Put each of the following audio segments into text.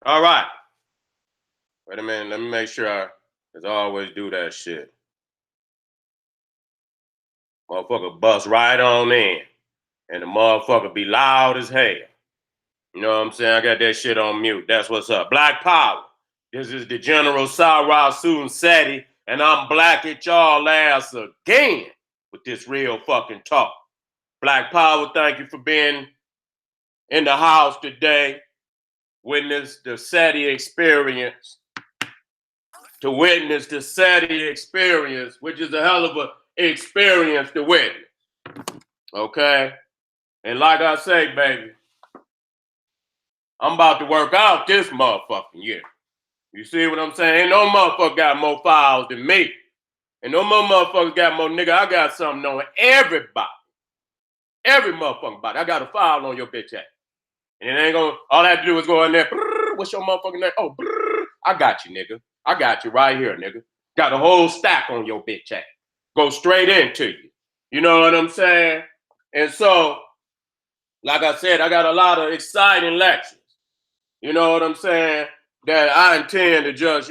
All right. Wait a minute. Let me make sure as I always do that shit. Motherfucker bust right on in. And the motherfucker be loud as hell. You know what I'm saying? I got that shit on mute. That's what's up. Black Power. This is the General Suten Seti, and I'm black at y'all ass again with this real fucking talk. Black Power, thank you for being in the house today. Witness the Seti experience. To witness the Seti experience, which is a hell of a experience to witness. Okay? And like I say, baby, I'm about to work out this motherfucking year. You see what I'm saying? Ain't no motherfucker got more files than me. And no more motherfuckers got more nigga. I got something on everybody. Every motherfucking body. I got a file on your bitch ass. And it ain't gonna, all I have to do is go in there. What's your motherfucking name? Oh, I got you, nigga. I got you right here, nigga. Got a whole stack on your bitch ass. Go straight into you. You know what I'm saying? And so, like I said, I got a lot of exciting lectures. You know what I'm saying? That I intend to just,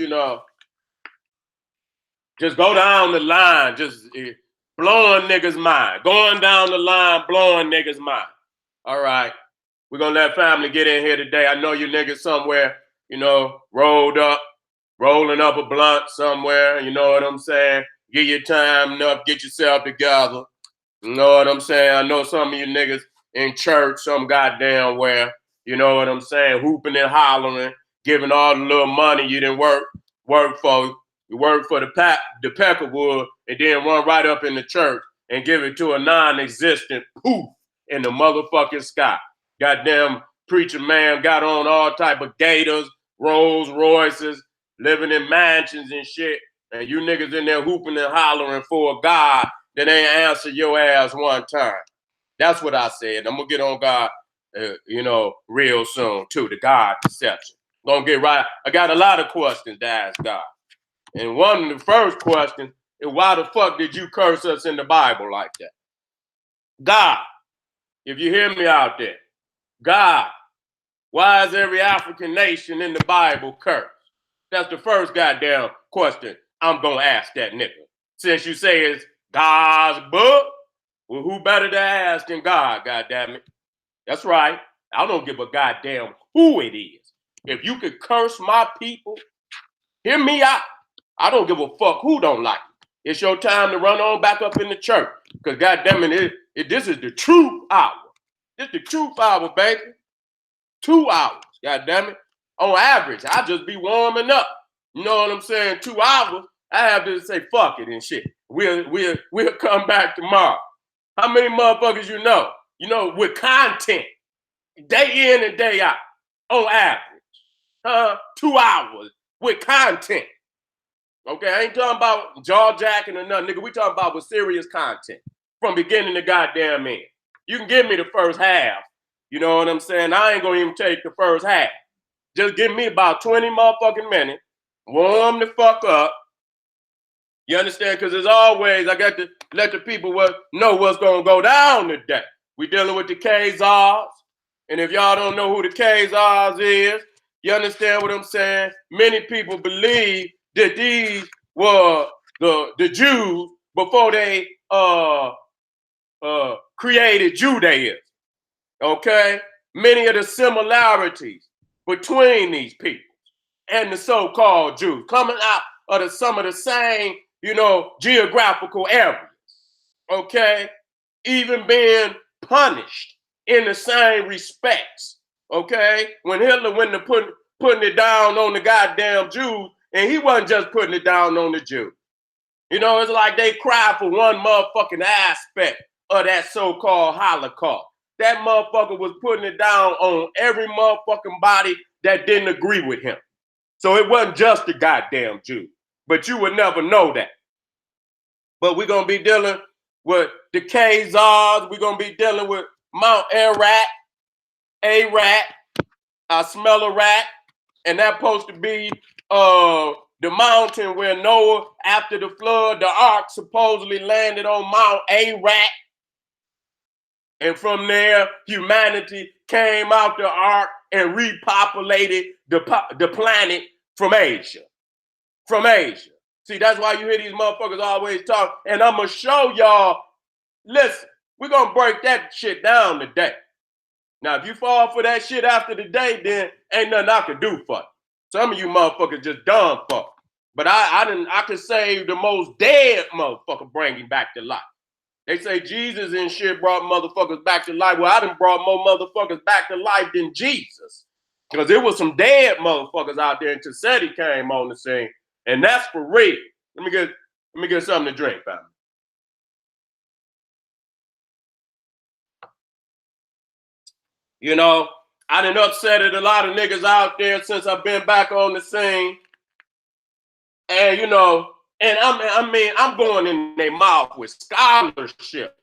just go down the line, just blowing niggas' mind. Going down the line, blowing niggas' mind. All right. We're going to let family get in here today. I know you niggas somewhere, rolling up a blunt somewhere. You know what I'm saying? Give your time enough, get yourself together. You know what I'm saying? I know some of you niggas in church, some goddamn where, you know what I'm saying, hooping and hollering, giving all the little money you didn't work for. You work for the peckerwood and then run right up in the church and give it to a non-existent poof in the motherfucking sky. Goddamn preacher man got on all type of gators, Rolls Royces, living in mansions and shit. And you niggas in there hooping and hollering for a God that ain't answer your ass one time. That's what I said. I'm gonna get on God, real soon too. The God deception. Gonna get right. I got a lot of questions to ask God, and one of the first questions is why the fuck did you curse us in the Bible like that? God, if you hear me out there, God, why is every African nation in the Bible cursed? That's the first goddamn question I'm gonna ask that nigga. Since you say it's God's book, well, who better to ask than God, goddammit? That's right. I don't give a goddamn who it is. If you could curse my people, hear me out. I don't give a fuck who don't like it. It's your time to run on back up in the church. Because goddammit, this is the truth hour. This is the truth hour, baby. 2 hours, goddammit. On average, I just be warming up. You know what I'm saying? 2 hours, I have to say fuck it and shit. We'll come back tomorrow. How many motherfuckers you know? You know, with content, day in and day out, on average. 2 hours with content. Okay, I ain't talking about jaw jacking or nothing, nigga. We talking about with serious content from beginning to goddamn end. You can give me the first half. You know what I'm saying? I ain't gonna even take the first half. Just give me about 20 motherfucking minutes. Warm the fuck up. You understand? Because as always, I got to let the people know what's going to go down today. We dealing with the Khazars. And if y'all don't know who the Khazars is, you understand what I'm saying? Many people believe that these were the Jews before they created Judaism. Okay? Many of the similarities between these people and the so-called Jews coming out of some of the same, geographical areas. Okay? Even being punished in the same respects. Okay? When Hitler went to putting it down on the goddamn Jews, and he wasn't just putting it down on the Jews. It's like they cried for one motherfucking aspect of that so-called Holocaust. That motherfucker was putting it down on every motherfucking body that didn't agree with him. So it wasn't just the goddamn Jew. But you would never know that. But we're going to be dealing with the Khazars. We're going to be dealing with Mount Ararat. I smell a rat. And that's supposed to be the mountain where Noah, after the flood, the ark supposedly landed on Mount Ararat. And from there, humanity came out the ark and repopulated the planet from Asia. From Asia. See, that's why you hear these motherfuckers always talk. And I'm going to show y'all, listen, we're going to break that shit down today. Now, if you fall for that shit after the day, then ain't nothing I can do for you. Some of you motherfuckers just dumb fuck. But I could save the most dead motherfucker, bring him back to life. They say Jesus and shit brought motherfuckers back to life. Well, I done brought more motherfuckers back to life than Jesus. Because there was some dead motherfuckers out there until Seti came on the scene. And that's for real. Let me get something to drink, family. You know, I done upsetted a lot of niggas out there since I've been back on the scene. And, you know, and I'm going in their mouth with scholarship.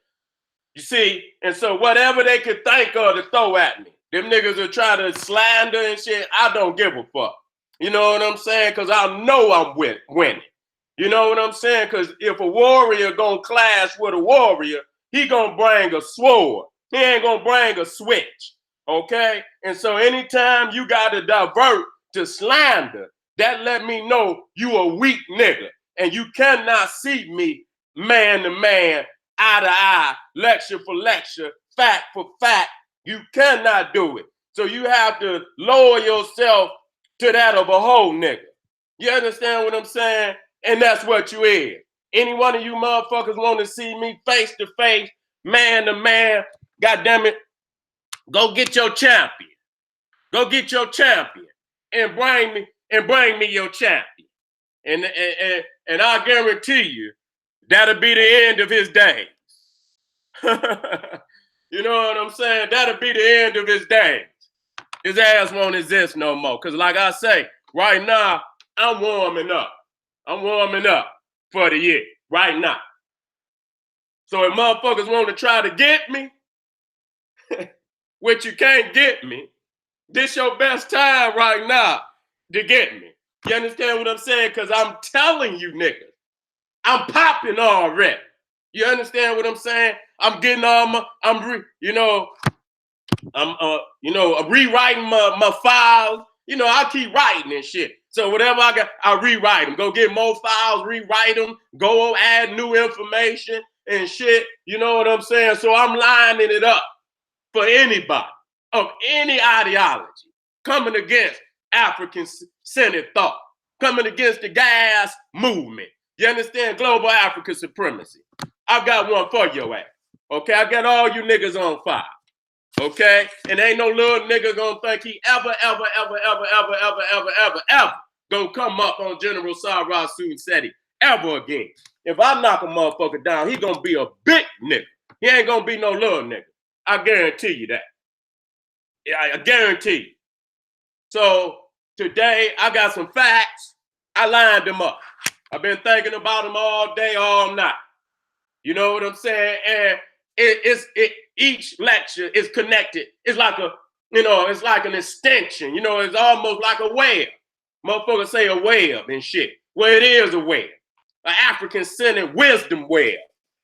You see, and so whatever they could think of to throw at me, them niggas are trying to slander and shit, I don't give a fuck. You know what I'm saying? Because I know I'm winning. You know what I'm saying? Because if a warrior gonna clash with a warrior, he gonna bring a sword. He ain't gonna bring a switch. Okay? And so anytime you gotta divert to slander, that let me know you a weak nigga. And you cannot see me man to man, eye to eye, lecture for lecture, fact for fact. You cannot do it. So you have to lower yourself to that of a whole nigga. You understand what I'm saying? And that's what you is. Any one of you motherfuckers want to see me face to face, man to man, goddamn it, go get your champion. Go get your champion and bring me your champion. And I guarantee you, that'll be the end of his days. You know what I'm saying? That'll be the end of his days. His ass won't exist no more. Because like I say, right now, I'm warming up. I'm warming up for the year right now. So if motherfuckers want to try to get me, which you can't get me, this your best time right now to get me. You understand what I'm saying? Because I'm telling you niggas, I'm popping already. You understand what I'm saying? I'm getting all my, I'm rewriting my files. You know, I keep writing and shit. So whatever I got, I rewrite them. Go get more files, rewrite them, go add new information and shit. You know what I'm saying? So I'm lining it up for anybody of any ideology coming against African-centered thought, coming against the gas movement. You understand? Global African supremacy. I've got one for your ass. Okay, I got all you niggas on fire. Okay? And ain't no little nigga gonna think he ever gonna come up on General Sarah Seti ever again. If I knock a motherfucker down, he gonna be a big nigga. He ain't gonna be no little nigga. I guarantee you that. Yeah, I guarantee you. So today I got some facts. I lined them up. I've been thinking about them all day, all night. You know what I'm saying? And each lecture is connected. It's like it's like an extension. You know, it's almost like a web. Motherfuckers say a web and shit. Well, it is a web. An African-centered wisdom web.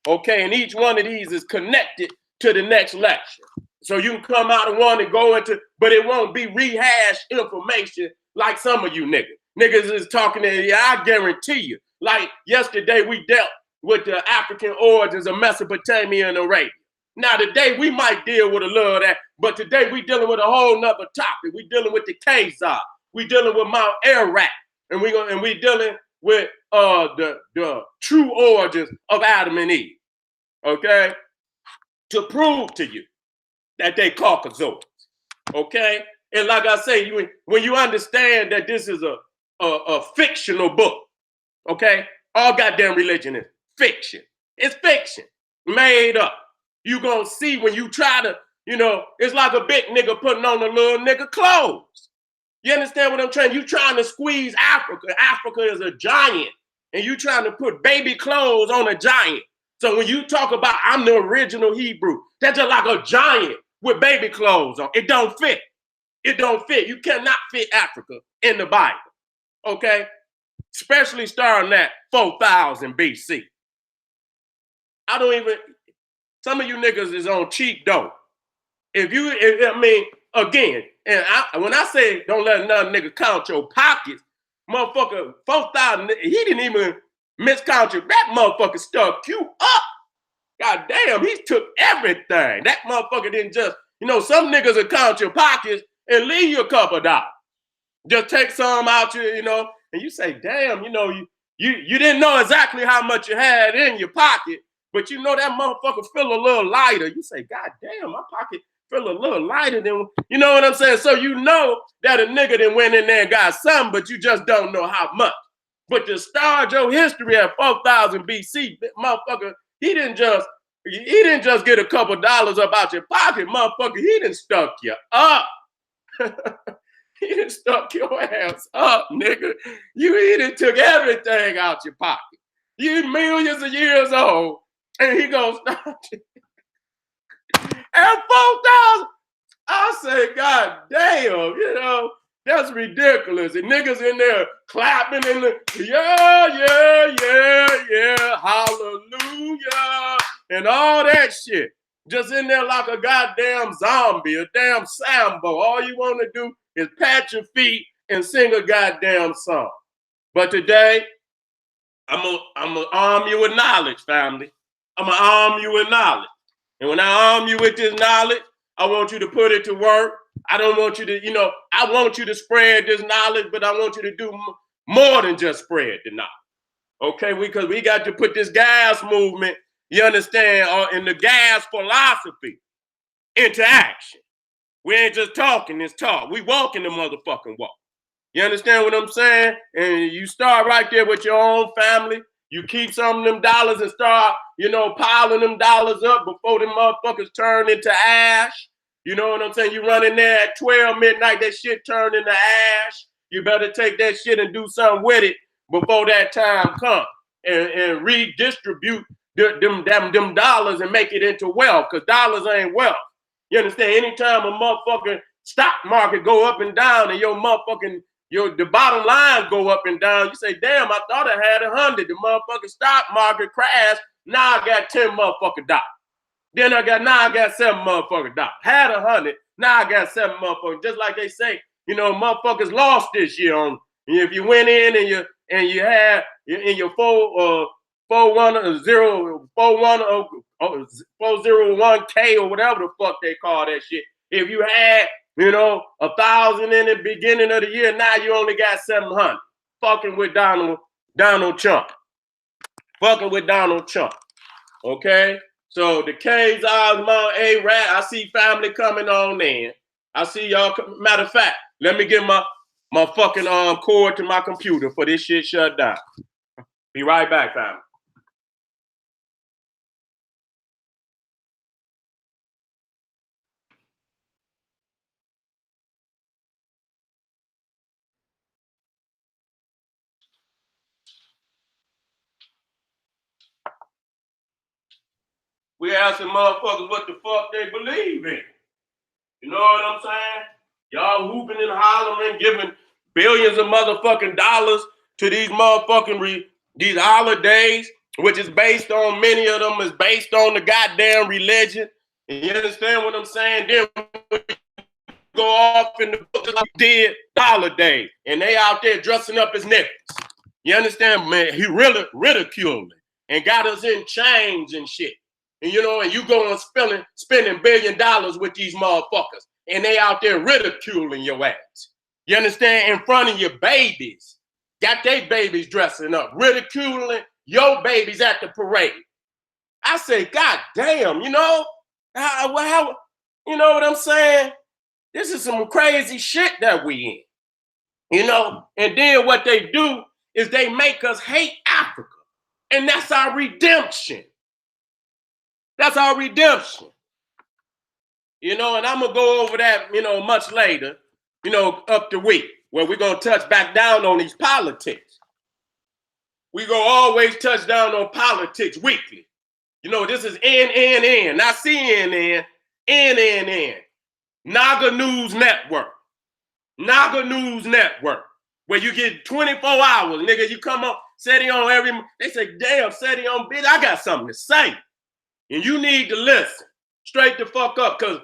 Okay, and each one of these is connected to the next lecture. So you can come out of one and go into, but it won't be rehashed information like some of you niggas. Niggas is talking to you, I guarantee you. Like yesterday we dealt with the African origins of Mesopotamia and Arabia. Now today we might deal with a little of that, but today we dealing with a whole nother topic. We dealing with the Khazars. We dealing with Mount Ararat, and we dealing with the true origins of Adam and Eve. Okay, to prove to you that they Khazars. Okay, and like I say, when you understand that this is a fictional book, okay, all goddamn religion is fiction. It's fiction, made up. You gonna see when you try to, it's like a big nigga putting on a little nigga clothes. You understand what I'm saying? You trying to squeeze Africa. Africa is a giant, and you trying to put baby clothes on a giant. So when you talk about I'm the original Hebrew, that's just like a giant with baby clothes on. It don't fit. It don't fit. You cannot fit Africa in the Bible. Okay? Especially starting at 4000 BC. Some of you niggas is on cheap dope. I mean, again, and when I say don't let another nigga count your pockets, motherfucker, 4,000, he didn't even miscount you. That motherfucker stuck you up. God damn, he took everything. That motherfucker didn't just, some niggas will count your pockets and leave you a couple of dollars. Just take some out and you say, damn, you didn't know exactly how much you had in your pocket, but that motherfucker feel a little lighter. You say, God damn, my pocket feel a little lighter than, you know what I'm saying? So that a nigga done went in there and got something, but you just don't know how much. But to start your history at 4,000 BC, motherfucker, he didn't just get a couple dollars up out your pocket, motherfucker. He done stuck you up. He done stuck your ass up, nigga. He done took everything out your pocket. You millions of years old, and he goes, at 4,000. I say, God damn, that's ridiculous. And niggas in there clapping and yeah, hallelujah, and all that shit. Just in there like a goddamn zombie, a damn sambo. All you want to do is pat your feet and sing a goddamn song. But today, I'm gonna arm you with knowledge, family. I'm gonna arm you with knowledge. And when I arm you with this knowledge, I want you to put it to work. I don't want you to, I want you to spread this knowledge, but I want you to do more than just spread the knowledge. Okay, because we got to put this gas movement, you understand, in the gas philosophy into action. We ain't just talking this talk. We walking the motherfucking walk. You understand what I'm saying? And you start right there with your own family. You keep some of them dollars and start, piling them dollars up before them motherfuckers turn into ash. You know what I'm saying? You run in there at 12 midnight, that shit turned into ash. You better take that shit and do something with it before that time comes and redistribute them dollars and make it into wealth, because dollars ain't wealth. You understand? Anytime a motherfucking stock market go up and down and the bottom line go up and down, you say, damn, I thought I had 100. The motherfucking stock market crashed. Now I got 10 motherfucking dollars. Then I got 7 motherfucking dollars. Had 100. Now I got 7 motherfuckers. Just like they say, motherfuckers lost this year on. If you went in and you had in your 401k or whatever the fuck they call that shit. If you had 1,000 in the beginning of the year, now you only got 700. Fucking with Donald Trump. Fucking with Donald Trump. Okay? So the Khazars, Mount Ararat, I see family coming on in. I see y'all. Matter of fact, let me get my fucking cord to my computer for this shit shut down. Be right back, family. We asking motherfuckers what the fuck they believe in. You know what I'm saying? Y'all hooping and hollering, giving billions of motherfucking dollars to these motherfucking these holidays, which is based on, many of them is based on the goddamn religion. And you understand what I'm saying? Then we go off in the book like did holidays, and they out there dressing up as niggas. You understand, man? He really ridiculing and got us in chains and shit. And and you go on spending $1 billion with these motherfuckers, and they out there ridiculing your ass. You understand? In front of your babies. Got their babies dressing up, ridiculing your babies at the parade. I say, God damn, how you know what I'm saying? This is some crazy shit that we in. And then what they do is they make us hate Africa. And that's our redemption. That's our redemption. And I'm going to go over that, much later, up the week, where we're going to touch back down on these politics. We're going to always touch down on politics weekly. This is NNN, not CNN, NNN, Naga News Network. Naga News Network, where you get 24 hours, nigga. You come on, Seti on they say, damn, Seti on, bitch, I got something to say. And you need to listen straight the fuck up, because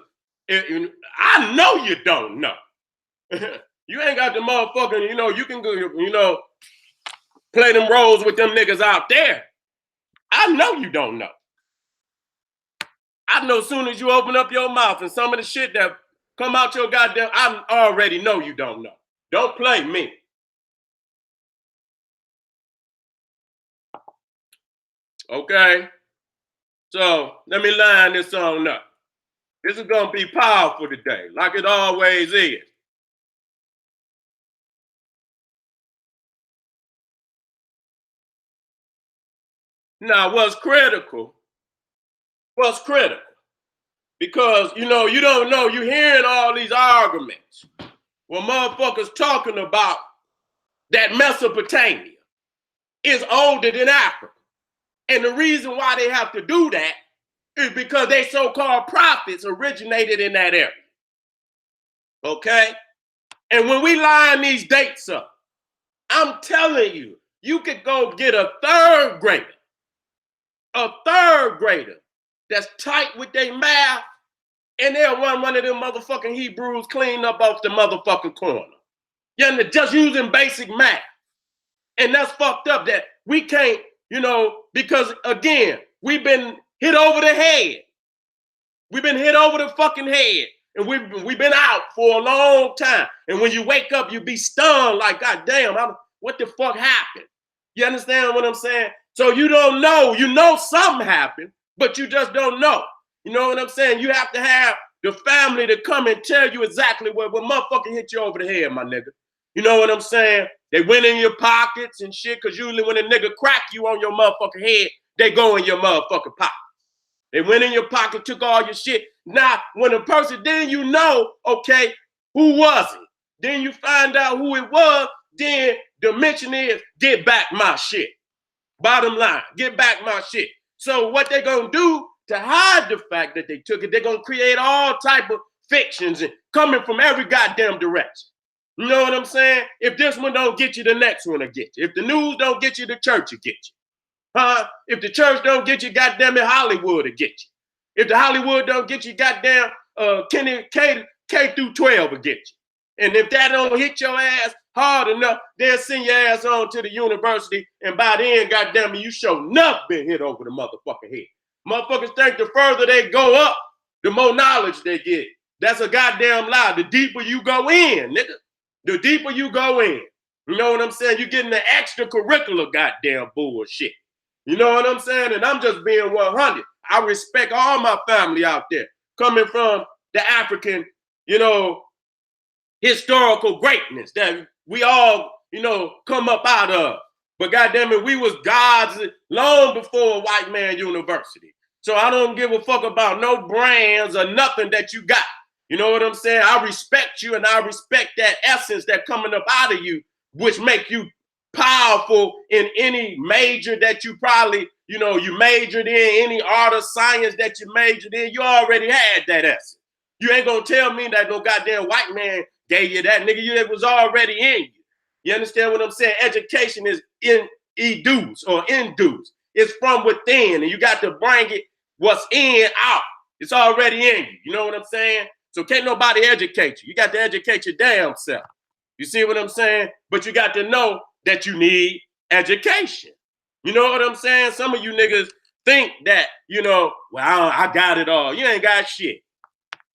I know you don't know. You ain't got the motherfucking, you can go, play them roles with them niggas out there. I know you don't know. I know as soon as you open up your mouth and some of the shit that come out your goddamn, I already know you don't know. Don't play me. Okay? So let me line this on up. This is going to be powerful today, like it always is. Now, what's critical? Because, you don't know, you're hearing all these arguments where motherfuckers talking about that Mesopotamia is older than Africa. And the reason why they have to do that is because they so-called prophets originated in that area. Okay? And when we line these dates up, I'm telling you, you could go get a third grader that's tight with their math, and they'll run one of them motherfucking Hebrews clean up off the motherfucking corner. Just using basic math. And that's fucked up that we can't, because again, we've been hit over the head. We've been hit over the fucking head. And we've been out for a long time. And when you wake up, you be stunned like, God damn, what the fuck happened? You understand what I'm saying? So you don't know. You know something happened, but you just don't know. You know what I'm saying? You have to have the family to come and tell you exactly what motherfucking hit you over the head, my nigga. You know what I'm saying? They went in your pockets and shit, because usually when a nigga crack you on your motherfucking head, they go in your motherfucking pocket. They went in your pocket, took all your shit. Now, when a person, then you know, okay, who was it? Then you find out who it was, then the mission is, get back my shit. Bottom line, get back my shit. So what they gonna do to hide the fact that they took it, they're gonna create all type of fictions and coming from every goddamn direction. You know what I'm saying? If this one don't get you, the next one will get you. If the news don't get you, the church will get you. Huh? If the church don't get you, goddamn it, Hollywood will get you. If the Hollywood don't get you, goddamn K through 12 will get you. And if that don't hit your ass hard enough, they'll send your ass on to the university, and by then, goddamn it, you sure enough been hit over the motherfucking head. Motherfuckers think the further they go up, the more knowledge they get. That's a goddamn lie. The deeper you go in, nigga. The deeper you go in. You know what I'm saying? You're getting the extracurricular goddamn bullshit. You know what I'm saying? And I'm just being 100. I respect all my family out there coming from the African, historical greatness that we all, come up out of. But goddamn it, we was gods long before White Man University. So I don't give a fuck about no brands or nothing that you got. You know what I'm saying? I respect you, and I respect that essence that coming up out of you, which make you powerful in any major that you probably, you majored in, any art or science that you majored in. You already had that essence. You ain't gonna tell me that no goddamn white man gave you that, nigga. It was already in you. You understand what I'm saying? Education is induced. It's from within, and you got to bring it, what's in, out. It's already in you. You know what I'm saying? So can't nobody educate you. You got to educate your damn self. You see what I'm saying? But you got to know that you need education. You know what I'm saying? Some of you niggas think that, well, I got it all. You ain't got shit.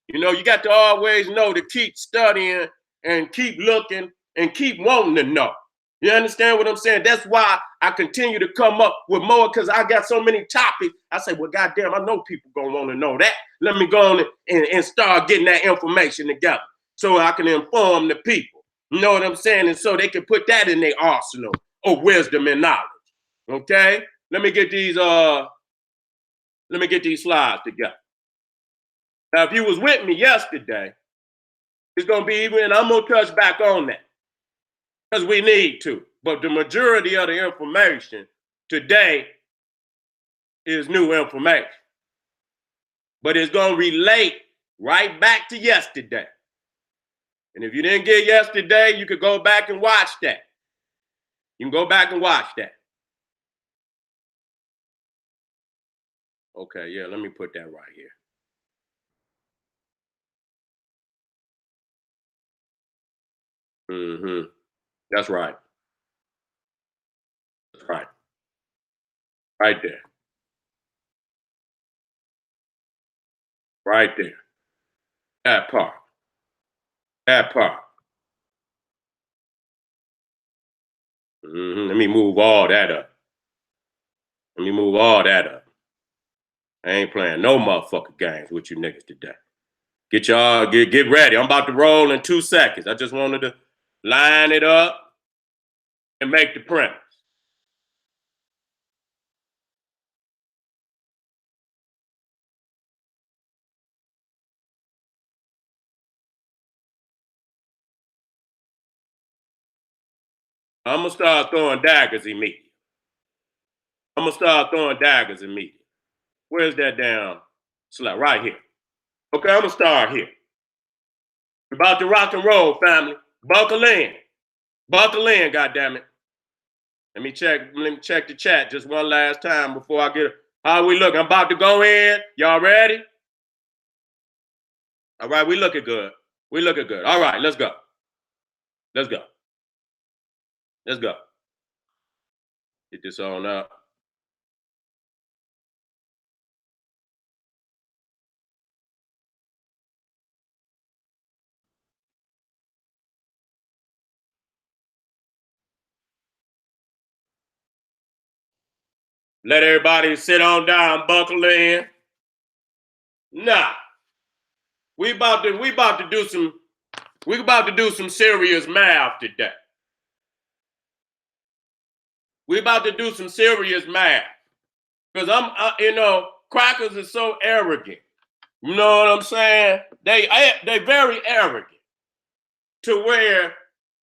You got to always know to keep studying and keep looking and keep wanting to know. You understand what I'm saying? That's why I continue to come up with more, because I got so many topics. I say, well, goddamn, I know people gonna want to know that. Let me go on and start getting that information together so I can inform the people. You know what I'm saying? And so they can put that in their arsenal of wisdom and knowledge. Okay? Let me get these slides together. Now, if you was with me yesterday, it's gonna be even, and I'm gonna touch back on that, because we need to. But the majority of the information today is new information. But it's going to relate right back to yesterday. And if you didn't get yesterday, you could go back and watch that. You can go back and watch that. Okay, yeah, let me put that right here. Mm-hmm. That's right. That's right. Right there. Right there. That part. That part. Mm-hmm. Let me move all that up. Let me move all that up. I ain't playing no motherfucking games with you niggas today. Get ready. I'm about to roll in 2 seconds. I just wanted to line it up and make the premise. I'm gonna start throwing daggers immediately. I'm gonna start throwing daggers immediately. Where's that damn slap? Right here. Okay, I'm gonna start here. We're about to rock and roll, family. Buckle in. Buckle in, goddammit. Let me check the chat just one last time before I get how we look. I'm about to go in. Y'all ready? All right, we looking good. We looking good. All right, let's go. Let's go. Let's go. Get this on up. Let everybody sit on down, buckle in. Nah, we about to do some serious math today. We about to do some serious math because crackers are so arrogant. You know what I'm saying? They very arrogant to where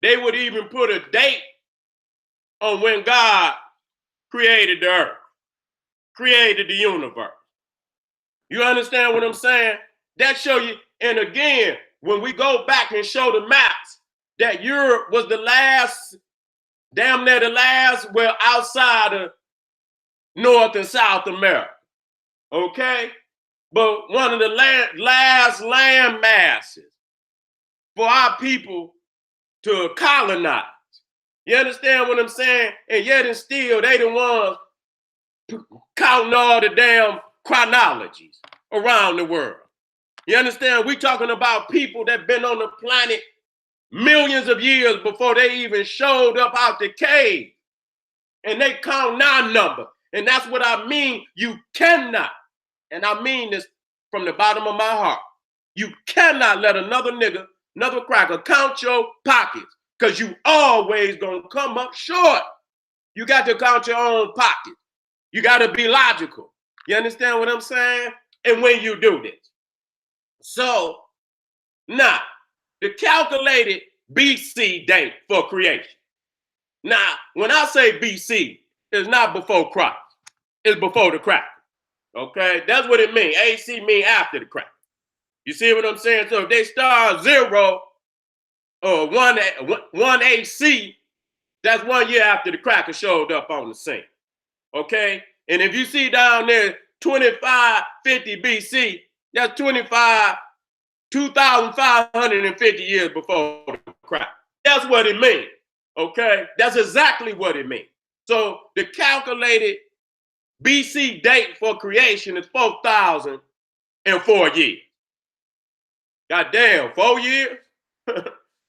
they would even put a date on when God created the earth, created the universe. You understand what I'm saying? That show you. And again, when we go back and show the maps, that Europe was the last, damn near the last, well, outside of North and South America. Okay? But one of the last land masses for our people to colonize. You understand what I'm saying? And yet and still, they the ones counting all the damn chronologies around the world. You understand? We talking about people that been on the planet millions of years before they even showed up out the cave. And they count our number. And that's what I mean. You cannot, and I mean this from the bottom of my heart, you cannot let another nigga, another cracker count your pockets because you always gonna come up short. You got to count your own pockets. You got to be logical. You understand what I'm saying? And when you do this. So, now, the calculated BC date for creation. Now, when I say BC, it's not before Christ. It's before the crack. Okay? That's what it means. AC mean after the crack. You see what I'm saying? So if they start 0 or 1 AC, that's 1 year after the cracker showed up on the scene. Okay? And if you see down there 2550 BC, that's 2,550 years before the crack. That's what it means. Okay? That's exactly what it means. So the calculated BC date for creation is 4,004 years. God damn, 4 years?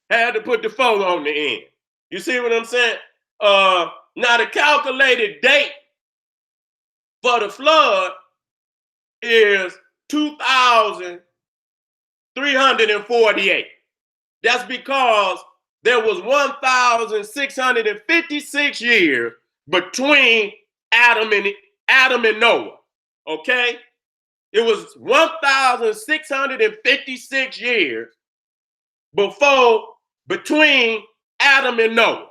Had to put the 4 on the end. You see what I'm saying? Now the calculated date for the flood is 2,348. That's because there was 1,656 years between Adam and Noah. Okay? It was 1,656 years between Adam and Noah.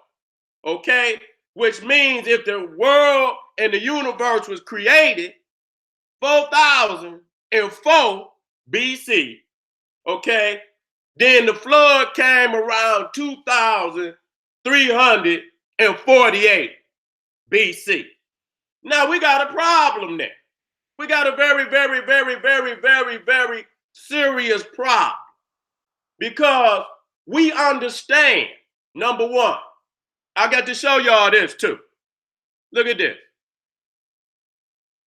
Okay? Which means if the world and the universe was created 4,004 BC, okay, then the flood came around 2,348 BC. Now we got a problem there. We got a very, very, very, very, very, very serious problem because we understand, number one, I got to show y'all this too. Look at this.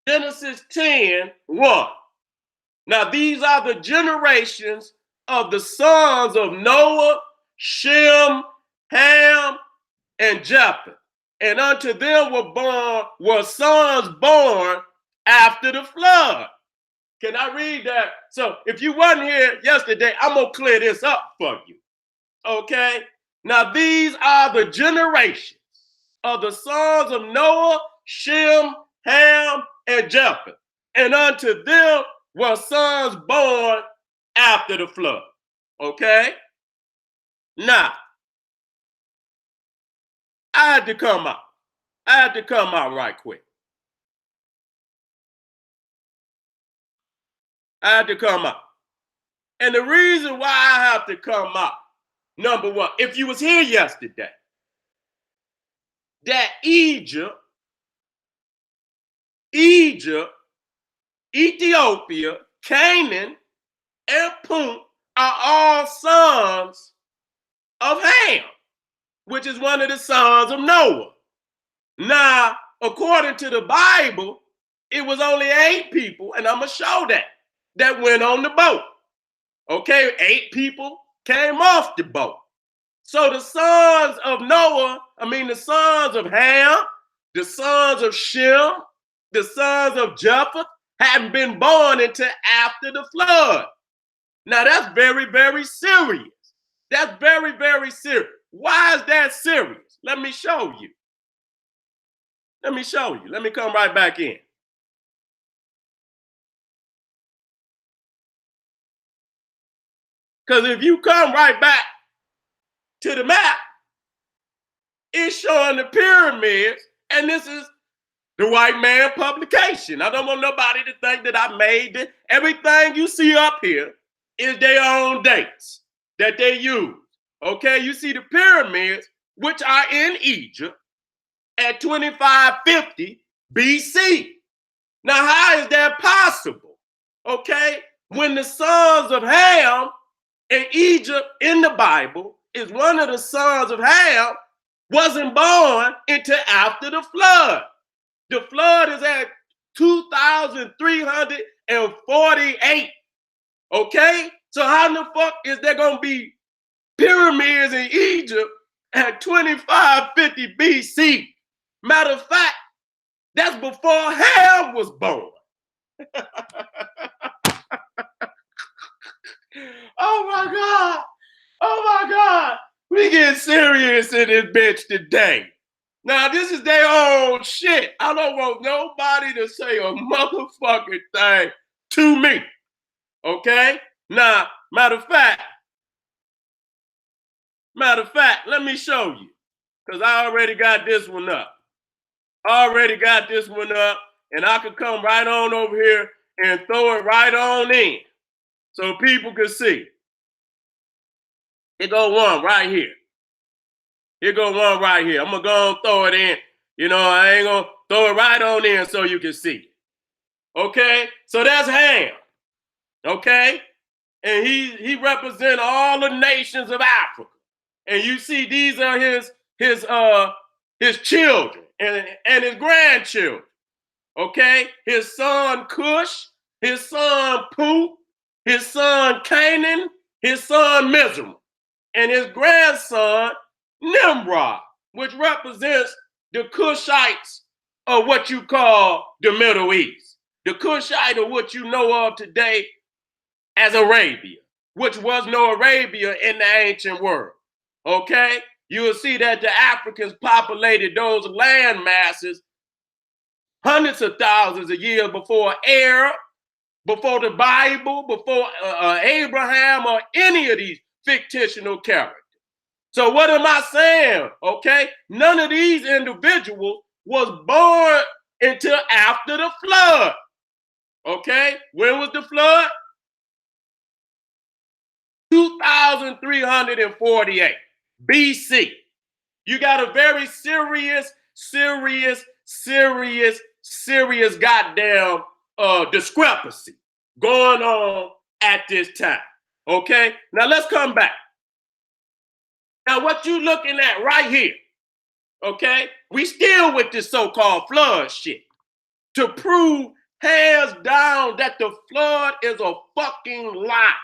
Genesis 10:1. Now, these are the generations of the sons of Noah, Shem, Ham, and Japheth. And unto them were sons born after the flood. Can I read that? So if you wasn't here yesterday, I'm going to clear this up for you. Okay? Now, these are the generations of the sons of Noah, Shem, Ham, and Japheth. And unto them were sons born after the flood. Okay? Now, I had to come out. I had to come out right quick. I had to come out. And the reason why I have to come out, number one, if you was here yesterday, that Egypt, Ethiopia, Canaan, and Punt are all sons of Ham, which is one of the sons of Noah. Now, according to the Bible, it was only 8 people, and I'm going to show that went on the boat. Okay, 8 people came off the boat. So the sons of Noah, the sons of Ham, the sons of Shem, the sons of Japheth hadn't been born until after the flood. Now that's very, very serious. That's very, very serious. Why is that serious? Let me show you. Let me show you. Let me come right back in. Because if you come right back to the map, it's showing the pyramids, and this is the white man publication. I don't want nobody to think that I made it. Everything you see up here is their own dates that they use. Okay, you see the pyramids, which are in Egypt at 2550 BC. Now, how is that possible? Okay, when the sons of Ham in Egypt in the Bible is one of the sons of Ham wasn't born until after the flood. The flood is at 2,348. Okay? So how in the fuck is there going to be pyramids in Egypt at 2550 BC? Matter of fact, that's before Ham was born. Oh my God. Oh my God. We get serious in this bitch today. Now, this is their own shit. I don't want nobody to say a motherfucking thing to me. Okay? Now, matter of fact, let me show you. Because I already got this one up. And I could come right on over here and throw it right on in so people can see. Here go one right here. I'm going to go and throw it in. I ain't going to throw it right on in so you can see. Okay? So that's Ham. Okay? And he represents all the nations of Africa. And you see these are his children and his grandchildren. Okay? His son Cush, his son Punt, his son Canaan, his son Mizraim, and his grandson Nimrod, which represents the Cushites of what you call the Middle East. The Cushite of what you know of today as Arabia, which was no Arabia in the ancient world. Okay? You will see that the Africans populated those land masses hundreds of thousands of years before Arab, before the Bible, before Abraham, or any of these fictional characters. So what am I saying? Okay, none of these individuals was born until after the flood. Okay, when was the flood? 2,348 BC. You got a very serious goddamn discrepancy going on at this time. Okay, now let's come back. Now, what you looking at right here, okay, we still with this so-called flood shit to prove hands down that the flood is a fucking lie.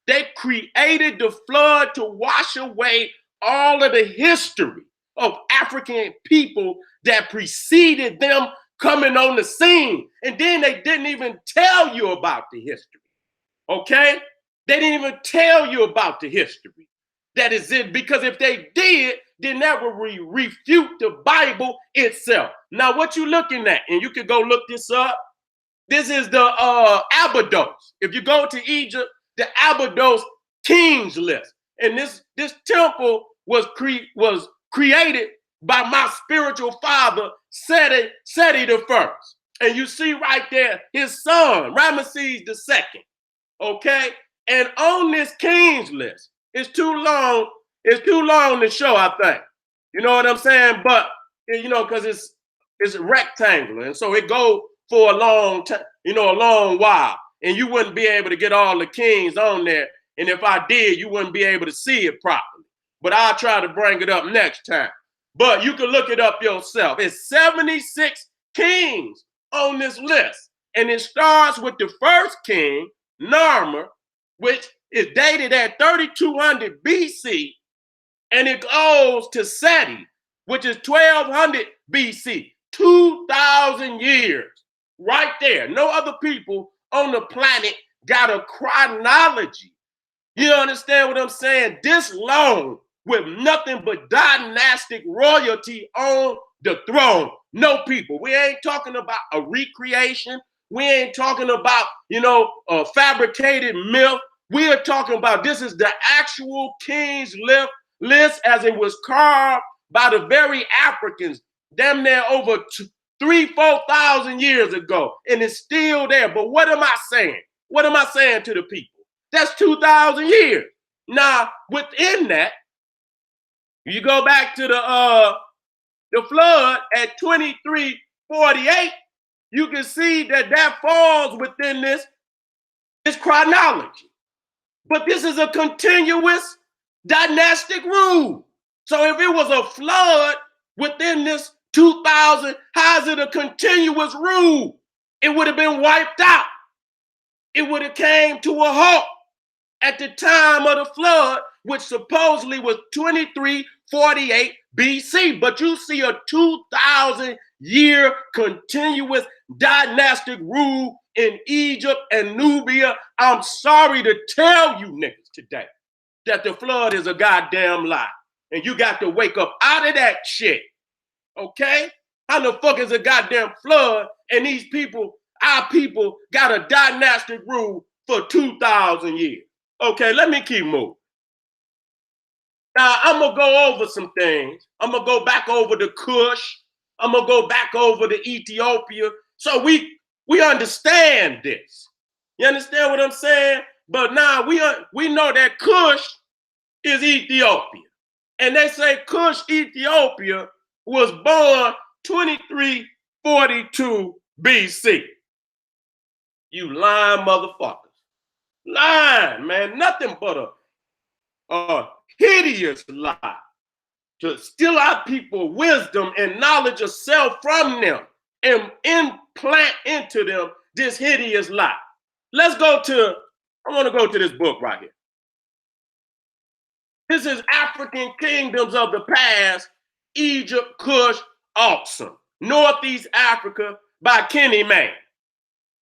They created the flood to wash away all of the history of African people that preceded them coming on the scene. And then they didn't even tell you about the history. Okay? They didn't even tell you about the history. That is it, because if they did, then that would refute the Bible itself. Now, what you looking at, and you can go look this up, this is the Abydos. If you go to Egypt, the Abydos kings list. And this temple was created by my spiritual father, Seti the first. And you see right there, his son, Ramesses the second. Okay? And on this kings list, it's too long to show, I think. You know what I'm saying? But, you know, because it's rectangular. And so it goes for a long time, you know, a long while. And you wouldn't be able to get all the kings on there. And if I did, you wouldn't be able to see it properly. But I'll try to bring it up next time. But you can look it up yourself. It's 76 kings on this list. And it starts with the first king, Narmer, which is dated at 3200 BC. And it goes to Seti, which is 1200 BC. 2,000 years. Right there. No other people on the planet got a chronology. You understand what I'm saying? This long with nothing but dynastic royalty on the throne. No people. We ain't talking about a recreation. We ain't talking about, you know, a fabricated myth. We are talking about this is the actual king's list as it was carved by the very Africans damn near over 3,000-4,000 years ago, and it's still there. But what am I saying? What am I saying to the people? That's 2,000 years. Now, within that, you go back to the flood at 2348, you can see that falls within this chronology. But this is a continuous dynastic rule. So if it was a flood within this 2,000, how is it a continuous rule? It would have been wiped out. It would have came to a halt at the time of the flood, which supposedly was 2348 BC. But you see a 2,000-year continuous dynastic rule in Egypt and Nubia. I'm sorry to tell you niggas today that the flood is a goddamn lie. And you got to wake up out of that shit. Okay? How the fuck is a goddamn flood and these people, our people, got a dynastic rule for 2,000 years? Okay, let me keep moving. Now, I'm going to go over some things. I'm going to go back over the Kush. I'm going to go back over the Ethiopia. So we understand this. You understand what I'm saying? But now we know that Kush is Ethiopia. And they say Kush, Ethiopia, was born 2342 BC. You lying motherfuckers. Lying, man. Nothing but a hideous lie to steal our people wisdom and knowledge of self from them and implant into them this hideous lie. I want to go to this book right here. This is African Kingdoms of the Past, Egypt, Kush, Awesome, Northeast Africa by Kenny Man.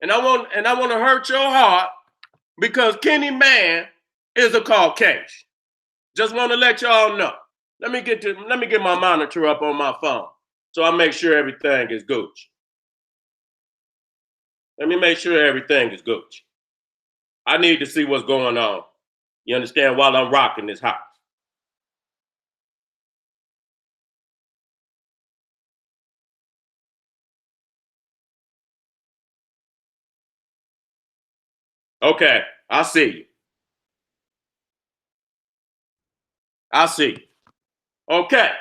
And I want to hurt your heart because Kenny Man is a Caucasian. Just want to let y'all know. Let me get my monitor up on my phone so I make sure everything is Gucci. Let me make sure everything is Gucci. I need to see what's going on. You understand? While I'm rocking this house. Okay, I see you. I see you. Okay.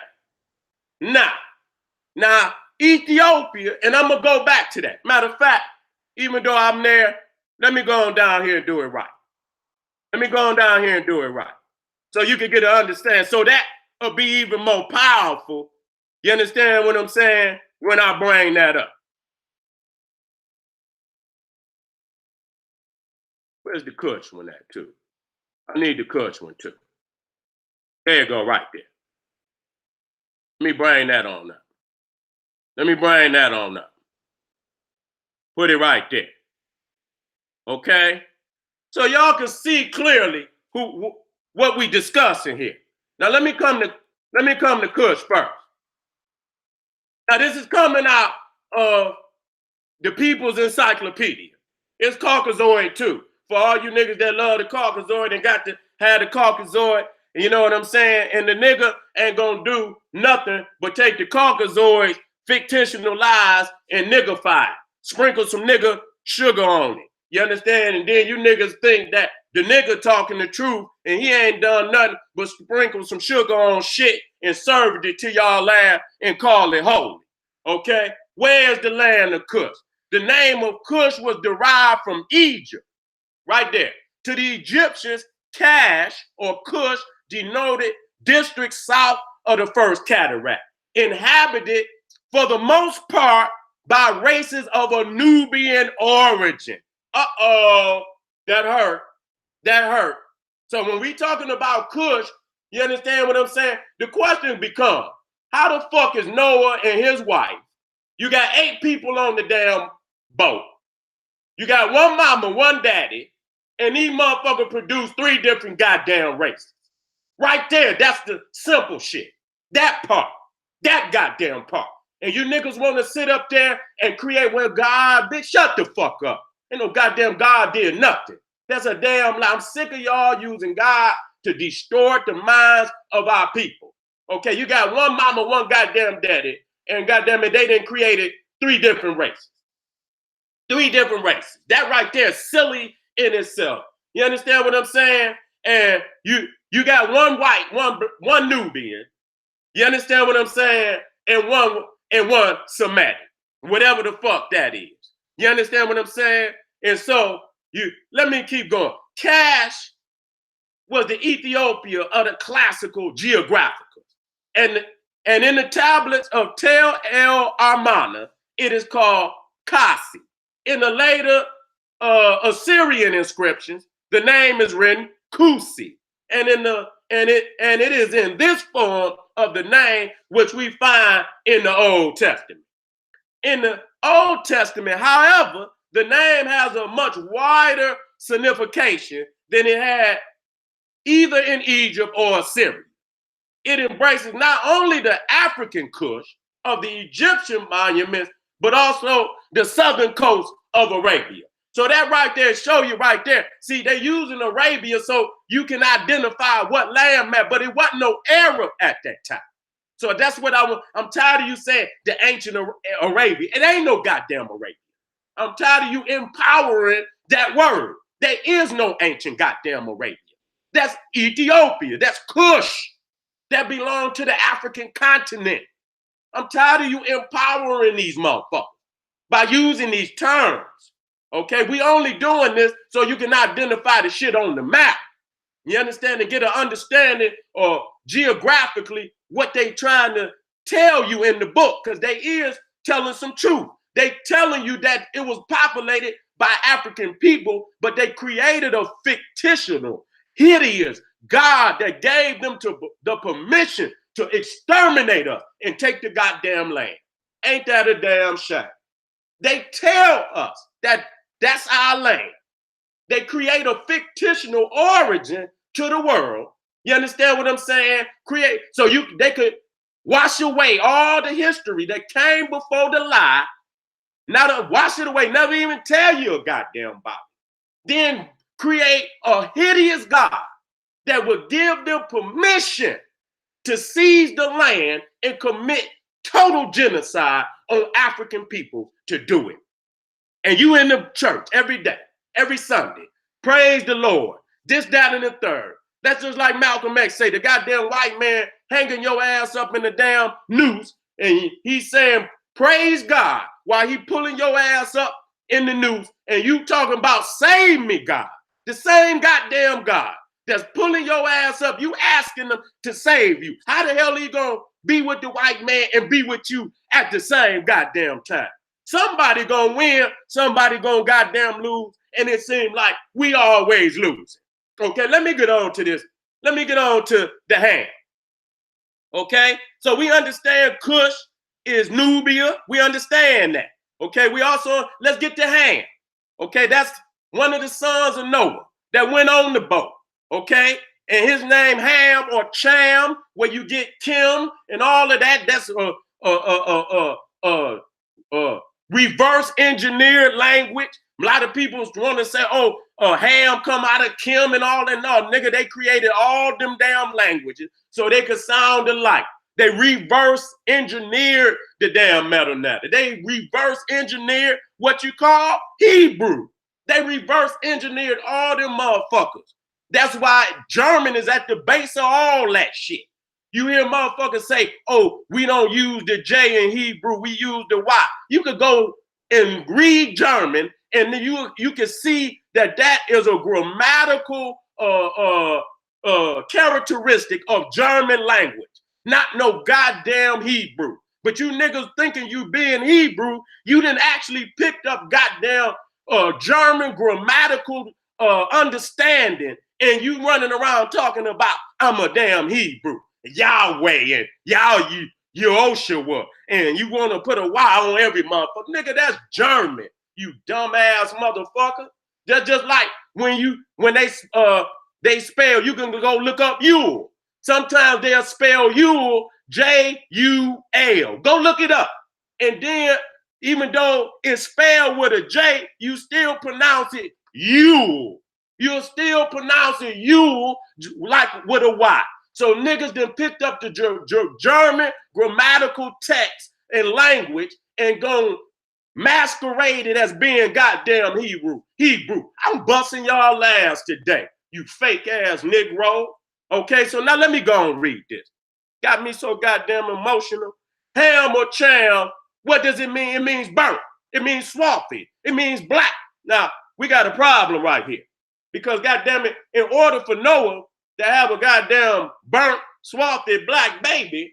Now, Ethiopia, and I'm going to go back to that. Matter of fact, Even though I'm there, let me go on down here and do it right. Let me go on down here and do it right. So you can get to understand. So that will be even more powerful. You understand what I'm saying? When I bring that up. Where's the Kush one at too? I need the Kush one too. There you go, right there. Let me bring that on up. Let me bring that on up. Put it right there. Okay? So y'all can see clearly what we discussing here. Now let me come to Kush first. Now this is coming out of the People's Encyclopedia. It's Caucasoid too. For all you niggas that love the Caucasoid and got to have the Caucasoid, you know what I'm saying? And the nigga ain't gonna do nothing but take the Caucasoid's fictional lies and niggify it. Sprinkle some nigga sugar on it. You understand? And then you niggas think that the nigga talking the truth and he ain't done nothing but sprinkle some sugar on shit and served it to y'all land and call it holy. Okay? Where's the land of Kush? The name of Kush was derived from Egypt, right there. To the Egyptians, Cash or Kush denoted districts south of the first cataract, inhabited for the most part by races of a Nubian origin. Uh-oh, that hurt. That hurt. So when we talking about Kush, you understand what I'm saying? The question becomes, how the fuck is Noah and his wife? You got 8 people on the damn boat. You got one mama, one daddy, and these motherfuckers produce 3 different goddamn races. Right there, that's the simple shit. That part, that goddamn part. And you niggas want to sit up there and create, well, God, bitch, shut the fuck up. Ain't no goddamn God did nothing. That's a damn lie. I'm sick of y'all using God to distort the minds of our people. Okay, you got one mama, one goddamn daddy, and goddamn it, they done created 3 different races. 3 different races. That right there is silly in itself. You understand what I'm saying? And you got one white, one Nubian. You understand what I'm saying? And one Semitic. Whatever the fuck that is. You understand what I'm saying? And so let me keep going. Cash was the Ethiopia of the classical geographical. And in the tablets of Tel El Armana, it is called Caste. In the later Assyrian inscriptions, the name is written Kusi. And it is in this form of the name which we find in the Old Testament. In the Old Testament, however, the name has a much wider signification than it had either in Egypt or Assyria. It embraces not only the African Kush of the Egyptian monuments, but also the southern coast of Arabia. So that right there show you right there. See, they're using Arabia so you can identify what land map, but it wasn't no Arab at that time. So that's what I'm tired of you saying the ancient Arabia. It ain't no goddamn Arabia. I'm tired of you empowering that word. There is no ancient goddamn Arabia. That's Ethiopia. That's Kush. That belong to the African continent. I'm tired of you empowering these motherfuckers by using these terms. Okay, we only doing this so you can identify the shit on the map. You understand? And get an understanding or geographically what they trying to tell you in the book, because they is telling some truth. They telling you that it was populated by African people, but they created a fictional, hideous God that gave them the permission to exterminate us and take the goddamn land. Ain't that a damn shame? They tell us that that's our land. They create a fictional origin to the world. You understand what I'm saying? Create so they could wash away all the history that came before the lie. Now to wash it away, never even tell you a goddamn about it. Then create a hideous God that would give them permission to seize the land and commit total genocide on African people to do it. And you in the church every day, every Sunday, praise the Lord, this, that, and the third. That's just like Malcolm X say, the goddamn white man hanging your ass up in the damn noose, and he's saying, praise God, while he pulling your ass up in the news, and you talking about save me, God. The same goddamn God that's pulling your ass up, you asking them to save you. How the hell he gonna be with the white man and be with you at the same goddamn time? Somebody gonna win, somebody gonna goddamn lose, and it seems like we always losing. Okay, let me get on to this. Let me get on to the Ham. Okay, so we understand Cush is Nubia. We understand that. Okay, we also, let's get to Ham. Okay, that's one of the sons of Noah that went on the boat. Okay, and his name Ham or Cham, where you get Kim and all of that. That's reverse engineered language. A lot of people want to say, oh, Ham come out of Kim and all that. No, nigga, they created all them damn languages so they could sound alike. They reverse engineered the damn metanatter. They reverse engineered what you call Hebrew. They reverse engineered all them motherfuckers. That's why German is at the base of all that shit. You hear motherfuckers say, oh, we don't use the J in Hebrew, we use the Y. You could go and read German, and then you can see that that is a grammatical characteristic of German language. Not no goddamn Hebrew. But you niggas thinking you being Hebrew, you didn't actually picked up goddamn German grammatical understanding, and you running around talking about I'm a damn Hebrew, Yahweh, and Yah Yehoshua, and you want to put a Y on every motherfucker. Nigga, that's German, you dumbass motherfucker. Just like when they spell, you can go look up Yule. Sometimes they'll spell Yule J-U-L. Go look it up. And then, even though it's spelled with a J, you still pronounce it Yule. You'll still pronounce it Yule like with a Y. So niggas done picked up the German grammatical text and language and gone masquerade it as being goddamn Hebrew. I'm busting y'all ass today, you fake ass Negro. Okay, so now let me go and read this. Got me so goddamn emotional. Ham or Cham, what does it mean? It means burnt. It means swarthy. It means black. Now, we got a problem right here. Because goddamn it, in order for Noah to have a goddamn burnt, swarthy black baby,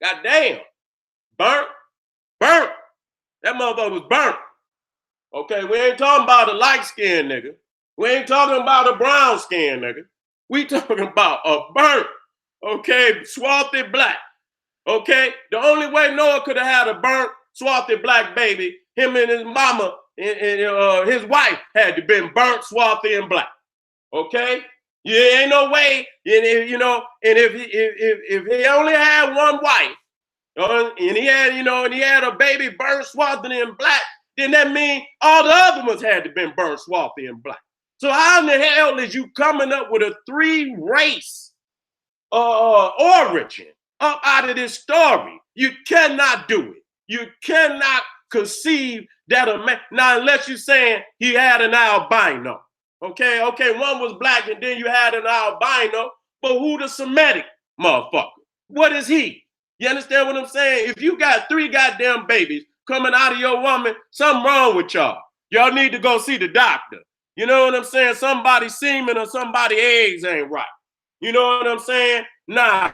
goddamn, burnt. That motherfucker was burnt. Okay, we ain't talking about a light-skinned nigga. We ain't talking about a brown-skinned nigga. We talking about a burnt, okay, swarthy black, okay? The only way Noah could have had a burnt, swarthy black baby, him and his mama and his wife had to been burnt, swarthy, and black, okay? Yeah, ain't no way, and if he only had one wife, and he had a baby burnt, swarthy, and black, then that means all the other ones had to been burnt, swarthy, and black. So how in the hell is you coming up with a 3-race origin up out of this story? You cannot do it. You cannot conceive that a man, now unless you're saying he had an albino. Okay, one was black and then you had an albino, but who the Semitic motherfucker? What is he? You understand what I'm saying? If you got 3 goddamn babies coming out of your woman, something wrong with y'all. Y'all need to go see the doctor. You know what I'm saying? Somebody's semen or somebody's eggs ain't right. You know what I'm saying? Nah,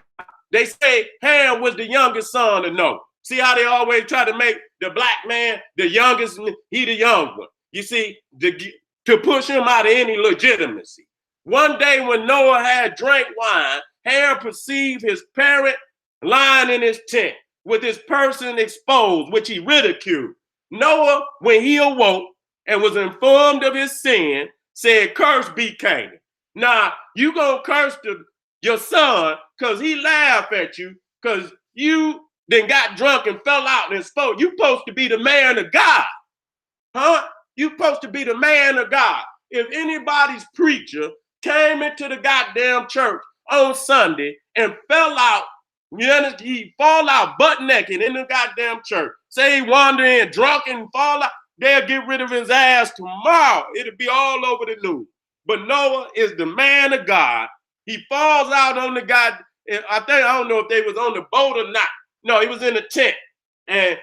they say Ham was the youngest son of Noah. See how they always try to make the black man the youngest, he the young one. You see, to push him out of any legitimacy. One day when Noah had drank wine, Ham perceived his parent lying in his tent with his person exposed, which he ridiculed. Noah, when he awoke, and was informed of his sin, said, curse be Canaan. Now, you gonna curse your son because he laughed at you because you then got drunk and fell out and spoke. You supposed to be the man of God. Huh? You supposed to be the man of God. If anybody's preacher came into the goddamn church on Sunday and fell out, he fall out butt naked in the goddamn church, say he wandering drunk and fall out, they'll get rid of his ass tomorrow. It'll be all over the news. But Noah is the man of God. He falls out on the God. I don't know if they was on the boat or not. No, he was in the tent. and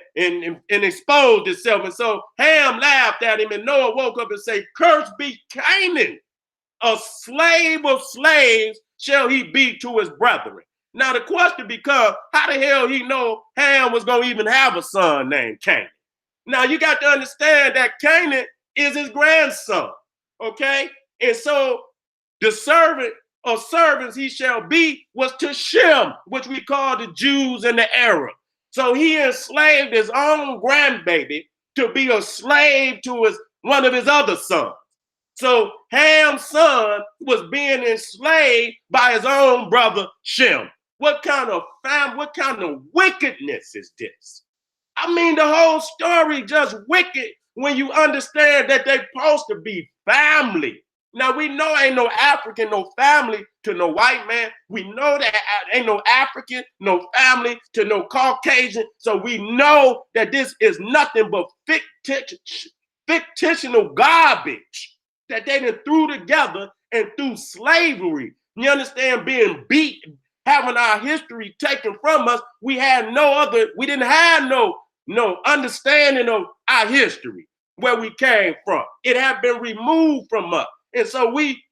exposed itself. And so Ham laughed at him, and Noah woke up and said, "Cursed be Canaan, a slave of slaves shall he be to his brethren." Now the question becomes, how the hell he know Ham was going to even have a son named Canaan? Now you got to understand that Canaan is his grandson, okay? And so the servant of servants he shall be was to Shem, which we call the Jews and the Arabs. So he enslaved his own grandbaby to be a slave to one of his other sons. So Ham's son was being enslaved by his own brother Shem. What kind of wickedness is this? I mean, the whole story just wicked when you understand that they're supposed to be family. Now, we know ain't no African, no family to no white man. We know that ain't no African, no family to no Caucasian. So we know that this is nothing but fictional garbage that they done threw together and through slavery. You understand, being beat, having our history taken from us. We didn't have no understanding of our history, where we came from. It had been removed from us. And so we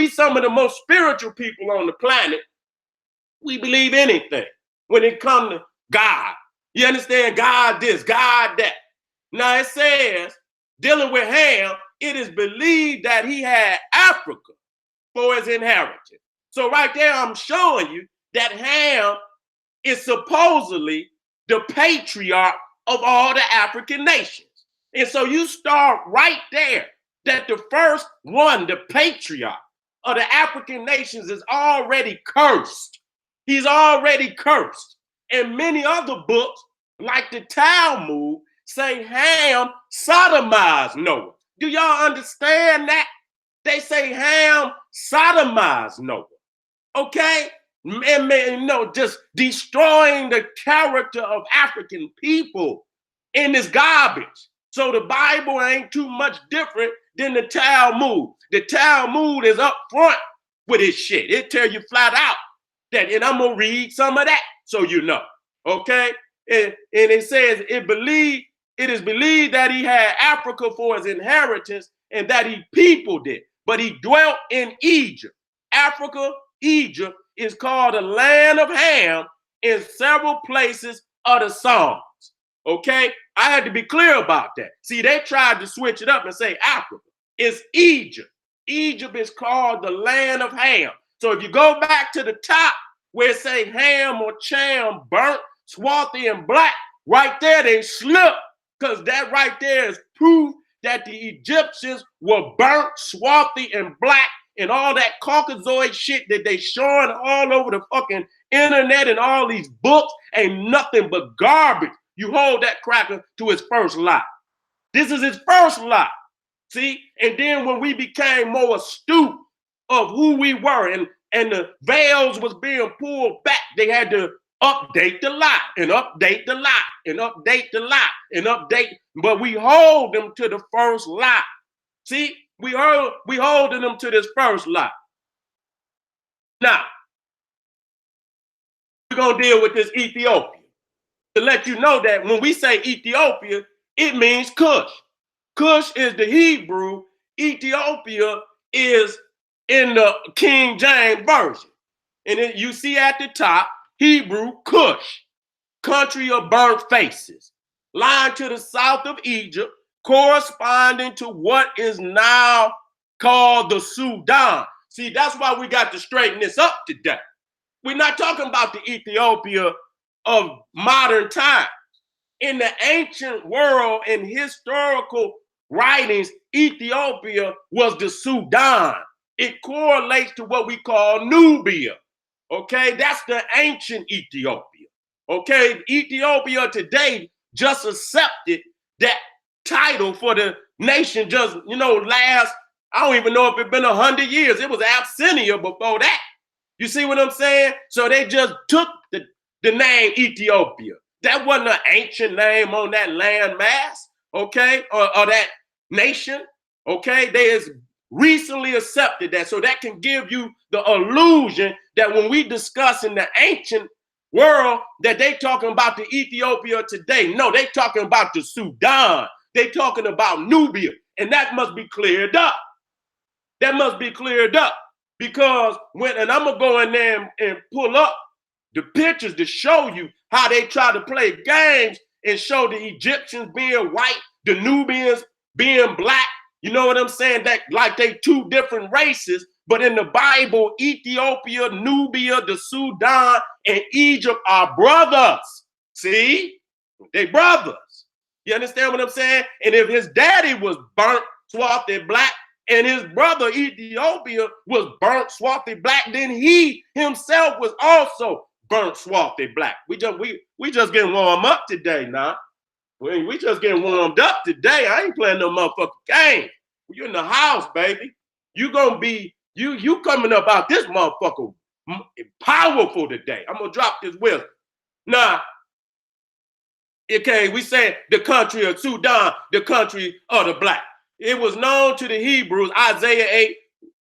some of the most spiritual people on the planet. We believe anything when it comes to God. You understand? God this, God that. Now it says, dealing with Ham, it is believed that he had Africa for his inheritance. So right there, I'm showing you that Ham is supposedly the patriarch of all the African nations. And so you start right there, that the first one, the patriarch of the African nations, is already cursed. He's already cursed. And many other books, like the Talmud, say Ham sodomized Noah. Do y'all understand that? They say Ham sodomized Noah. Okay? And just destroying the character of African people in this garbage. So the Bible ain't too much different than the Talmud. The Talmud is up front with his shit. It tell you flat out that, and I'm gonna read some of that so you know. Okay? And it says it is believed that he had Africa for his inheritance and that he peopled it, but he dwelt in Egypt. Africa, Egypt, is called the land of Ham in several places of the Psalms. Okay? I had to be clear about that. See, they tried to switch it up and say Africa. It's Egypt. Egypt is called the land of Ham. So if you go back to the top where it say Ham or Cham, burnt, swarthy, and black, right there they slip, because that right there is proof that the Egyptians were burnt, swarthy, and black, and all that Caucasoid shit that they showing all over the fucking internet and all these books ain't nothing but garbage. You hold that cracker to his first lie. This is his first lie. See? And then when we became more astute of who we were and the veils was being pulled back, they had to update the lie and update the lie and update the lie and update. But we hold them to the first lie. See? We holding them to this first lie. Now, we're going to deal with this Ethiopia. To let you know that when we say Ethiopia, it means Cush. Cush is the Hebrew. Ethiopia is in the King James Version. And you see at the top, Hebrew, Cush, country of burnt faces, lying to the south of Egypt, corresponding to what is now called the Sudan. See, that's why we got to straighten this up today. We're not talking about the Ethiopia of modern times. In the ancient world, in historical writings, Ethiopia was the Sudan. It correlates to what we call Nubia. Okay, that's the ancient Ethiopia. Okay, Ethiopia today just accepted that title for the nation just, last, I don't even know if it's been 100 years. It was Abyssinia before that. You see what I'm saying? So they just took the name Ethiopia. That wasn't an ancient name on that land mass, okay, or that nation, okay? They has recently accepted that. So that can give you the illusion that when we discuss in the ancient world that they talking about the Ethiopia today. No, they talking about the Sudan. They talking about Nubia. And that must be cleared up. That must be cleared up. Because and I'm going to go in there and pull up the pictures to show you how they try to play games and show the Egyptians being white, the Nubians being black. You know what I'm saying? That like they two different races. But in the Bible, Ethiopia, Nubia, the Sudan, and Egypt are brothers. See? They brothers. You understand what I'm saying? And if his daddy was burnt, swarthy black, and his brother Ethiopia was burnt, swarthy black, then he himself was also burnt, swarthy black. We just getting warmed up today now. We just getting warmed up today. I ain't playing no motherfucking game. You in the house, baby. You gonna be you coming up out this motherfucker powerful today. I'm gonna drop this wisdom. Now, okay, we say the country of Sudan, the country of the black. It was known to the Hebrews, Isaiah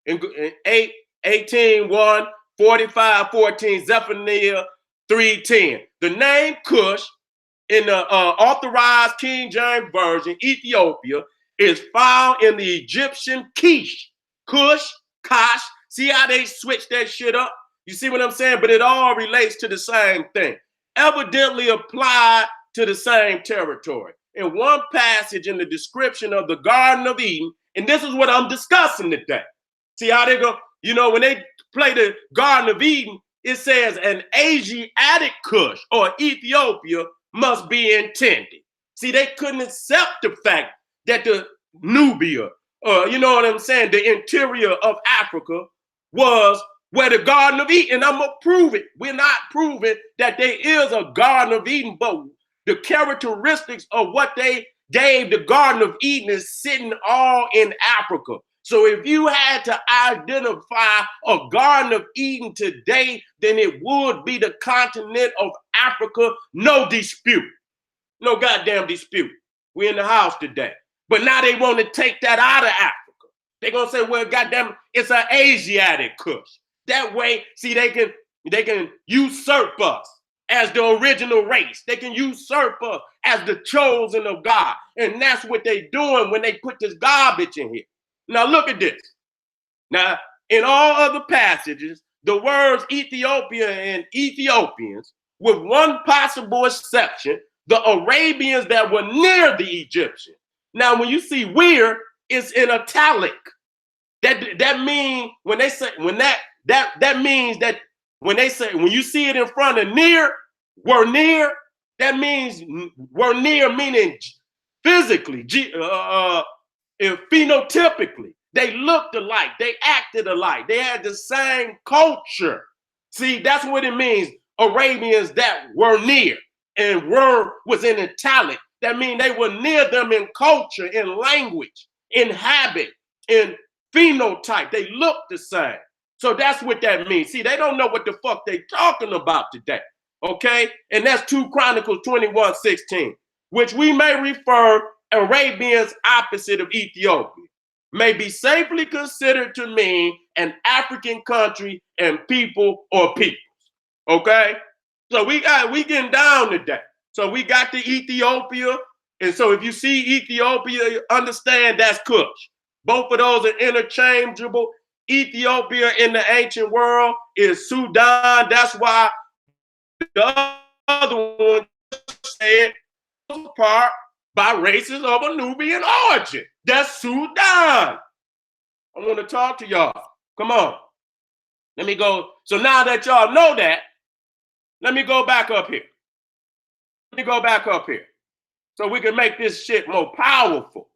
8, 18, 1, 45, 14, Zephaniah 3:10. The name Cush in the authorized King James Version, Ethiopia, is found in the Egyptian Kish, Cush, Kash. See how they switch that shit up? You see what I'm saying? But it all relates to the same thing. Evidently applied to the same territory. In one passage in the description of the Garden of Eden, and this is what I'm discussing today. See how they go, you know, when they play the Garden of Eden, it says an Asiatic Kush or Ethiopia must be intended. See, they couldn't accept the fact that the Nubia, you know what I'm saying, the interior of Africa was where the Garden of Eden, and I'm going to prove it. We're not proving that there is a Garden of Eden, but the characteristics of what they gave the Garden of Eden is sitting all in Africa. So if you had to identify a Garden of Eden today, then it would be the continent of Africa. No dispute. No goddamn dispute. We're in the house today. But now they want to take that out of Africa. They're going to say, well, goddamn, it's an Asiatic Kush. That way, see, they can usurp us as the original race. They can usurp us as the chosen of God. And that's what they're doing when they put this garbage in here. Now, look at this. Now, in all other passages, the words Ethiopia and Ethiopians, with one possible exception, the Arabians that were near the Egyptians. Now, when you see we're, it's in italic. That means when they say that means that when they say when you see it in front of near, we're near. That means we're near, meaning physically, and phenotypically. They looked alike. They acted alike. They had the same culture. See, that's what it means. Arabians that were near, and were was in italic. That means they were near them in culture, in language, in habit, in phenotype. They look the same. So that's what that means. See, they don't know what the fuck they talking about today. Okay? And that's 2 Chronicles 21:16, which we may refer Arabians opposite of Ethiopia, may be safely considered to mean an African country and people or peoples. Okay? So we getting down today. So we got the Ethiopia. And so if you see Ethiopia, understand that's Kush. Both of those are interchangeable. Ethiopia in the ancient world is Sudan. That's why the other one said part by races of a Nubian origin. That's Sudan. I want to talk to y'all. Come on. Let me go. So now that y'all know that, let me go back up here. Let me go back up here so we can make this shit more powerful.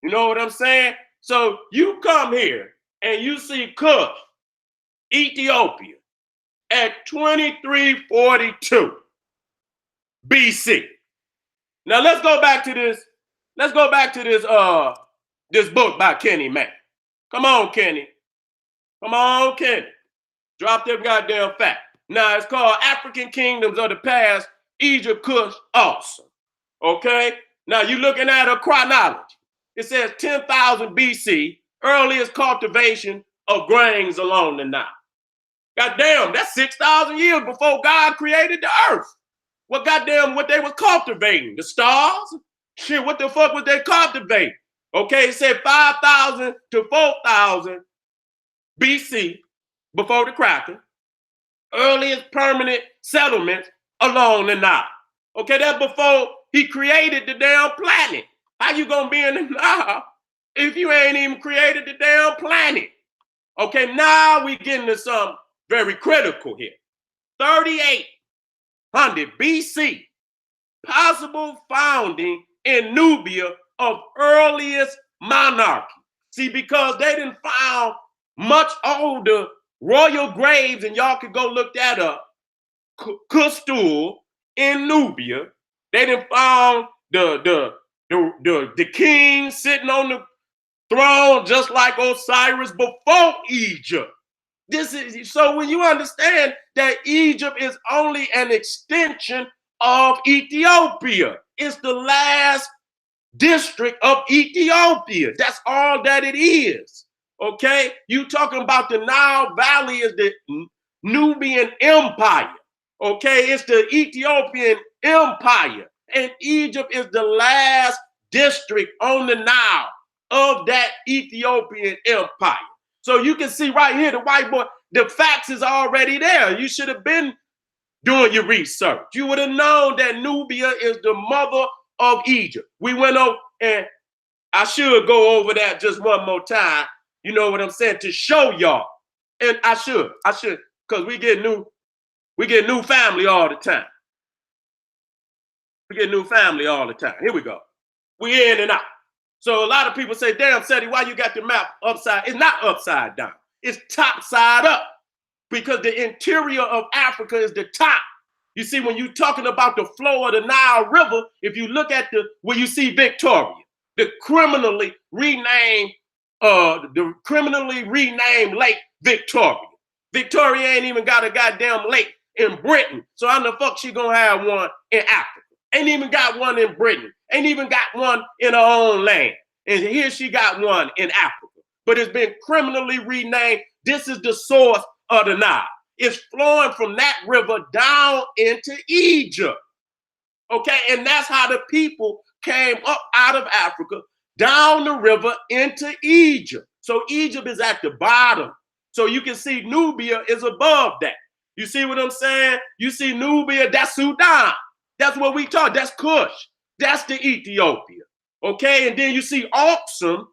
You know what I'm saying? So you come here and you see Kush, Ethiopia, at 2342 BC. Now let's go back to this. Let's go back to this book by Kenny, man. Come on, Kenny. Come on, Kenny. Drop them goddamn facts. Now it's called African Kingdoms of the Past, Egypt, Kush, Awesome. Okay? Now you're looking at a chronology. It says 10,000 BC, earliest cultivation of grains along the Nile. Goddamn, that's 6,000 years before God created the earth. What they was cultivating? The stars? Shit, what the fuck was they cultivating? Okay, it said 5,000 to 4,000 BC, before the cracker, earliest permanent settlements along the Nile. Okay, that's before he created the damn planet. How you gonna be in the Nile if you ain't even created the damn planet? Okay, now we getting to something very critical here. 3,800 BC, possible founding in Nubia of earliest monarchy. See, because they didn't found much older royal graves, and y'all could go look that up, Custul in Nubia. They didn't found the king sitting on the throne just like Osiris before Egypt. This is so when you understand that Egypt is only an extension of Ethiopia. It's the last district of Ethiopia. That's all that it is. Okay? You talking about the Nile Valley is the Nubian Empire. Okay? It's the Ethiopian Empire. And Egypt is the last district on the Nile of that Ethiopian Empire. So you can see right here, the white boy, the facts is already there. You should have been doing your research. You would have known that Nubia is the mother of Egypt. We went over, and I should go over that just one more time. You know what I'm saying? To show y'all. And I should, because we get new family all the time. We get new family all the time. Here we go. We in and out. So a lot of people say, damn, Seti, why you got the map upside? It's not upside down. It's top side up, because the interior of Africa is the top. You see, when you're talking about the flow of the Nile River, if you look at where you see Victoria, the criminally renamed Lake Victoria. Victoria ain't even got a goddamn lake in Britain. So how the fuck she gonna have one in Africa? Ain't even got one in Britain. Ain't even got one in her own land. And here she got one in Africa. But it's been criminally renamed. This is the source of the Nile. It's flowing from that river down into Egypt. Okay, and that's how the people came up out of Africa, down the river into Egypt. So Egypt is at the bottom. So you can see Nubia is above that. You see what I'm saying? You see Nubia, that's Sudan. That's what we talk. That's Kush. That's the Ethiopia. Okay, and then you see Aksum.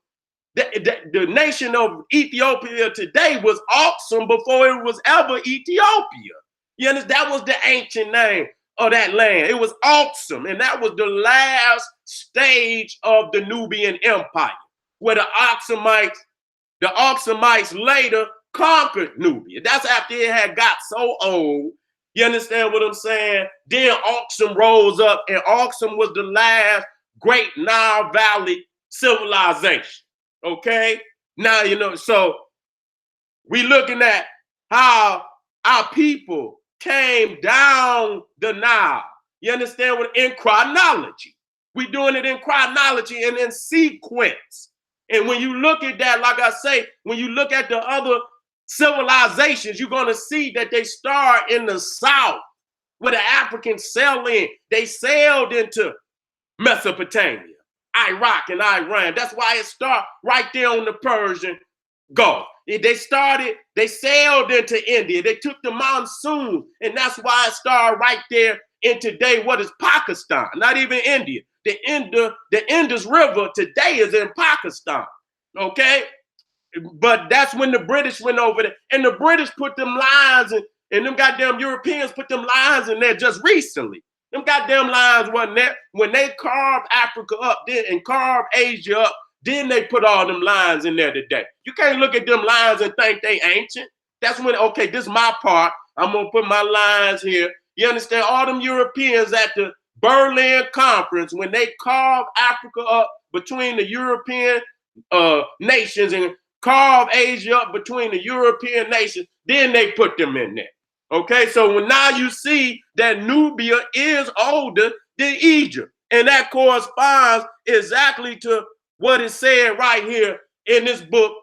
The nation of Ethiopia today was Aksum before it was ever Ethiopia. You understand? That was the ancient name of that land. It was Aksum, and that was the last stage of the Nubian Empire, where the Aksum later conquered Nubia. That's after it had got so old. You understand what I'm saying? Then Aksum rose up, and Aksum was the last great Nile Valley civilization. Okay? Now, you know, so we looking at how our people came down the Nile. You understand what? In chronology. We doing it in chronology and in sequence. And when you look at that, like I say, when you look at the other civilizations, you're going to see that they start in the south, where the Africans sailed in. They sailed into Mesopotamia, Iraq, and Iran. That's why it started right there on the Persian Gulf. They sailed into India. They took the monsoon, and that's why it started right there in today, what is Pakistan, not even India. The Indus River today is in Pakistan, okay? But that's when the British went over there, and the British put them lines, and them goddamn Europeans put them lines in there just recently. Them goddamn lines wasn't there. When they carved Africa up then and carved Asia up, then they put all them lines in there today. You can't look at them lines and think they ancient. That's when, okay, this is my part. I'm going to put my lines here. You understand? All them Europeans at the Berlin Conference, when they carved Africa up between the European nations and carved Asia up between the European nations, then they put them in there. Okay, so when now you see that Nubia is older than Egypt, and that corresponds exactly to what is said right here in this book,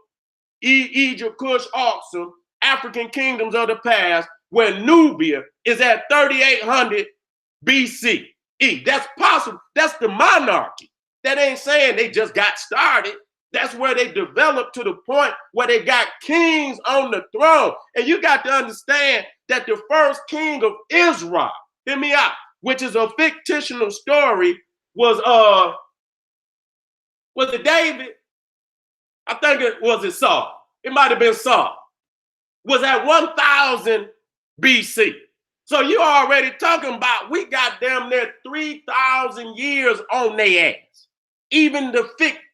Egypt, Kush, Aksum, African kingdoms of the past, where Nubia is at 3800 BCE. That's possible. That's the monarchy. That ain't saying they just got started. That's where they developed to the point where they got kings on the throne. And you got to understand that the first king of Israel, hear me out, which is a fictional story, was it David? I think it was Saul. It might have been Saul. Was at 1000 BC. So you already talking about we got damn near 3,000 years on their ass. Even the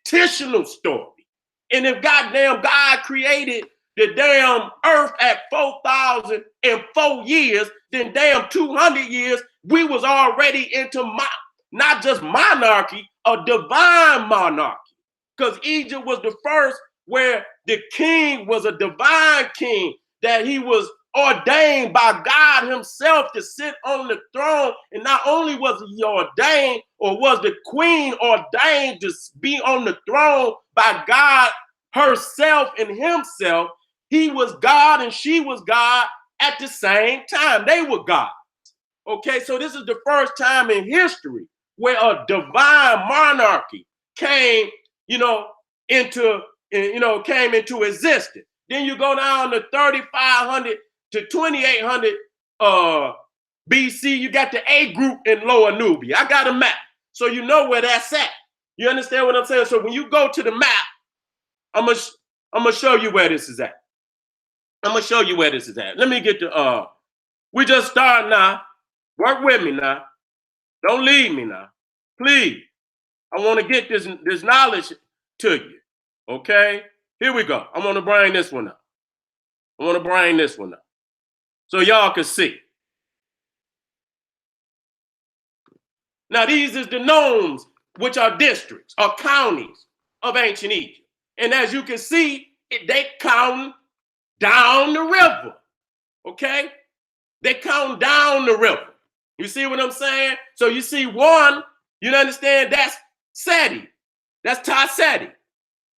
fictional story. And if goddamn God created the damn earth at 4,004 years, then damn 200 years, we was already into not just monarchy, a divine monarchy. Because Egypt was the first where the king was a divine king, that he was ordained by God himself to sit on the throne. And not only was he ordained, or was the queen ordained to be on the throne by God herself and himself, he was God and she was God at the same time. They were God. Okay, so this is the first time in history where a divine monarchy came, into existence. Then you go down to 3,500 to 2,800 BC. You got the A group in Lower Nubia. I got a map, so you know where that's at. You understand what I'm saying? So when you go to the map, I'm gonna show you where this is at. Let me get to we just start now. Work with me now. Don't leave me now. Please. I want to get this knowledge to you. Okay? Here we go. I want to bring this one up. So y'all can see. Now, these is the nomes, which are districts or counties of ancient Egypt. And as you can see, they count down the river. Okay? They count down the river. You see what I'm saying? So you see one, you understand, that's Seti. That's Seti.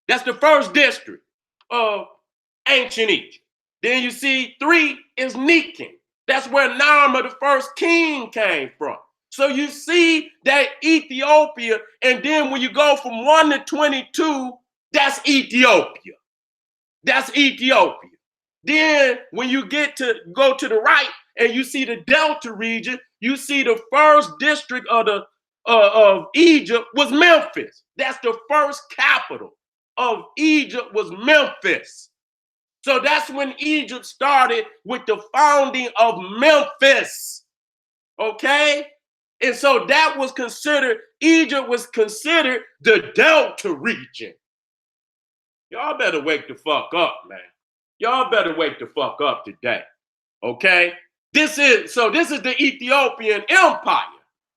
That's the first district of ancient Egypt. Then you see 3 is Nikan. That's where Narmer, the first king, came from. So you see that Ethiopia, and then when you go from 1 to 22, that's Ethiopia. Then when you go to the right and you see the Delta region, you see the first district of Egypt was Memphis. That's the first capital of Egypt was Memphis. So that's when Egypt started with the founding of Memphis. Okay? And so that was considered, Egypt was considered the Delta region. Y'all better wake the fuck up, man. Y'all better wake the fuck up today. Okay? This is the Ethiopian Empire.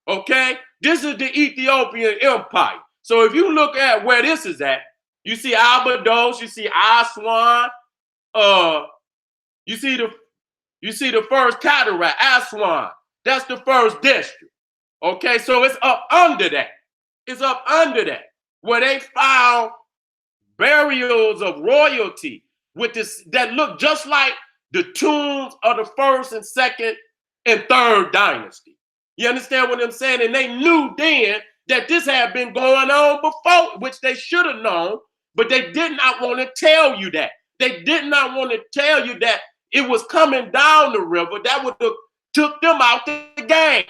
Okay? This is the Ethiopian Empire. So if you look at where this is at, you see Abydos, you see Aswan, you see the first cataract, Aswan. That's the first district. Okay, so it's up under that. Where they found burials of royalty with this that look just like the tombs of the first and second and third dynasty. You understand what I'm saying? And they knew then that this had been going on before, which they should have known, but they did not want to tell you that. They did not want to tell you that it was coming down the river. That would have took them out the game.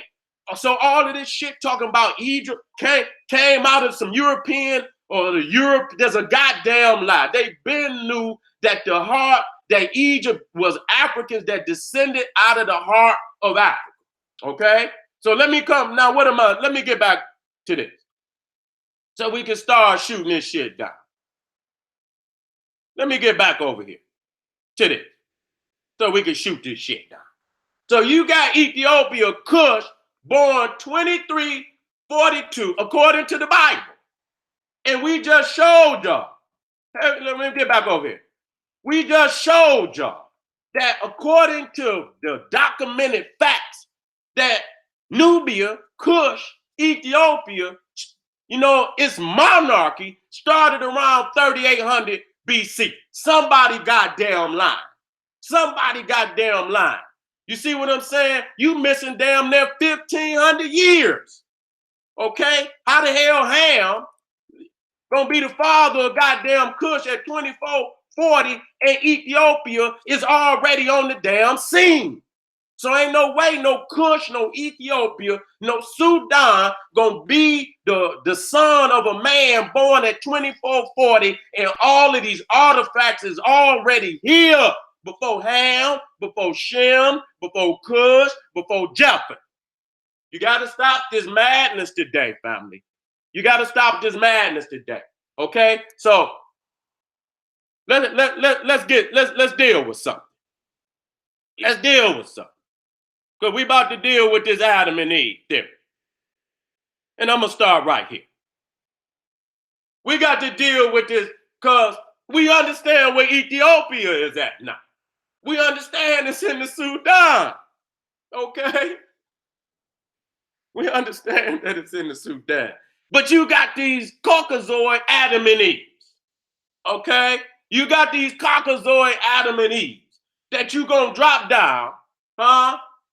So all of this shit talking about Egypt came out of some European or Europe. There's a goddamn lie. They been knew that Egypt was Africans that descended out of the heart of Africa. Okay? So let me get back to this. So we can start shooting this shit down. Let me get back over here to this. So we can shoot this shit down. So you got Ethiopia Kush born 2342 according to the Bible. And we just showed y'all. Hey, let me get back over here. We just showed y'all that according to the documented facts that Nubia, Kush, Ethiopia, its monarchy started around 3800 BC. Somebody goddamn lying. Somebody goddamn lying. You see what I'm saying? You missing damn near 1,500 years. Okay? How the hell Ham gonna be the father of goddamn Cush at 2440 and Ethiopia is already on the damn scene? So ain't no way no Cush, no Ethiopia, no Sudan gonna be the son of a man born at 2440, and all of these artifacts is already here before Ham, before Shem, before Cush, before Japheth. You gotta stop this madness today, family. You gotta stop this madness today. Okay? So let's deal with something. Let's deal with something. Because we about to deal with this Adam and Eve theory. And I'm going to start right here. We got to deal with this because we understand where Ethiopia is at now. We understand it's in the Sudan. Okay? We understand that it's in the Sudan. But you got these Caucasoid Adam and Eve. Okay? You got these Caucasoid Adam and Eve that you going to drop down,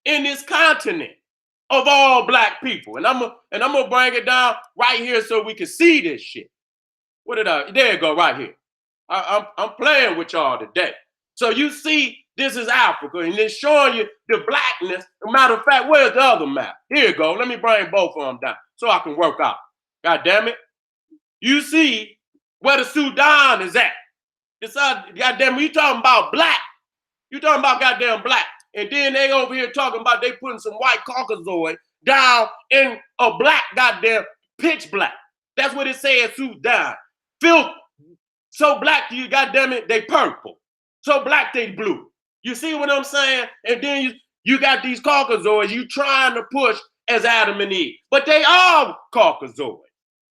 in this continent of all black people. And I'm gonna bring it down right here so we can see this shit. There you go, right here. I'm playing with y'all today. So you see, this is Africa, and it's showing you the blackness. Matter of fact, where's the other map? Here you go. Let me bring both of them down so I can work out. God damn it. You see where the Sudan is at. Goddamn, you talking about black. You talking about goddamn black. And then they over here talking about they putting some white Caucasoid down in a black goddamn pitch black. That's what it says, Sudan. Filth. So black to you, goddamn it, they purple. So black, they blue. You see what I'm saying? And then you got these Caucasoids you trying to push as Adam and Eve. But they are Caucasoid.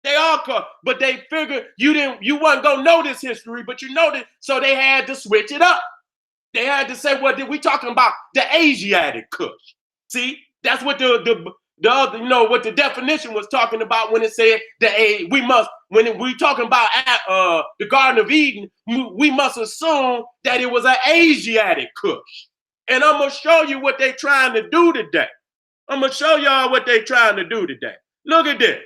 They are, but they figured you wasn't gonna know this history, but you know this, so they had to switch it up. They had to say, well, we talking about the Asiatic Kush. See, that's what the other, what the definition was talking about when it said when we talking about the Garden of Eden, we must assume that it was an Asiatic Kush. And I'm gonna show you what they trying to do today. I'm gonna show y'all what they trying to do today. Look at this.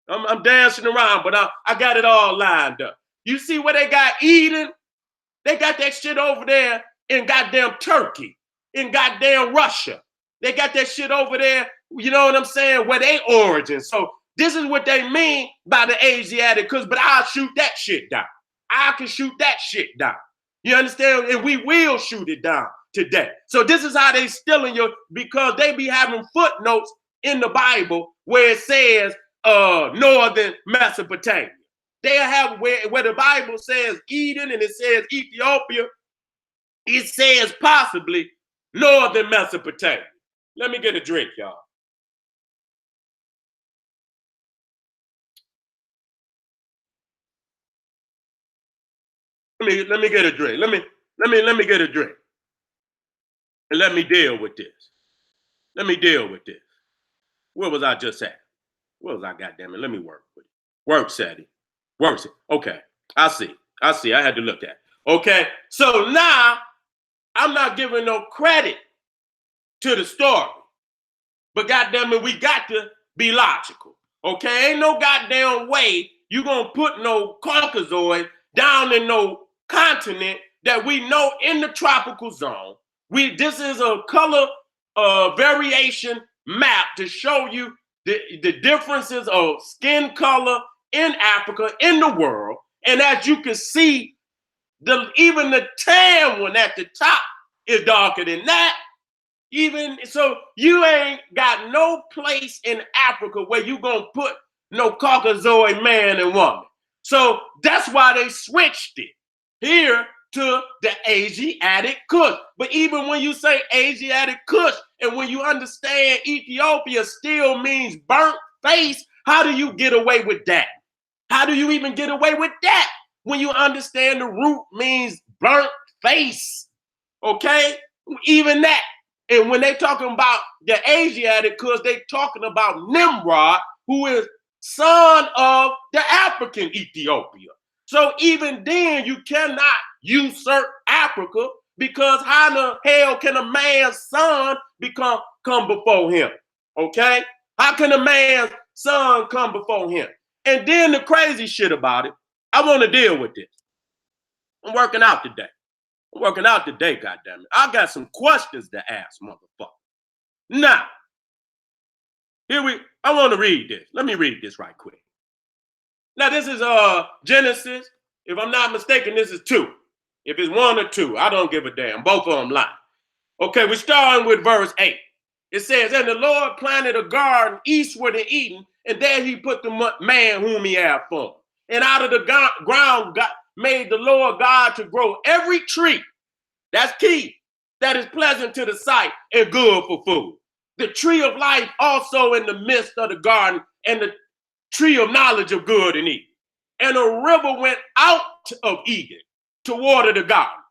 I'm dancing around, but I got it all lined up. You see where they got Eden? They got that shit over there in goddamn Turkey, in goddamn Russia. They got that shit over there, you know what I'm saying, where they origin. So this is what they mean by the Asiatic Kush, but I'll shoot that shit down. I can shoot that shit down. You understand? And we will shoot it down today. So this is how they stealing because they be having footnotes in the Bible where it says northern Mesopotamia. They have where the Bible says Eden and it says Ethiopia, it says possibly northern Mesopotamia. Let me get a drink, y'all. Let me get a drink. Let me get a drink. And let me deal with this. Let me deal with this. Where was I just at? Where was I, goddamn it? Let me work with it. Work, Seti. Works it. Okay. I see. I had to look at it. Okay. So now I'm not giving no credit to the story. But goddamn it, we got to be logical. Okay. Ain't no goddamn way you gonna put no Caucasoid down in no continent that we know in the tropical zone. This is a color variation map to show you the differences of skin color in Africa, in the world. And as you can see, even the tan one at the top is darker than that. Even so, you ain't got no place in Africa where you gonna put no Caucasoid man and woman. So that's why they switched it here to the Asiatic Kush. But even when you say Asiatic Kush, and when you understand Ethiopia still means burnt face, how do you get away with that? How do you even get away with that when you understand the root means burnt face? Okay? Even that. And when they talking about the Asiatic Kush, they talking about Nimrod, who is son of the African Ethiopia. So even then, you cannot usurp Africa Because how in the hell can a man's son come before him? Okay? How can a man's son come before him? And then the crazy shit about it, I want to deal with this. I'm working out today. Goddammit. I got some questions to ask, motherfucker. Now, I want to read this. Let me read this right quick. Now, this is Genesis. If I'm not mistaken, this is 2. If it's 1 or 2, I don't give a damn. Both of them lie. Okay, we're starting with verse 8. It says, and the Lord planted a garden eastward in Eden, and there he put the man whom he had formed. And out of the ground God made the Lord God to grow every tree, that's key, that is pleasant to the sight and good for food. The tree of life also in the midst of the garden, and the tree of knowledge of good and evil. And a river went out of Eden to water the garden.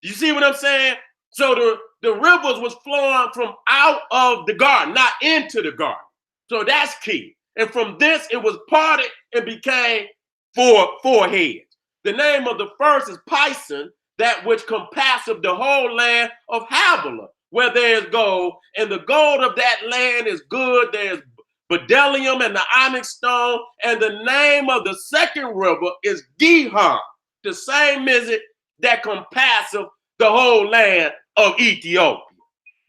You see what I'm saying? So the rivers was flowing from out of the garden, not into the garden. So that's key. And from this, it was parted and became four heads. The name of the first is Pison, that which compasseth the whole land of Havilah, where there is gold, and the gold of that land is good. There's bdellium and the onyx stone, and the name of the second river is Gihon. The same is it that compasseth the whole land of Ethiopia.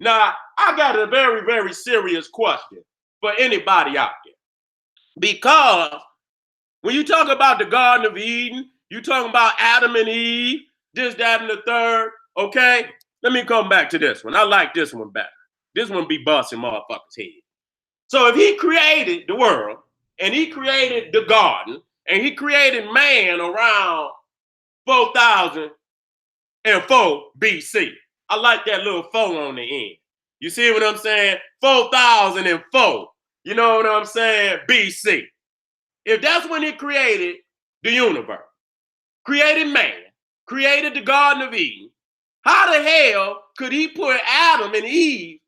Now, I got a very, very serious question for anybody out there. Because when you talk about the Garden of Eden, you talking about Adam and Eve, this, that, and the third, okay? Let me come back to this one. I like this one better. This one be busting motherfuckers' head. So if he created the world, and he created the garden, and he created man around 4004 BC. I like that little 4 on the end. You see what I'm saying? 4004. You know what I'm saying? BC. If that's when he created the universe, created man, created the Garden of Eden, how the hell could he put Adam and Eve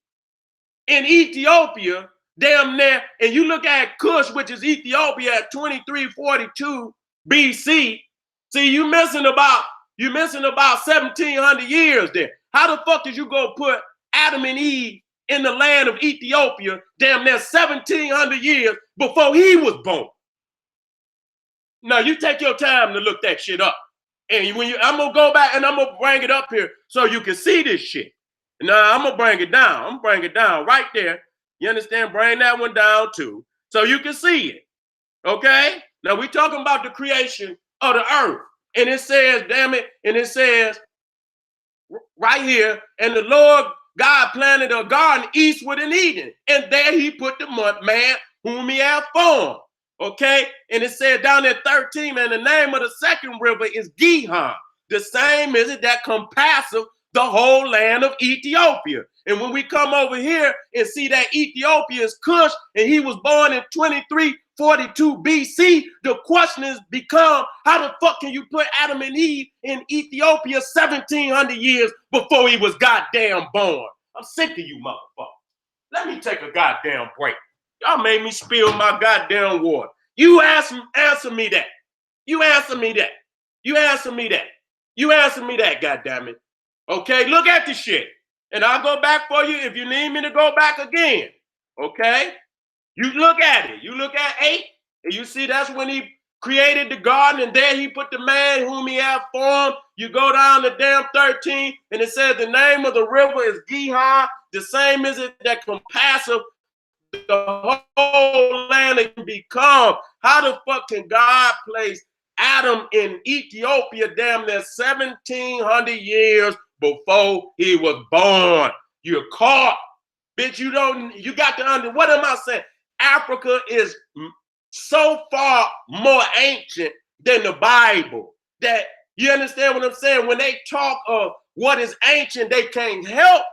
in Ethiopia damn near, and you look at Cush, which is Ethiopia at 2342 BC, see, you missing about 1700 years there. How the fuck did you go put Adam and Eve in the land of Ethiopia damn near 1700 years before he was born? Now, you take your time to look that shit up. And I'm going to go back and I'm going to bring it up here so you can see this shit. Now, I'm going to bring it down. I'm going to bring it down right there. You understand? Bring that one down too so you can see it. Okay? Now, we're talking about the creation of the earth. And it says, damn it, and it says right here, and the Lord God planted a garden eastward in Eden. And there he put the man whom he had formed. Okay, and it said down there 13, and the name of the second river is Gihon. The same is it that compasseth the whole land of Ethiopia. And when we come over here and see that Ethiopia is Cush, and he was born in 2342 BC, the question is become, how the fuck can you put Adam and Eve in Ethiopia 1700 years before he was goddamn born? I'm sick of you motherfuckers. Let me take a goddamn break. Y'all made me spill my goddamn water. You answer me that. You answer me that. You answer me that. You answer me that, goddammit. Okay, look at the shit. And I'll go back for you if you need me to go back again. Okay? You look at it. You look at 8, and you see that's when he created the garden, and there he put the man whom he had formed. You go down to damn 13, and it says the name of the river is Gihon. The same is it that compasseth the whole land can become. How the fuck can God place Adam in Ethiopia damn near 1700 years before he was born? You're caught. Bitch, you got to what am I saying? Africa is so far more ancient than the Bible that you understand what I'm saying? When they talk of what is ancient, they can't help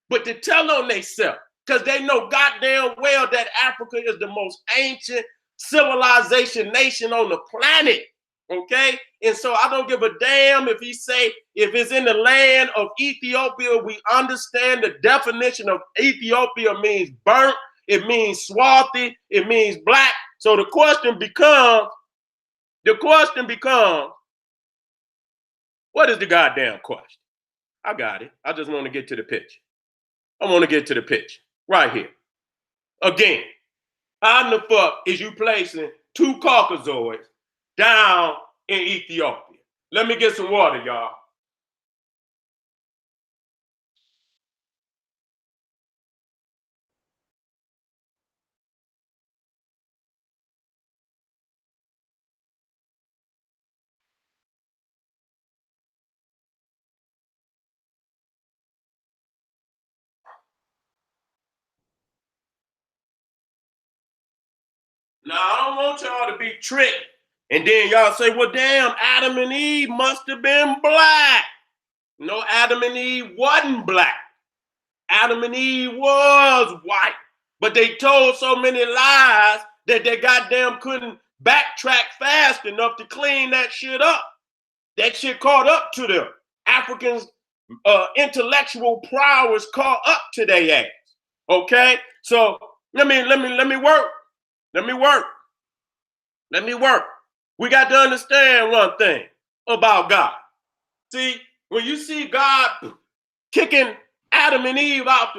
but to tell on themselves. Because they know goddamn well that Africa is the most ancient civilization nation on the planet. Okay? And so I don't give a damn if he say, if it's in the land of Ethiopia, we understand the definition of Ethiopia means burnt, it means swarthy, it means black. So the question becomes, what is the goddamn question? I got it. I just want to get to the pitch. I want to get to the pitch right here. Again, how in the fuck is you placing two Caucasoids down in Ethiopia? Let me get some water, y'all. Now, I don't want y'all to be tricked. And then y'all say, well, damn, Adam and Eve must have been black. No, Adam and Eve wasn't black. Adam and Eve was white. But they told so many lies that they goddamn couldn't backtrack fast enough to clean that shit up. That shit caught up to them. Africans' intellectual prowess caught up to their ass. Okay? So let me work. Let me work. Let me work. We got to understand one thing about God. See, when you see God kicking Adam and Eve out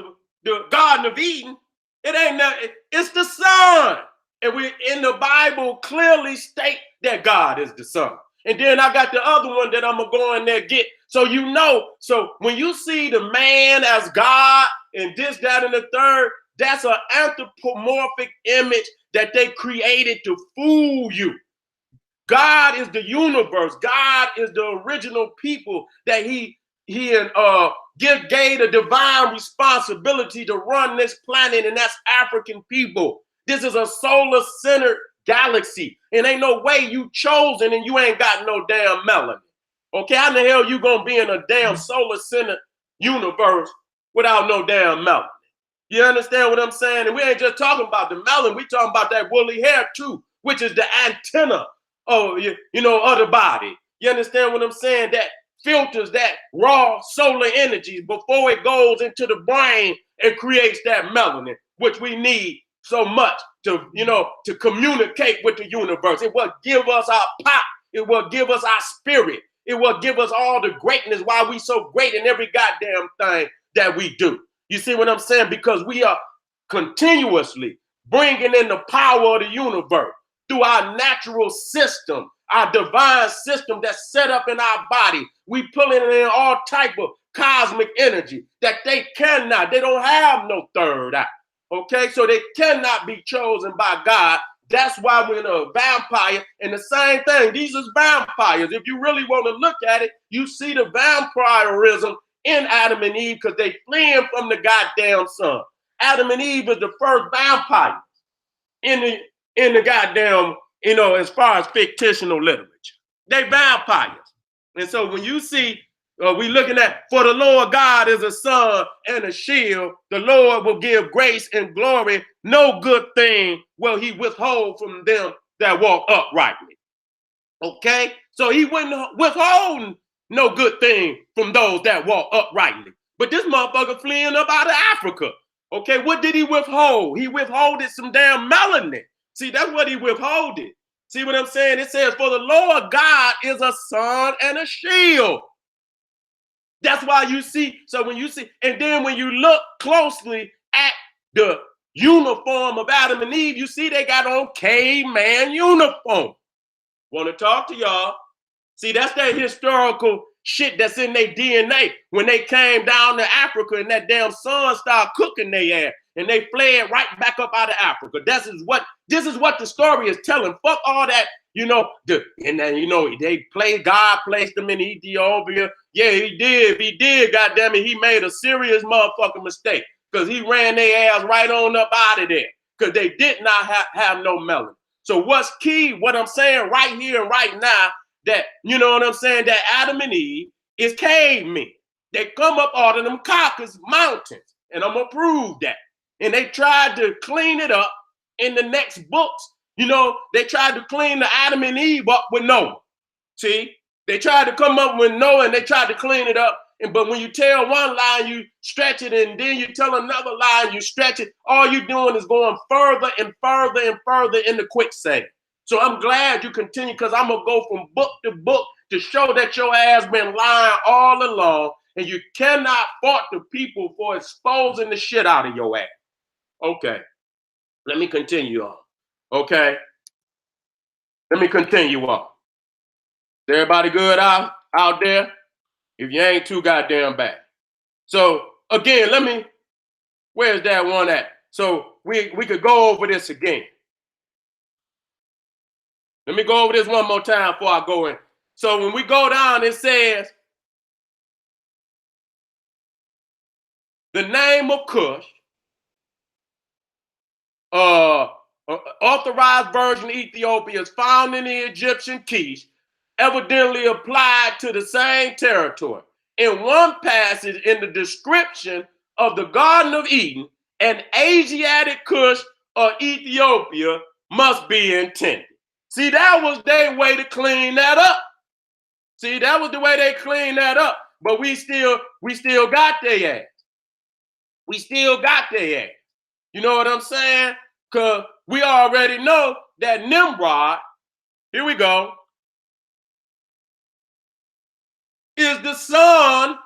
the Garden of Eden, it ain't nothing. It's the Son. And we in the Bible clearly state that God is the Son. And then I got the other one that I'm going to go in there get. So you know, so when you see the man as God and this, that, and the third, that's an anthropomorphic image that they created to fool you. God is the universe. God is the original people that he gave the divine responsibility to run this planet, and that's African people. This is a solar-centered galaxy, and ain't no way you chosen and you ain't got no damn melanin. Okay, how the hell you gonna be in a damn solar-centered universe without no damn melanin? You understand what I'm saying? And we ain't just talking about the melanin, we talking about that woolly hair too, which is the antenna of, of the body. You understand what I'm saying? That filters that raw solar energy before it goes into the brain and creates that melanin, which we need so much to, to communicate with the universe. It will give us our pop. It will give us our spirit. It will give us all the greatness why we so great in every goddamn thing that we do. You see what I'm saying? Because we are continuously bringing in the power of the universe through our natural system, our divine system that's set up in our body. We pulling in all type of cosmic energy that they don't have no third eye. Okay, so they cannot be chosen by God. That's why we're a vampire. And the same thing, these are vampires. If you really want to look at it, you see the vampirism in Adam and Eve because they fleeing from the goddamn sun. Adam and Eve is the first vampire in the goddamn, as far as fictional literature. They vampires. And so when you see, we looking at, for the Lord God is a sun and a shield. The Lord will give grace and glory. No good thing will he withhold from them that walk uprightly. Okay? So he wouldn't withhold no good thing from those that walk uprightly. But this motherfucker fleeing up out of Africa. Okay, what did he withhold? He withholded some damn melanin. See, that's what he withholded. See what I'm saying? It says, for the Lord God is a sun and a shield. That's why you see, so when you see, and then when you look closely at the uniform of Adam and Eve, you see they got on caveman uniform. Want to talk to y'all? See, that's that historical shit that's in their DNA. When they came down to Africa and that damn sun started cooking their ass, and they fled right back up out of Africa. This is what the story is telling. Fuck all that, they play, God placed them in Ethiopia. Yeah, he did. He did, goddamn it, he made a serious motherfucking mistake. Because he ran their ass right on up out of there. Because they did not have no melanin. So what's key, what I'm saying right here and right now, that, you know what I'm saying, that Adam and Eve is cavemen. They come up out of them Caucasus mountains. And I'm going to prove that. And they tried to clean it up in the next books. They tried to clean the Adam and Eve up with Noah. See, they tried to come up with Noah and they tried to clean it up. But when you tell one lie, you stretch it, and then you tell another lie, and you stretch it. All you're doing is going further and further and further in the quicksand. So I'm glad you continue, because I'm going to go from book to book to show that your ass been lying all along. And you cannot fault the people for exposing the shit out of your ass. Okay, let me continue on. Okay, let me continue on. Is everybody good out there? If you ain't too goddamn bad. So again, where's that one at? So we could go over this again. Let me go over this one more time before I go in. So when we go down, it says the name of Cush, authorized version of Ethiopia is found in the Egyptian Caste, evidently applied to the same territory. In one passage in the description of the Garden of Eden, an Asiatic Cush or Ethiopia must be intended. See, that was their way to clean that up. See, that was the way they cleaned that up. But we still got their ass. We still got their ass. You know what I'm saying? Because we already know that Nimrod, here we go, is the son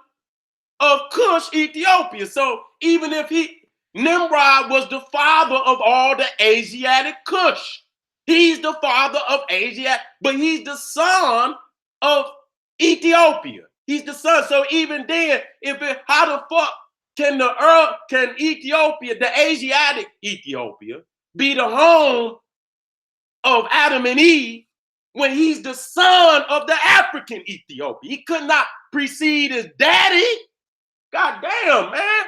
of Cush, Ethiopia. So even if Nimrod was the father of all the Asiatic Cush. He's the father of Asia, but he's the son of Ethiopia. He's the son. So even then, how the fuck can Ethiopia, the Asiatic Ethiopia, be the home of Adam and Eve when he's the son of the African Ethiopia? He could not precede his daddy. God damn, man.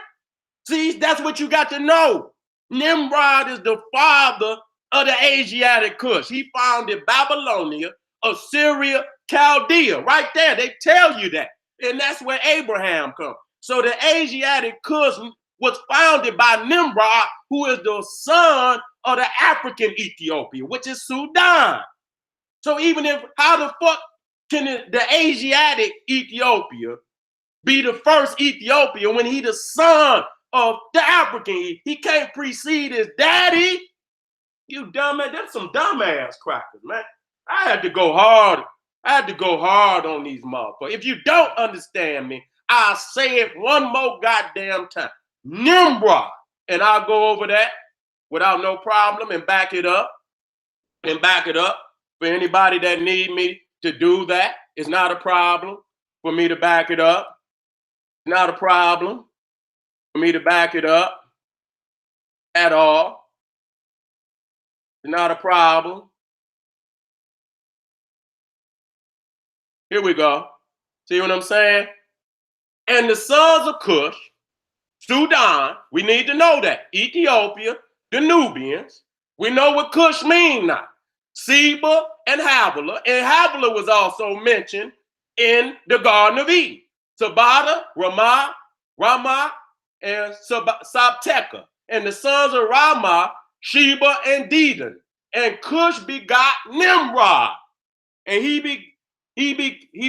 See, that's what you got to know. Nimrod is the father of the Asiatic Cush. He founded Babylonia, Assyria, Chaldea. Right there, they tell you that. And that's where Abraham comes. So the Asiatic Cush was founded by Nimrod, who is the son of the African Ethiopia, which is Sudan. So even how the fuck can the Asiatic Ethiopia be the first Ethiopia when he the son of the African? He can't precede his daddy. You dumbass. That's some dumbass crackers, man. I had to go hard. I had to go hard on these motherfuckers. If you don't understand me, I'll say it one more goddamn time. Nimrod. And I'll go over that without no problem and back it up. And back it up. For anybody that need me to do that, it's not a problem for me to back it up. It's not a problem for me to back it up at all. It's not a problem. Here we go. See what I'm saying? And the sons of Cush, Sudan, we need to know that. Ethiopia, the Nubians, we know what Cush means now. Seba and Havilah. And Havilah was also mentioned in the Garden of Eden. Sabata, Ramah, and Sabteka. And the sons of Ramah, Sheba and Dedan. And Cush begot Nimrod. And he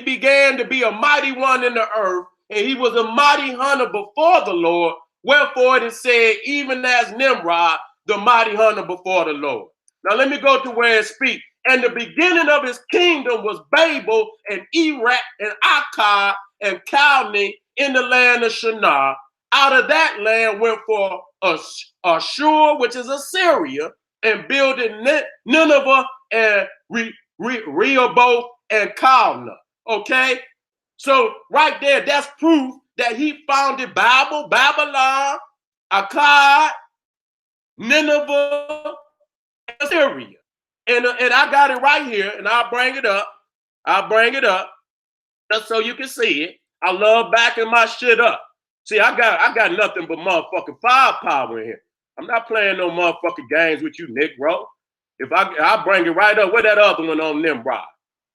began to be a mighty one in the earth. And he was a mighty hunter before the Lord. Wherefore it is said, even as Nimrod, the mighty hunter before the Lord. Now let me go to where it speaks. And the beginning of his kingdom was Babel and Erech and Akkad and Calneh in the land of Shinar. Out of that land went for Ashur, which is Assyria, and building Nineveh and Rehoboth and Calneh. Okay? So right there, that's proof that he founded Babylon, Akkad, Nineveh, and Assyria. And I got it right here, and I'll bring it up. Just so you can see it. I love backing my shit up. See, I got nothing but motherfucking firepower in here. I'm not playing no motherfucking games with you, Negro. If I'll bring it right up. Where that other one on Nimrod?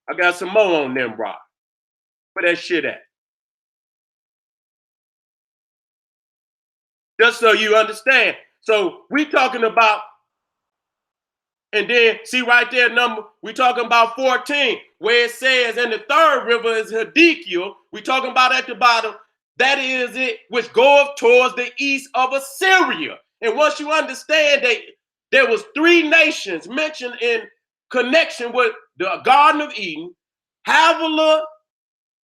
I got some more on Nimrod. Where that shit at? Just so you understand. So we talking about, and then see right there, we talking about 14, where it says, and the third river is Hiddekel. We talking about at the bottom, that is it, which goeth towards the east of Assyria. And once you understand that there was 3 nations mentioned in connection with the Garden of Eden, Havilah,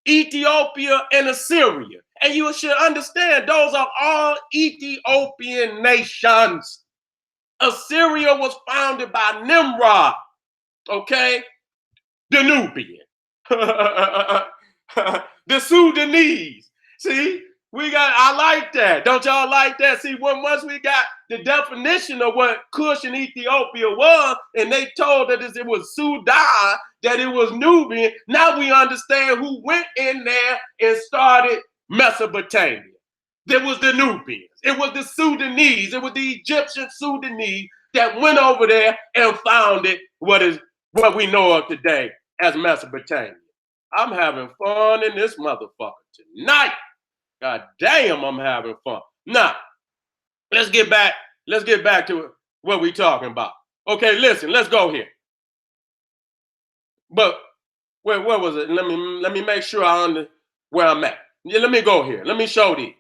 Ethiopia, and Assyria. And you should understand those are all Ethiopian nations. Assyria was founded by Nimrod, okay? The Nubian, the Sudanese. See, I like that. Don't y'all like that? See, once we got the definition of what Cush and Ethiopia was, and they told that it was Sudan, that it was Nubian, now we understand who went in there and started Mesopotamia. There was the Nubians. It was the Sudanese. It was the Egyptian Sudanese that went over there and founded what we know of today as Mesopotamia. I'm having fun in this motherfucker tonight. God damn, I'm having fun. Now, let's get back to what we talking about. Okay, listen, let's go here. But where was it? Let me make sure where I'm at. Yeah, let me go here. Let me show these.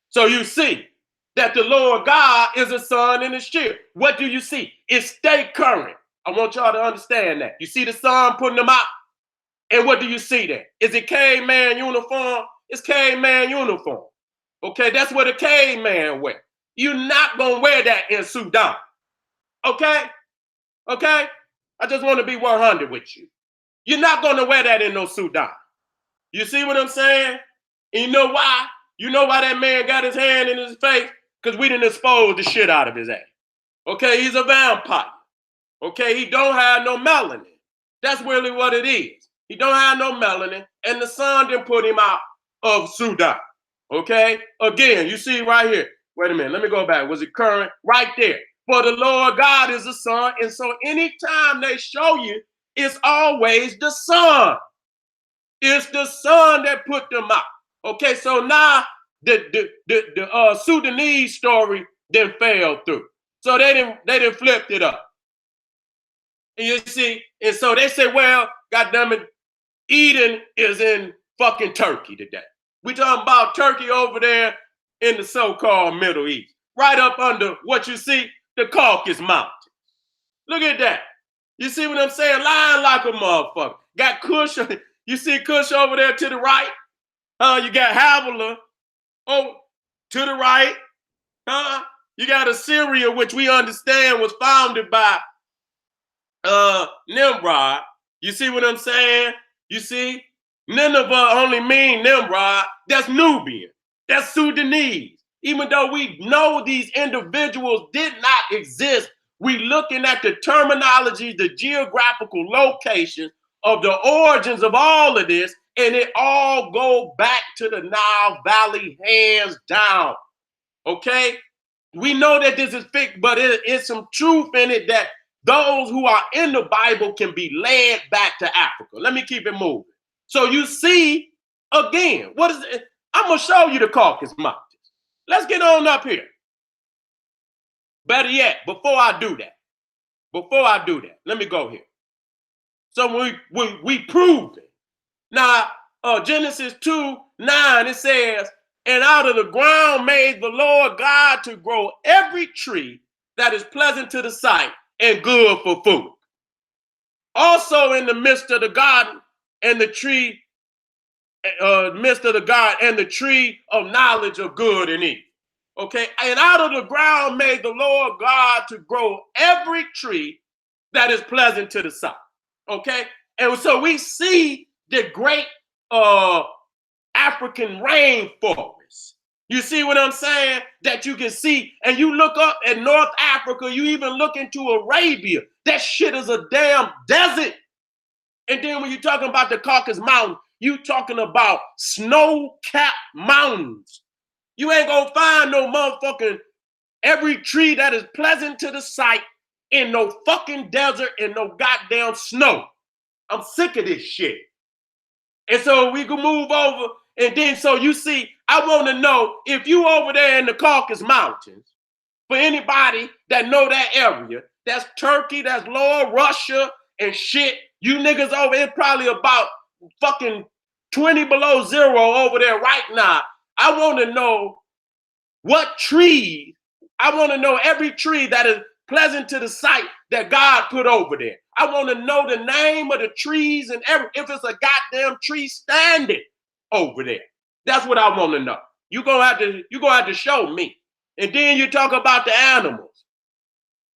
So you see that the Lord God is a sun and a shield. What do you see? It stay current. I want y'all to understand that. You see the sun putting them out? And what do you see there? Is it caveman uniform? It's caveman uniform. Okay, that's what a caveman wear. You're not going to wear that in Sudan. Okay? Okay? I just want to be 100 with you. You're not going to wear that in no Sudan. You see what I'm saying? And you know why? You know why that man got his hand in his face? Because we didn't expose the shit out of his ass. Okay, he's a vampire. Okay, he don't have no melanin. That's really what it is. He don't have no melanin, and the sun didn't put him out of Sudan. Okay, again, you see right here. Wait a minute, let me go back. Was it current? Right there. For the Lord God is the sun, and so anytime they show you, it's always the sun. It's the sun that put them out. Okay, so now the Sudanese story then fell through. So they didn't flip it up. And you see, and so they say, well, goddamn it, Eden is in fucking Turkey today. We talking about Turkey over there in the so-called Middle East. Right up under what you see, the Caucasus Mountains. Look at that. You see what I'm saying? Lying like a motherfucker. Got Kush. You see Kush over there to the right? You got Havilah to the right. You got Assyria, which we understand was founded by Nimrod. You see what I'm saying? You see? Nineveh only mean Nimrod. That's Nubian. That's Sudanese. Even though we know these individuals did not exist, we looking at the terminology, the geographical locations of the origins of all of this, and it all go back to the Nile Valley, hands down. Okay? We know that this is fake, but it's some truth in it that those who are in the Bible can be led back to Africa. Let me keep it moving. So you see, again, what is it? I'm going to show you the Caucasus Mountains. Let's get on up here. Better yet, before I do that, let me go here. So we proved it. Now, Genesis 2:9, it says, and out of the ground made the Lord God to grow every tree that is pleasant to the sight and good for food. Also in the midst of the garden and the tree, the tree of knowledge of good and evil. Okay, and out of the ground made the Lord God to grow every tree that is pleasant to the sight. Okay, and so we see the great African rainforest. You see what I'm saying? That you can see, and you look up at North Africa, you even look into Arabia. That shit is a damn desert. And then when you're talking about the Caucasus Mountains, you talking about snow-capped mountains. You ain't gonna find no motherfucking every tree that is pleasant to the sight in no fucking desert and no goddamn snow. I'm sick of this shit. And so we can move over, and then so you see, I want to know if you over there in the Caucasus Mountains, for anybody that know that area, that's Turkey, that's Lower Russia and shit. You niggas over here probably about fucking 20 below zero over there right now. I want to know what trees, I want to know every tree that is pleasant to the sight that God put over there. I want to know the name of the trees and if it's a goddamn tree standing over there. That's what I want to know. You're gonna have to show me. And then you talk about the animals.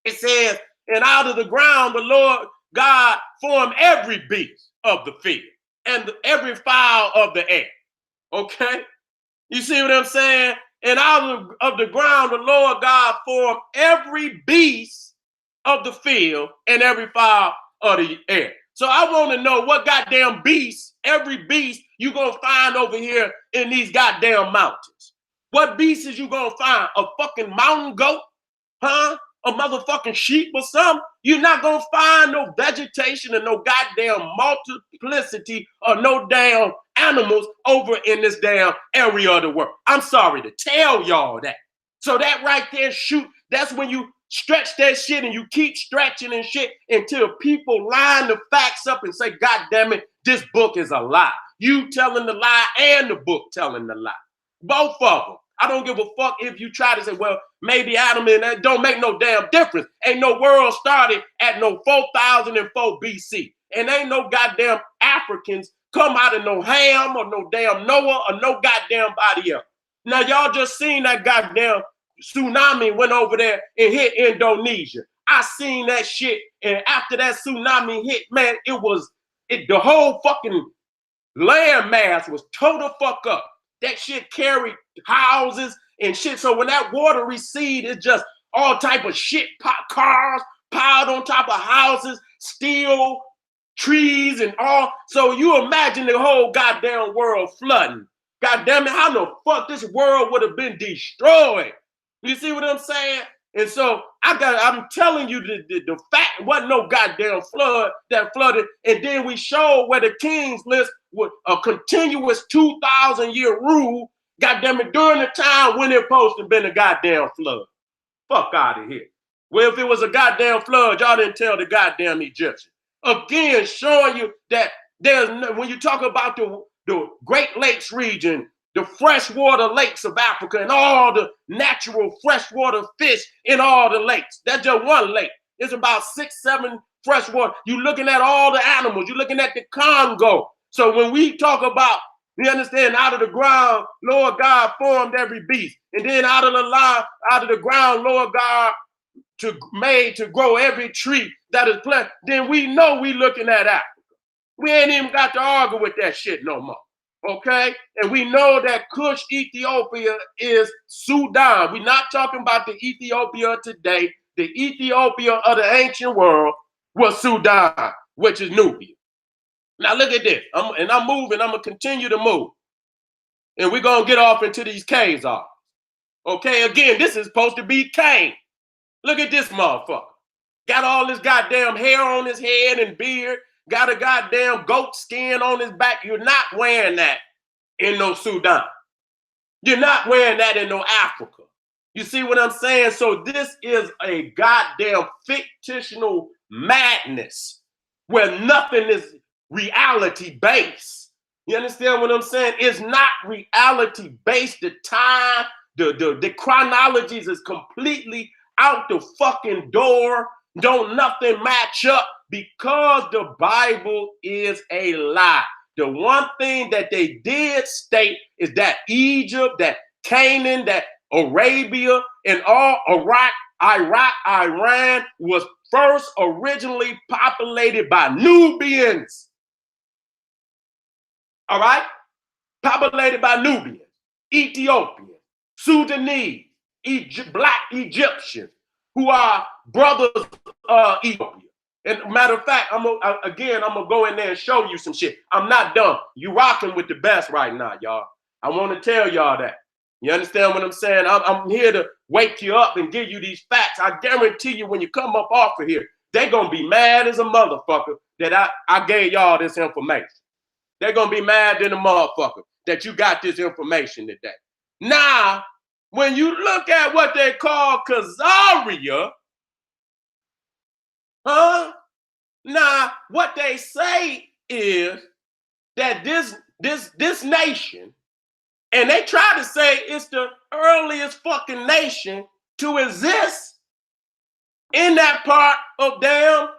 It says, and out of the ground the Lord God formed every beast of the field and every fowl of the air. Okay? You see what I'm saying? And out of the ground the Lord God formed every beast of the field and every fowl of the air. So I want to know what goddamn beast, every beast you gonna find over here in these goddamn mountains. What beast is you gonna find? A fucking mountain goat? Huh? A motherfucking sheep or something? You're not gonna find no vegetation and no goddamn multiplicity or no damn animals over in this damn area of the world. I'm sorry to tell y'all that. So that right there, shoot, that's when you stretch that shit and you keep stretching and shit until people line the facts up and say, God damn it, this book is a lie. You telling the lie and the book telling the lie. Both of them. I don't give a fuck if you try to say, well, maybe Adam and that don't make no damn difference. Ain't no world started at no 4004 BC. And ain't no goddamn Africans come out of no Ham or no damn Noah or no goddamn body else. Now, y'all just seen that goddamn tsunami went over there and hit Indonesia. I seen that shit. And after that tsunami hit, man, the whole fucking landmass was total fuck up. That shit carried houses and shit. So when that water recedes, it's just all type of shit, cars piled on top of houses, steel, trees, and all. So you imagine the whole goddamn world flooding. God damn it, how the fuck this world would have been destroyed? You see what I'm saying? And so I'm telling you the fact wasn't no goddamn flood that flooded. And then we showed where the king's list with a continuous 2,000-year rule, goddamn it, during the time when it supposed to have been a goddamn flood. Fuck out of here. Well, if it was a goddamn flood, y'all didn't tell the goddamn Egyptians. Again, showing you that when you talk about the Great Lakes region, the freshwater lakes of Africa and all the natural freshwater fish in all the lakes. That's just one lake. It's about 6, 7 freshwater. You're looking at all the animals. You're looking at the Congo. So when we talk about, you understand, out of the ground, Lord God formed every beast. And then out of the ground, Lord God made to grow every tree that is planted. Then we know we looking at Africa. We ain't even got to argue with that shit no more. Okay? And we know that Kush, Ethiopia is Sudan. We're not talking about the Ethiopia today. The Ethiopia of the ancient world was Sudan, which is Nubia. Now look at this. I'm moving. I'm going to continue to move. And we're going to get off into these Khazars. Okay? Again, this is supposed to be Cain. Look at this motherfucker. Got all this goddamn hair on his head and beard. Got a goddamn goat skin on his back. You're not wearing that in no Sudan. You're not wearing that in no Africa. You see what I'm saying? So this is a goddamn fictional madness where nothing is reality based. You understand what I'm saying? It's not reality based. The time, the chronologies is completely out the fucking door. Don't nothing match up because the Bible is a lie. The one thing that they did state is that Egypt, that Canaan, that Arabia, and all Iraq, Iran was first originally populated by Nubians. All right? Populated by Nubians, Ethiopians, Sudanese, Black Egyptians, who are brothers of Ethiopia. And matter of fact, I'm gonna go in there and show you some shit. I'm not done. You rocking with the best right now, y'all. I want to tell y'all that. You understand what I'm saying? I'm here to wake you up and give you these facts. I guarantee you when you come up off of here, they're gonna be mad as a motherfucker that I gave y'all this information. They're gonna be mad than a motherfucker that you got this information today. Now, when you look at what they call Khazaria, now, what they say is that this nation, and they try to say it's the earliest fucking nation to exist in that part of damn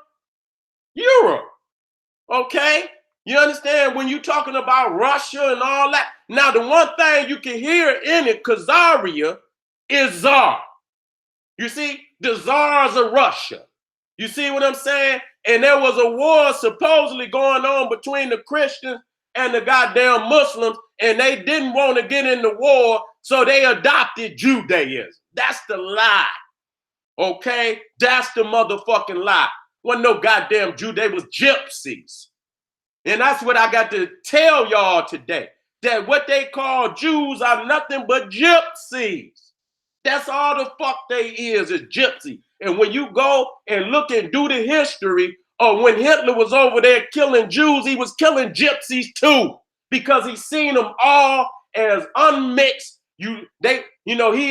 Europe. Okay? You understand? When you're talking about Russia and all that, Now, the one thing you can hear in it, Khazaria, is Tsar. You see, the Tsars of Russia. You see what I'm saying? And there was a war supposedly going on between the Christians and the goddamn Muslims, and they didn't want to get in the war, so they adopted Judaism. That's the lie. Okay? That's the motherfucking lie. Wasn't no goddamn Jew, they was gypsies. And that's what I got to tell y'all today. That what they call Jews are nothing but gypsies. That's all the fuck they is gypsy. And when you go and look and do the history of when Hitler was over there killing Jews, he was killing gypsies too, because he seen them all as unmixed. He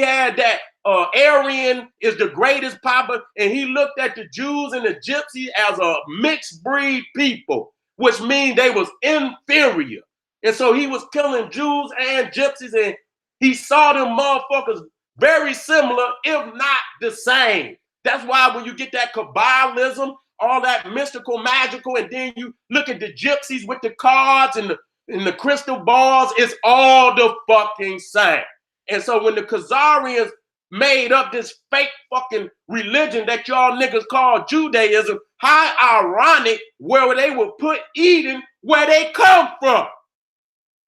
had that Aryan is the greatest papa, and he looked at the Jews and the gypsies as a mixed breed people, which means they was inferior. And so he was killing Jews and gypsies, and he saw them motherfuckers very similar, if not the same. That's why when you get that Kabbalism, all that mystical, magical, and then you look at the gypsies with the cards and the crystal balls, it's all the fucking same. And so when the Khazarians made up this fake fucking religion that y'all niggas call Judaism, how ironic where they would put Eden where they come from.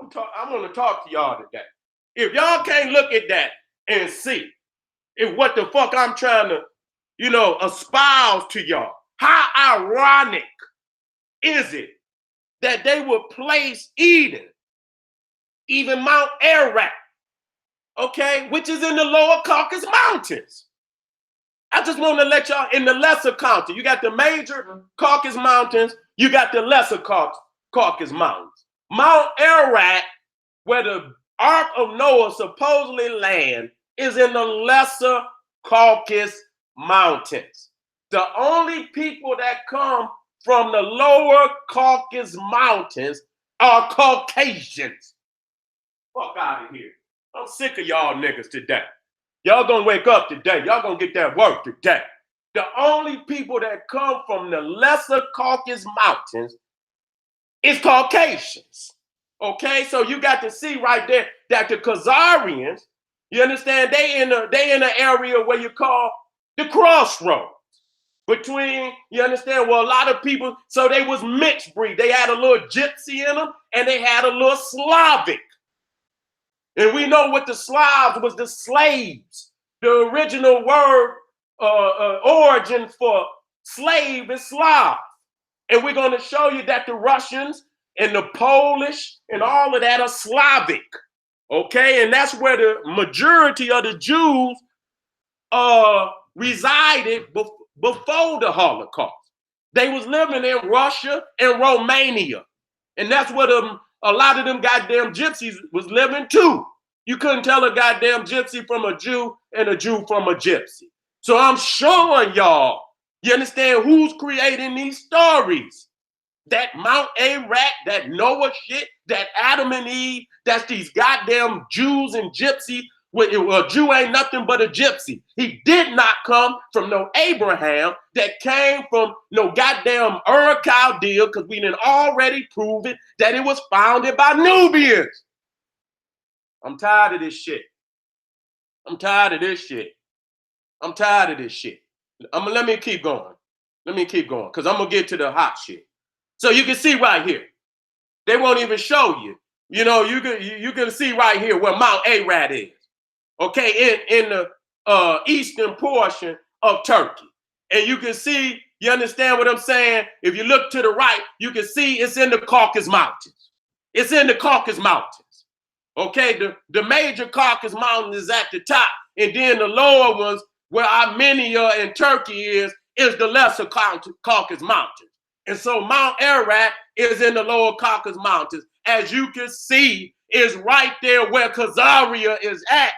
I'm going to talk to y'all today. If y'all can't look at that and see if what the fuck I'm trying to, espouse to y'all, how ironic is it that they would place Eden, even Mount Ararat, okay, which is in the lower Caucasus Mountains. I just want to let y'all, in the lesser county, you got the major Caucasus Mountains, you got the lesser Caucasus Mountains. Mount Ararat, where the Ark of Noah supposedly land, is in the lesser Caucasus Mountains. The only people that come from the lower Caucasus Mountains are Caucasians. Fuck out of here. I'm sick of y'all niggas today. Y'all gonna wake up today. Y'all gonna get that work today. The only people that come from the lesser Caucasus Mountains is Caucasians. Okay, so you got to see right there that the Khazarians, you understand, they in the area where you call the crossroads between, you understand, well, a lot of people, so they was mixed breed. They had a little gypsy in them and they had a little Slavic. And we know what the Slavs was, the slaves. The original word origin for slave is Slav. And we're going to show you that the Russians and the Polish and all of that are Slavic. Okay, and that's where the majority of the Jews resided before the Holocaust. They was living in Russia and Romania. And that's where a lot of them goddamn gypsies was living too. You couldn't tell a goddamn gypsy from a Jew and a Jew from a gypsy. So I'm showing y'all, you understand, who's creating these stories. That Mount Ararat, that Noah shit, that Adam and Eve, that's these goddamn Jews and gypsies. Well, a Jew ain't nothing but a gypsy. He did not come from no Abraham, that came from no goddamn Ur-Chaldea, because we done already proven that it was founded by Nubians. I'm tired of this shit. I'm tired of this shit. I'm tired of this shit. Let me keep going. Because I'm going to get to the hot shit. So you can see right here. They won't even show you. You can see right here where Mount Ararat is. Okay, in the eastern portion of Turkey. And you can see, you understand what I'm saying? If you look to the right, you can see it's in the Caucasus Mountains. It's in the Caucasus Mountains. Okay, the major Caucasus Mountain is at the top. And then the lower ones, where Armenia and Turkey is the lesser Caucasus Mountains. And so Mount Ararat is in the lower Caucasus Mountains. As you can see, is right there where Khazaria is at.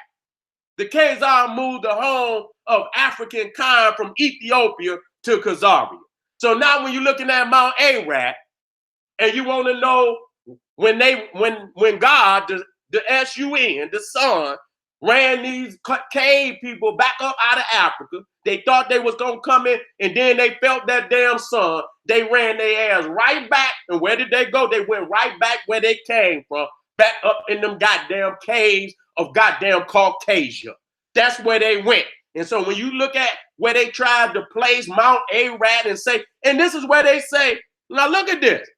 The Khazars moved the home of African kind from Ethiopia to Khazaria. So now when you're looking at Mount Ararat, and you want to know when God, the S-U-N, the Son, ran these cave people back up out of Africa. They thought they was going to come in, and then they felt that damn sun. They ran their ass right back. And where did they go? They went right back where they came from, back up in them goddamn caves of goddamn Caucasia. That's where they went. And so when you look at where they tried to place Mount Ararat and say, and this is where they say, now look at this.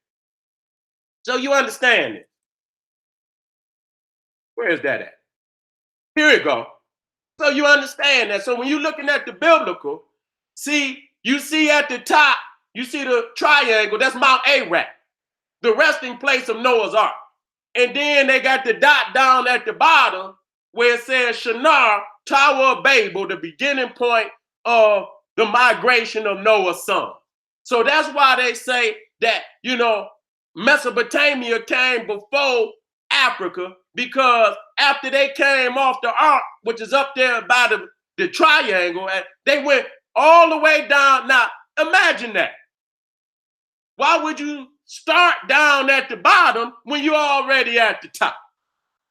So you understand it. Where is that at? Here we go. So you understand that. So when you're looking at the biblical, you see at the top, you see the triangle, that's Mount Ararat, the resting place of Noah's Ark. And then they got the dot down at the bottom where it says Shinar, Tower of Babel, the beginning point of the migration of Noah's son. So that's why they say that, Mesopotamia came before Africa, because after they came off the ark, which is up there by the triangle, and they went all the way down. Now, imagine that. Why would you start down at the bottom when you're already at the top?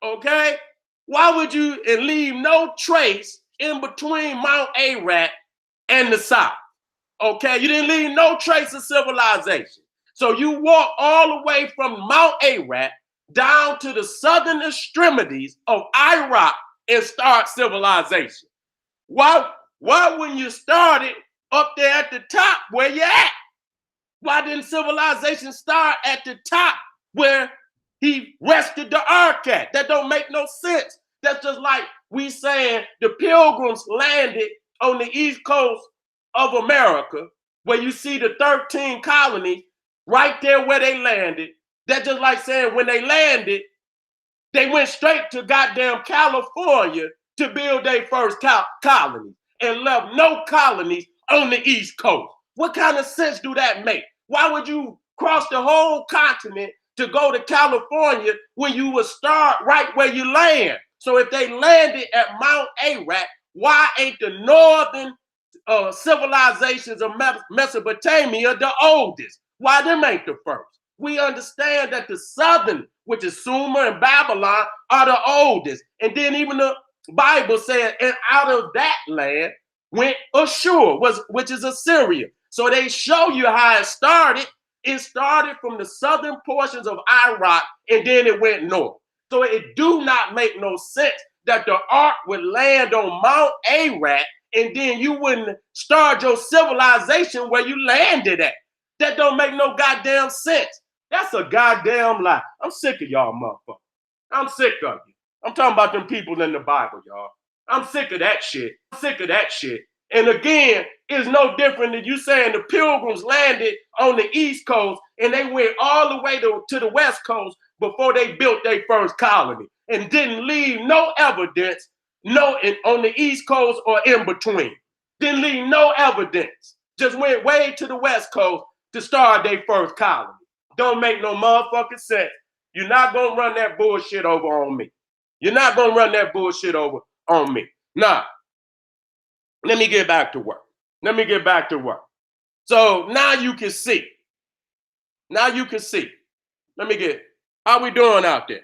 Okay? Why would you and leave no trace in between Mount Ararat and the south? Okay? You didn't leave no trace of civilization. So you walk all the way from Mount Ararat down to the southern extremities of Iraq and start civilization. Why wouldn't you start it up there at the top where you're at? Why didn't civilization start at the top where he rested the ark at? That don't make no sense. That's just like we saying the Pilgrims landed on the east coast of America, where you see the 13 colonies right there where they landed. That's just like saying when they landed, they went straight to goddamn California to build their first colony and left no colonies on the East Coast. What kind of sense do that make? Why would you cross the whole continent to go to California when you would start right where you land? So if they landed at Mount Ararat, why ain't the northern civilizations of Mesopotamia the oldest? Why them ain't the first? We understand that the southern, which is Sumer and Babylon, are the oldest. And then even the Bible said, and out of that land went Ashur, which is Assyria. So they show you how it started. It started from the southern portions of Iraq, and then it went north. So it do not make no sense that the ark would land on Mount Ararat, and then you wouldn't start your civilization where you landed at. That don't make no goddamn sense. That's a goddamn lie. I'm sick of y'all motherfuckers. I'm sick of you. I'm talking about them people in the Bible, y'all. I'm sick of that shit. I'm sick of that shit. And again, it's no different than you saying the Pilgrims landed on the East Coast and they went all the way to the West Coast before they built their first colony and didn't leave no evidence on the East Coast or in between. Didn't leave no evidence. Just went way to the West Coast to start their first colony. Don't make no motherfucking sense. You're not going to run that bullshit over on me. You're not going to run that bullshit over on me. Now, let me get back to work. So now you can see. Let me get, how we doing out there?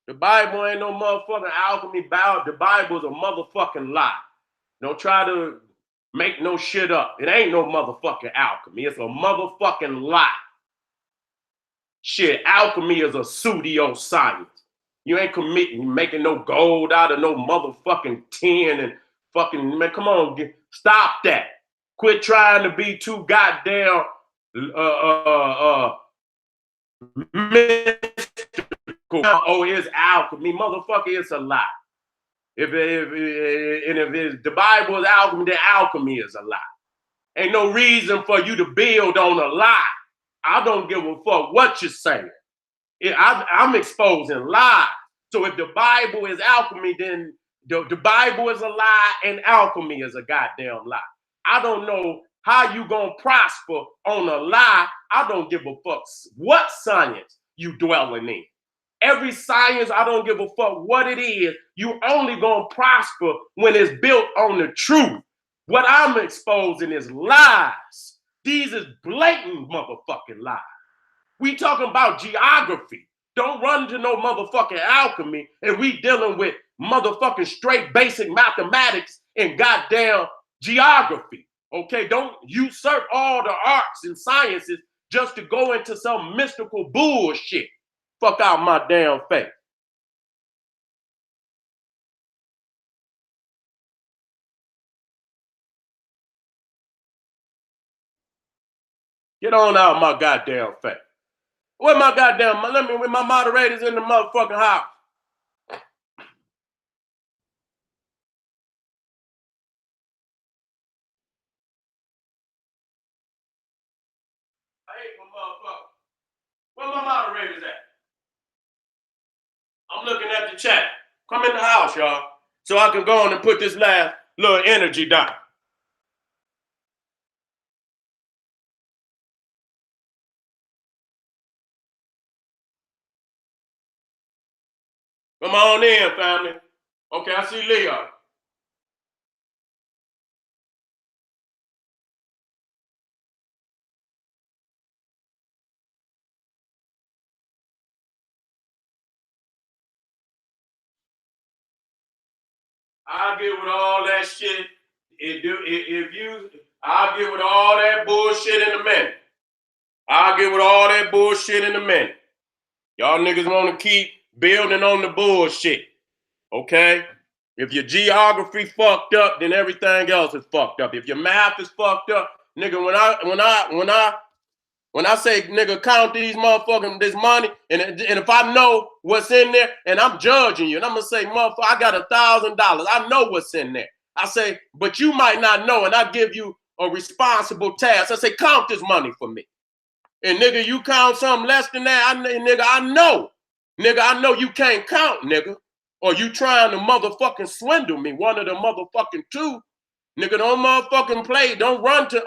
The Bible ain't no motherfucking alchemy. The Bible's a motherfucking lie. Don't try to make no shit up. It ain't no motherfucking alchemy. It's a motherfucking lie. Shit, alchemy is a pseudoscience. You ain't making no gold out of no motherfucking tin and fucking, man, come on, stop that. Quit trying to be too goddamn mystical. Oh, it's alchemy. Motherfucker, it's a lie. If the Bible is alchemy, then alchemy is a lie. Ain't no reason for you to build on a lie. I don't give a fuck what you're saying. I'm exposing lies. So if the Bible is alchemy, then the Bible is a lie and alchemy is a goddamn lie. I don't know how you gonna prosper on a lie. I don't give a fuck what science you dwelling in. Every science, I don't give a fuck what it is. You only gonna prosper when it's built on the truth. What I'm exposing is lies. These is blatant motherfucking lies. We talking about geography. Don't run to no motherfucking alchemy, and we dealing with motherfucking straight basic mathematics and goddamn geography. Okay, don't usurp all the arts and sciences just to go into some mystical bullshit. Fuck out my damn face. Get on out of my goddamn face. Where my goddamn, where my moderators in the motherfucking house? I hate my motherfucker. Where my moderators at? I'm looking at the chat. Come in the house, y'all, so I can go on and put this last little energy down. Come on in, family. Okay, I see Leo. I'll get with all that shit. I'll get with all that bullshit in a minute. I'll get with all that bullshit in a minute. Y'all niggas want to keep building on the bullshit, okay? If your geography fucked up, then everything else is fucked up. If your math is fucked up, nigga, when I say, nigga, count these motherfucking this money, and if I know what's in there, and I'm judging you, and I'm gonna say, motherfucker, I got $1,000. I know what's in there. I say, but you might not know, and I give you a responsible task. I say, count this money for me. And nigga, you count something less than that, I know. Nigga, I know you can't count, nigga. Or you trying to motherfucking swindle me, one of the motherfucking two. Nigga, don't motherfucking play. Don't run to,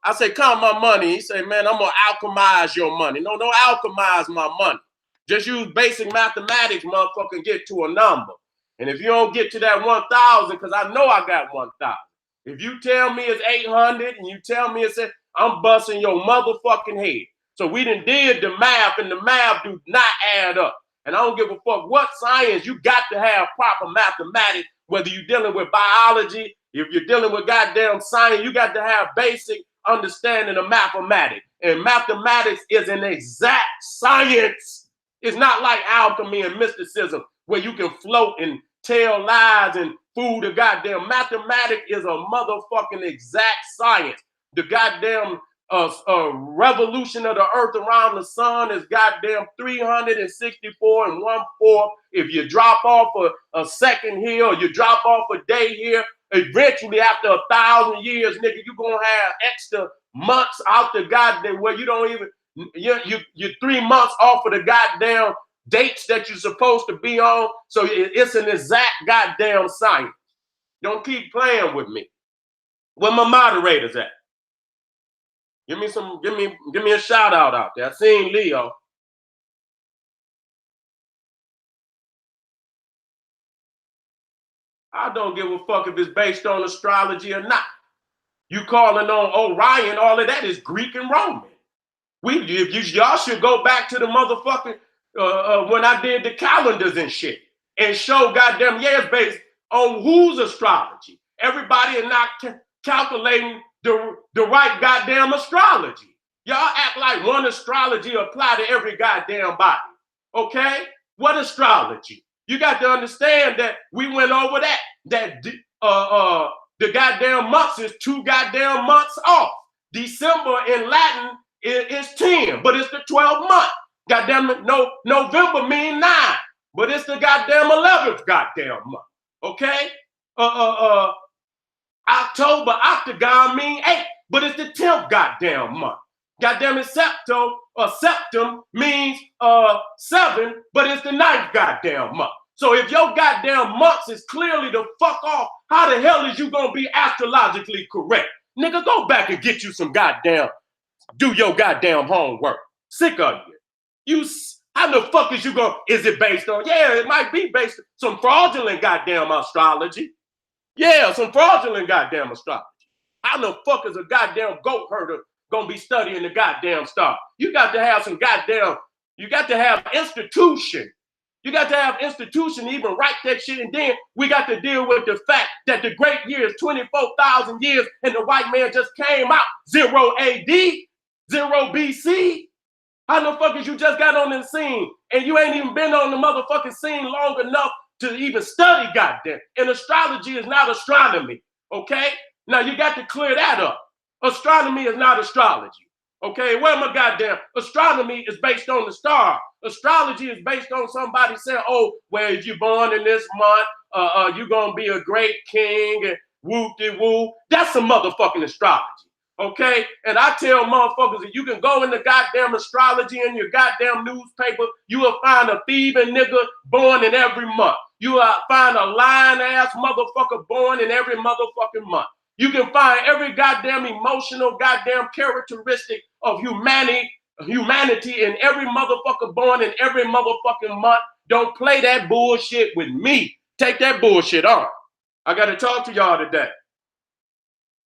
I say, count my money. He say, man, I'm going to alchemize your money. No, don't alchemize my money. Just use basic mathematics, motherfucking, get to a number. And if you don't get to that 1,000, because I know I got 1,000. If you tell me it's 800 and you tell me it's, I'm busting your motherfucking head. So we done did the math, and the math do not add up. And I don't give a fuck what science, you got to have proper mathematics, whether you're dealing with biology, if you're dealing with goddamn science, you got to have basic understanding of mathematics. And mathematics is an exact science. It's not like alchemy and mysticism where you can float and tell lies and fool the goddamn. Mathematics is a motherfucking exact science. The goddamn revolution of the earth around the sun is goddamn 364 and 1/4. If you drop off a second here or you drop off a day here, eventually after 1,000 years, nigga, you're gonna have extra months out the goddamn where you don't even, you're 3 months off of the goddamn dates that you're supposed to be on. So it's an exact goddamn science. Don't keep playing with me. Where my moderators at? Give me a shout out there. I seen Leo. I don't give a fuck if it's based on astrology or not. You calling on Orion, all of that is Greek and Roman. Y'all should go back to the motherfucking when I did the calendars and shit and show goddamn, yeah, it's based on whose astrology. Everybody is not calculating the right goddamn astrology. Y'all act like one astrology apply to every goddamn body. Okay? What astrology? You got to understand that we went over that the goddamn months is 2 goddamn months off. December in Latin is 10, but it's the 12th month. Goddamn it, no, November mean 9, but it's the goddamn 11th goddamn month. Okay? October, octagon mean 8, but it's the 10th goddamn month. Goddamn it, septum means 7, but it's the 9th goddamn month. So if your goddamn months is clearly the fuck off, how the hell is you gonna be astrologically correct? Nigga, go back and get you some goddamn, do your goddamn homework. Sick of you. How the fuck is you gonna, is it based on, yeah, it might be based on some fraudulent goddamn astrology. Yeah, some fraudulent goddamn astrology. How the fuck is a goddamn goat herder gonna be studying the goddamn star? You got to have some goddamn, you got to have institution You got to have institution to even write that shit. And then we got to deal with the fact that the great year is 24,000 years and the white man just came out 0 AD, 0 BC. How the fuck is you just got on the scene and you ain't even been on the motherfucking scene long enough to even study, goddamn? And astrology is not astronomy, okay? Now you got to clear that up. Astronomy is not astrology. Okay, where my goddamn astronomy is based on the star. Astrology is based on somebody saying, oh, well, if you're born in this month, you're gonna be a great king and whoop-de-woo. That's some motherfucking astrology. Okay, and I tell motherfuckers that you can go in the goddamn astrology in your goddamn newspaper, you will find a thieving nigga born in every month. You will find a lying ass motherfucker born in every motherfucking month. You can find every goddamn emotional goddamn characteristic of humanity in every motherfucker born in every motherfucking month. Don't play that bullshit with me. Take that bullshit on. I got to talk to y'all today.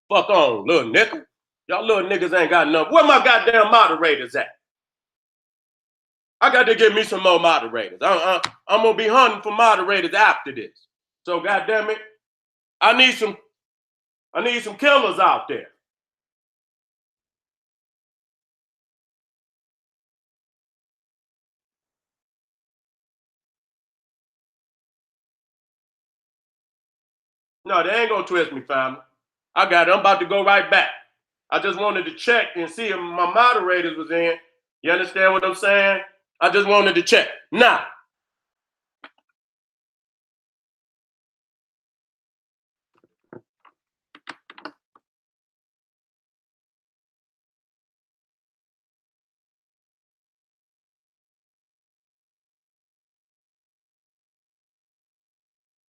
Fuck on, little nigga. Y'all little niggas ain't got enough. Where my goddamn moderators at? I got to get me some more moderators. I'm going to be hunting for moderators after this. So goddamn it, I need some killers out there. No, they ain't gonna twist me, family. I got it. I'm about to go right back. I just wanted to check and see if my moderators was in. You understand what I'm saying? I just wanted to check. Now,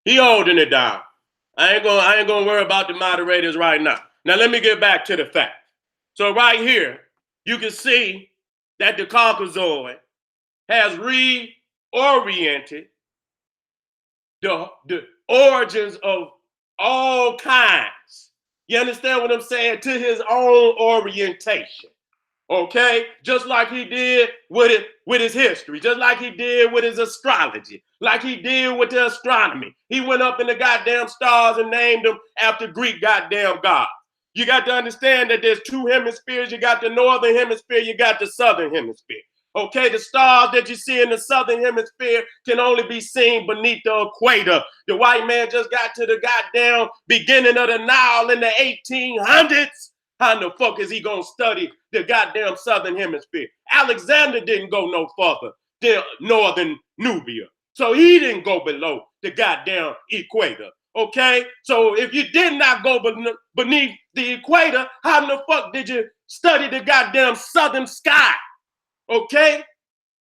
he holding it down. I ain't gonna worry about the moderators right now. Now let me get back to the fact. So right here, you can see that the Caucasoid has reoriented the origins of all kinds. You understand what I'm saying? To his own orientation. Okay, just like he did with his history, just like he did with his astrology, like he did with the astronomy. He went up in the goddamn stars and named them after Greek goddamn gods. You got to understand that there's two hemispheres. You got the northern hemisphere, you got the southern hemisphere. Okay, the stars that you see in the southern hemisphere can only be seen beneath the equator. The white man just got to the goddamn beginning of the Nile in the 1800s. How in the fuck is he gonna study the goddamn southern hemisphere? Alexander didn't go no further than northern Nubia. So he didn't go below the goddamn equator. Okay? So if you did not go beneath the equator, how in the fuck did you study the goddamn southern sky? Okay?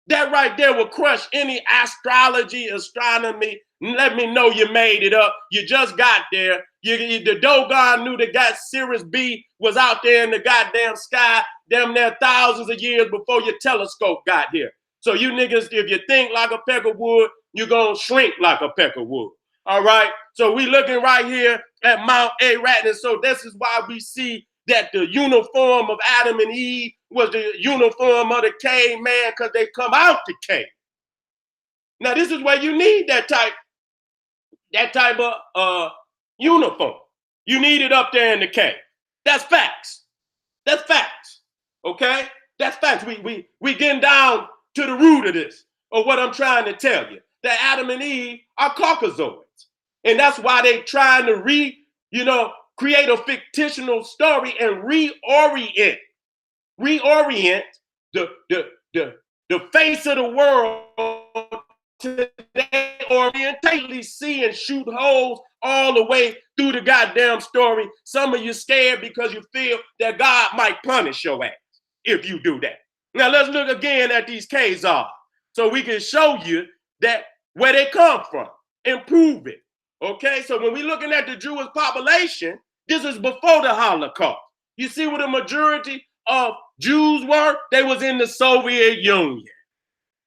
That right there will crush any astrology, astronomy. Let me know you made it up. You just got there. The Dogon knew that God Sirius B was out there in the goddamn sky, damn near thousands of years before your telescope got here. So you niggas, if you think like a peck of wood, you're going to shrink like a peck of wood. All right? So we looking right here at Mount Ararat. And so this is why we see that the uniform of Adam and Eve was the uniform of the caveman, because they come out the cave. Now this is where you need that type of uniform. You need it up there in the cave. That's facts. That's facts. Okay? That's facts. We getting down to the root of this, of what I'm trying to tell you. That Adam and Eve are Caucasoids. And that's why they trying to create a fictional story and reorient the face of the world to they orientately see and shoot holes all the way through the goddamn story. Some of you scared because you feel that God might punish your ass if you do that. Now let's look again at these Khazars so we can show you that where they come from and prove it. Okay, so when we're looking at the Jewish population, this is before the Holocaust. You see what the majority of Jews were? They was in the Soviet Union.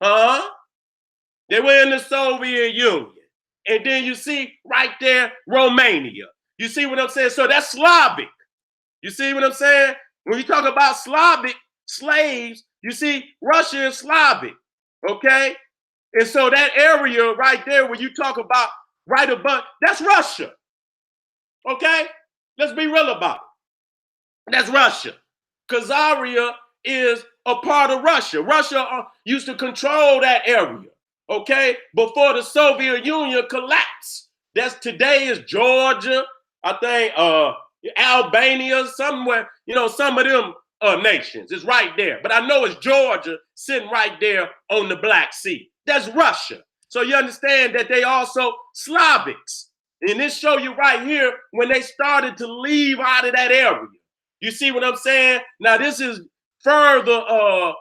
They were in the Soviet Union. And then you see right there, Romania. You see what I'm saying? So that's Slavic. You see what I'm saying? When you talk about Slavic slaves, you see Russia is Slavic. Okay? And so that area right there where you talk about right above, that's Russia. Okay? Let's be real about it. That's Russia. Khazaria is a part of Russia. Russia used to control that area, okay, before the Soviet Union collapsed. That's today is Georgia, I think, Albania, somewhere, some of them nations. It's right there. But I know it's Georgia sitting right there on the Black Sea. That's Russia. So you understand that they also Slavics. And this show you right here when they started to leave out of that area. You see what I'm saying? Now this is further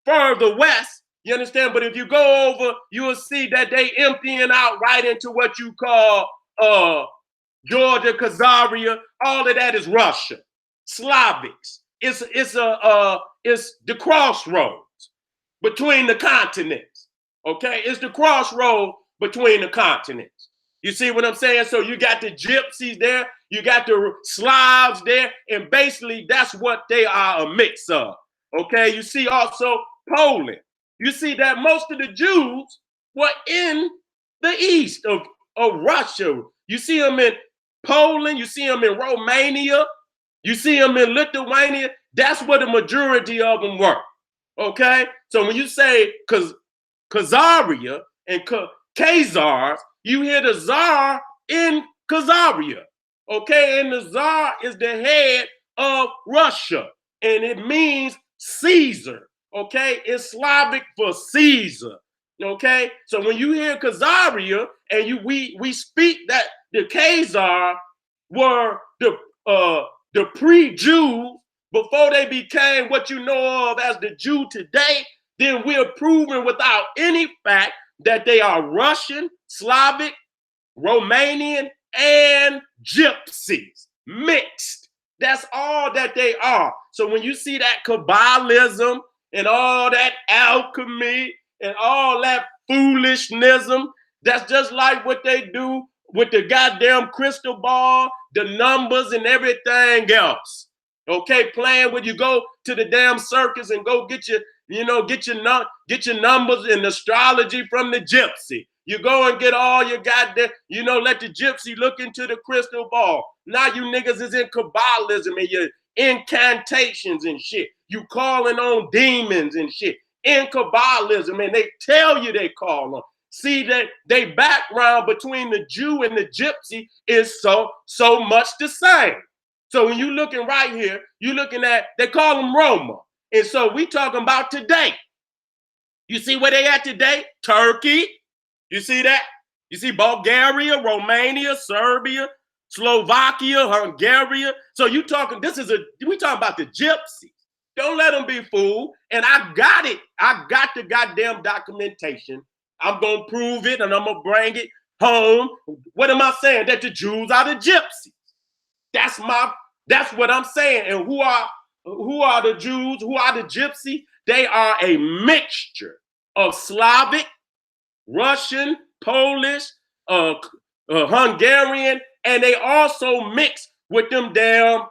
west. You understand? But if you go over, you will see that they emptying out right into what you call Georgia, Khazaria. All of that is Russia, Slavics. It's the crossroads between the continents. Okay, it's the crossroad between the continents. You see what I'm saying? So you got the gypsies there, you got the Slavs there, and basically that's what they are a mix of. Okay, you see also Poland. You see that most of the Jews were in the east of Russia. You see them in Poland, you see them in Romania, you see them in Lithuania. That's where the majority of them were. Okay, so when you say Khazaria and Khazars, you hear the Tsar in Khazaria, okay? And the Tsar is the head of Russia, and it means Caesar, okay? It's Slavic for Caesar, okay? So when you hear Khazaria, and we speak that the Khazars were the pre-Jews before they became what you know of as the Jew today, then we're proving without any fact that they are Russian, Slavic, Romanian, and gypsies mixed. That's all that they are. So when you see that Kabbalism and all that alchemy and all that foolishness, that's just like what they do with the goddamn crystal ball, the numbers, and everything else. Okay, playing when you go to the damn circus and go get your numbers and astrology from the gypsy. You go and get all your goddamn, let the gypsy look into the crystal ball. Now you niggas is in Kabbalism and your incantations and shit. You calling on demons and shit. In Kabbalism, and they tell you they call them. See that they background between the Jew and the gypsy is so much the same. So when you looking right here, you looking at, they call them Roma. And so we talking about today. You see where they at today? Turkey. You see that? You see Bulgaria, Romania, Serbia, Slovakia, Hungary. So you talking, we talking about the gypsies. Don't let them be fooled. And I got it. I got the goddamn documentation. I'm going to prove it and I'm going to bring it home. What am I saying? That the Jews are the gypsies. That's what I'm saying. And who are the Jews? Who are the gypsies? They are a mixture of Slavic, Russian, Polish, Hungarian, and they also mix with them damn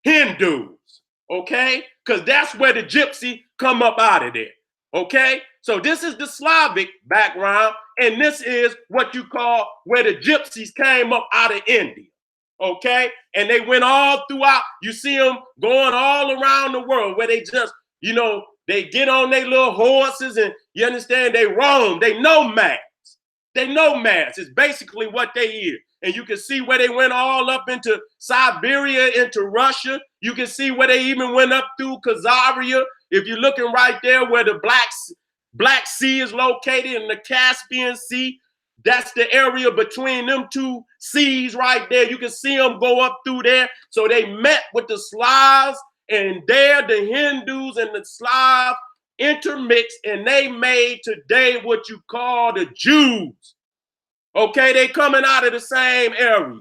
Hindus, okay? Because that's where the gypsy come up out of there, okay? So this is the Slavic background, and this is what you call where the gypsies came up out of India. Okay, and they went all throughout. You see them going all around the world where they just, they get on their little horses and you understand they roam. They nomads. They nomads. It's basically what they is. And you can see where they went all up into Siberia, into Russia. You can see where they even went up through Khazaria. If you're looking right there where the Black Sea is located and the Caspian Sea. That's the area between them two seas right there. You can see them go up through there. So they met with the Slavs, and there the Hindus and the Slavs intermixed, and they made today what you call the Jews. Okay, they coming out of the same area.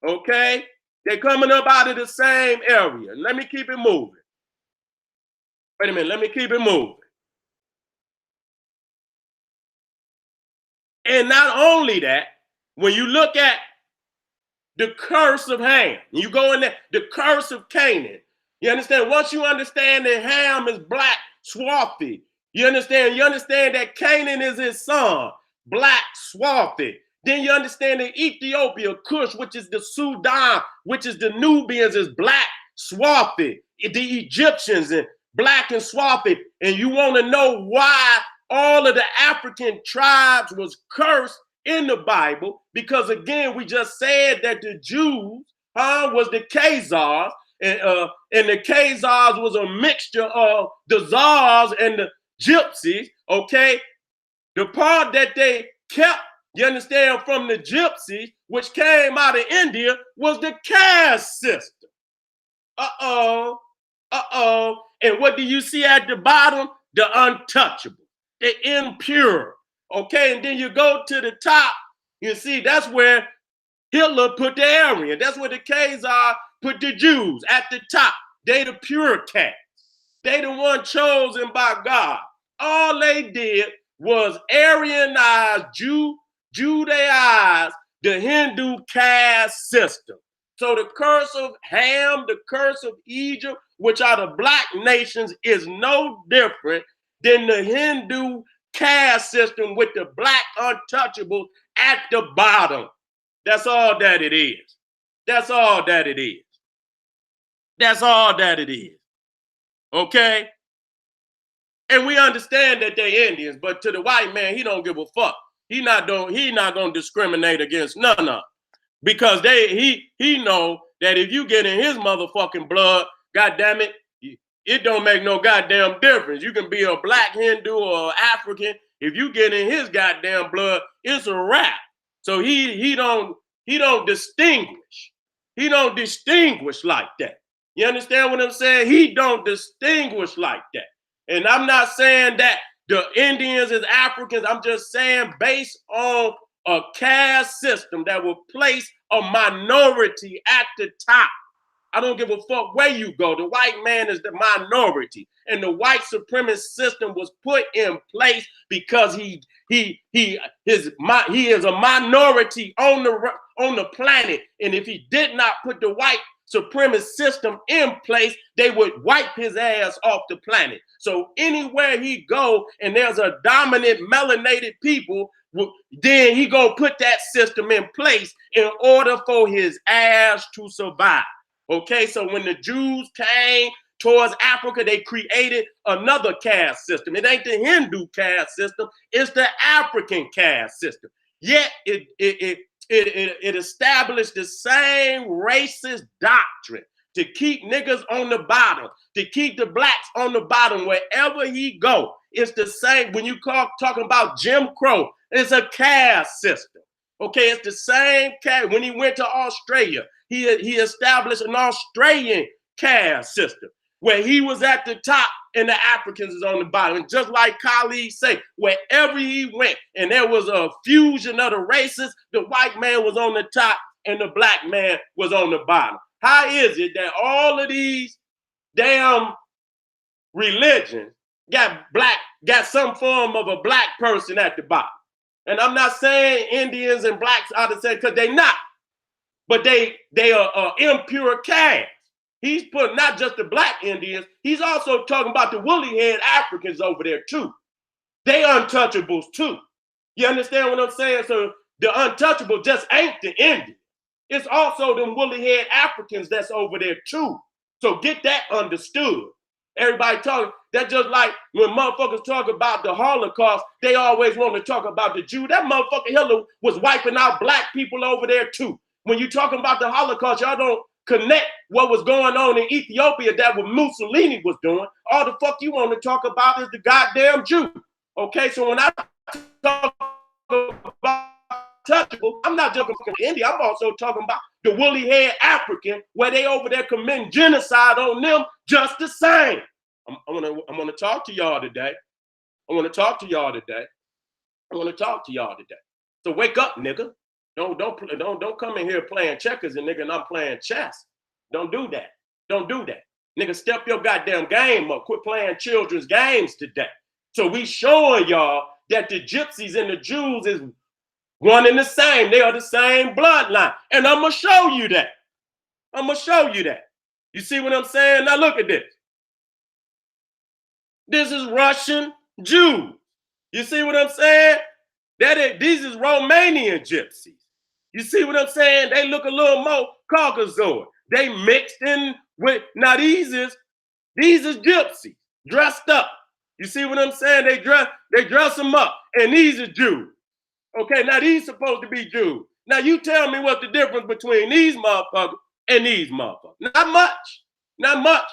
Okay, they coming up out of the same area. Let me keep it moving. Wait a minute, let me keep it moving. And not only that, when you look at the curse of Ham, you go in there, the curse of Canaan. You understand? Once you understand that Ham is black, swarthy, You understand? You understand that Canaan is his son, black, swarthy. Then you understand that Ethiopia, Cush, which is the Sudan, which is the Nubians, is black, swarthy. The Egyptians and black and swarthy. And you want to know why all of the African tribes was cursed in the Bible? Because again, we just said that the Jews was the Khazars, and the Khazars was a mixture of the Zars and the Gypsies, okay? The part that they kept, you understand, from the Gypsies, which came out of India, was the caste system. Uh-oh. And what do you see at the bottom? The untouchable, the impure, okay? And then you go to the top, you see that's where Hitler put the Aryan. That's where the Khazars put the Jews at the top. They the pure caste. They the one chosen by God. All they did was Aryanize, Judaize the Hindu caste system. So the curse of Ham, the curse of Egypt, which are the black nations, is no different than the Hindu caste system with the black untouchables at the bottom. That's all that it is. That's all that it is. That's all that it is. Okay? And we understand that they're Indians, but to the white man, he don't give a fuck. He not gonna discriminate against none of them. Because he know that if you get in his motherfucking blood, goddamn it, it don't make no goddamn difference. You can be a black Hindu or African. If you get in his goddamn blood, it's a wrap. So he don't distinguish. He don't distinguish like that. You understand what I'm saying? He don't distinguish like that. And I'm not saying that the Indians is Africans. I'm just saying based on a caste system that will place a minority at the top. I don't give a fuck where you go. The white man is the minority, and the white supremacist system was put in place because he is a minority on the planet. And if he did not put the white supremacist system in place, they would wipe his ass off the planet. So anywhere he go and there's a dominant melanated people, then he gonna put that system in place in order for his ass to survive. Okay, so when the Jews came towards Africa, they created another caste system. It ain't the Hindu caste system, it's the African caste system. Yet it established the same racist doctrine to keep niggas on the bottom, to keep the blacks on the bottom wherever he go. It's the same. When you talking about Jim Crow, it's a caste system. Okay, it's the same caste. When he went to Australia, he established an Australian caste system where he was at the top and the Africans is on the bottom. And just like Khalid say, wherever he went and there was a fusion of the races, the white man was on the top and the black man was on the bottom. How is it that all of these damn religions got some form of a black person at the bottom? And I'm not saying Indians and blacks are the same, because they not. But they are impure caste. He's putting not just the black Indians, he's also talking about the woolly head Africans over there too. They untouchables too. You understand what I'm saying? So the untouchable just ain't the Indian. It's also them woolly head Africans that's over there too. So get that understood. Everybody talking, that's just like when motherfuckers talk about the Holocaust, they always want to talk about the Jew. That motherfucker Hitler was wiping out black people over there too. When you talking about the Holocaust, y'all don't connect what was going on in Ethiopia that what Mussolini was doing. All the fuck you want to talk about is the goddamn Jew. Okay, so when I talk about touchable, I'm not just talking India, I'm also talking about the woolly head African, where they over there committing genocide on them just the same. I'm gonna talk to y'all today. I want to talk to y'all today. So wake up, nigga. Don't come in here playing checkers and nigga and I'm playing chess. Don't do that. Nigga, step your goddamn game up. Quit playing children's games today. So we showing y'all that the gypsies and the Jews is one and the same. They are the same bloodline. And I'm going to show you that. You see what I'm saying? Now look at this. This is Russian Jews. You see what I'm saying? These is Romanian gypsies. You see what I'm saying? They look a little more Caucasoid. They mixed in with, now these is gypsies dressed up. You see what I'm saying? They dress them up, and these are Jews. Okay, now these supposed to be Jews. Now you tell me what the difference between these motherfuckers and these motherfuckers. Not much. Not much.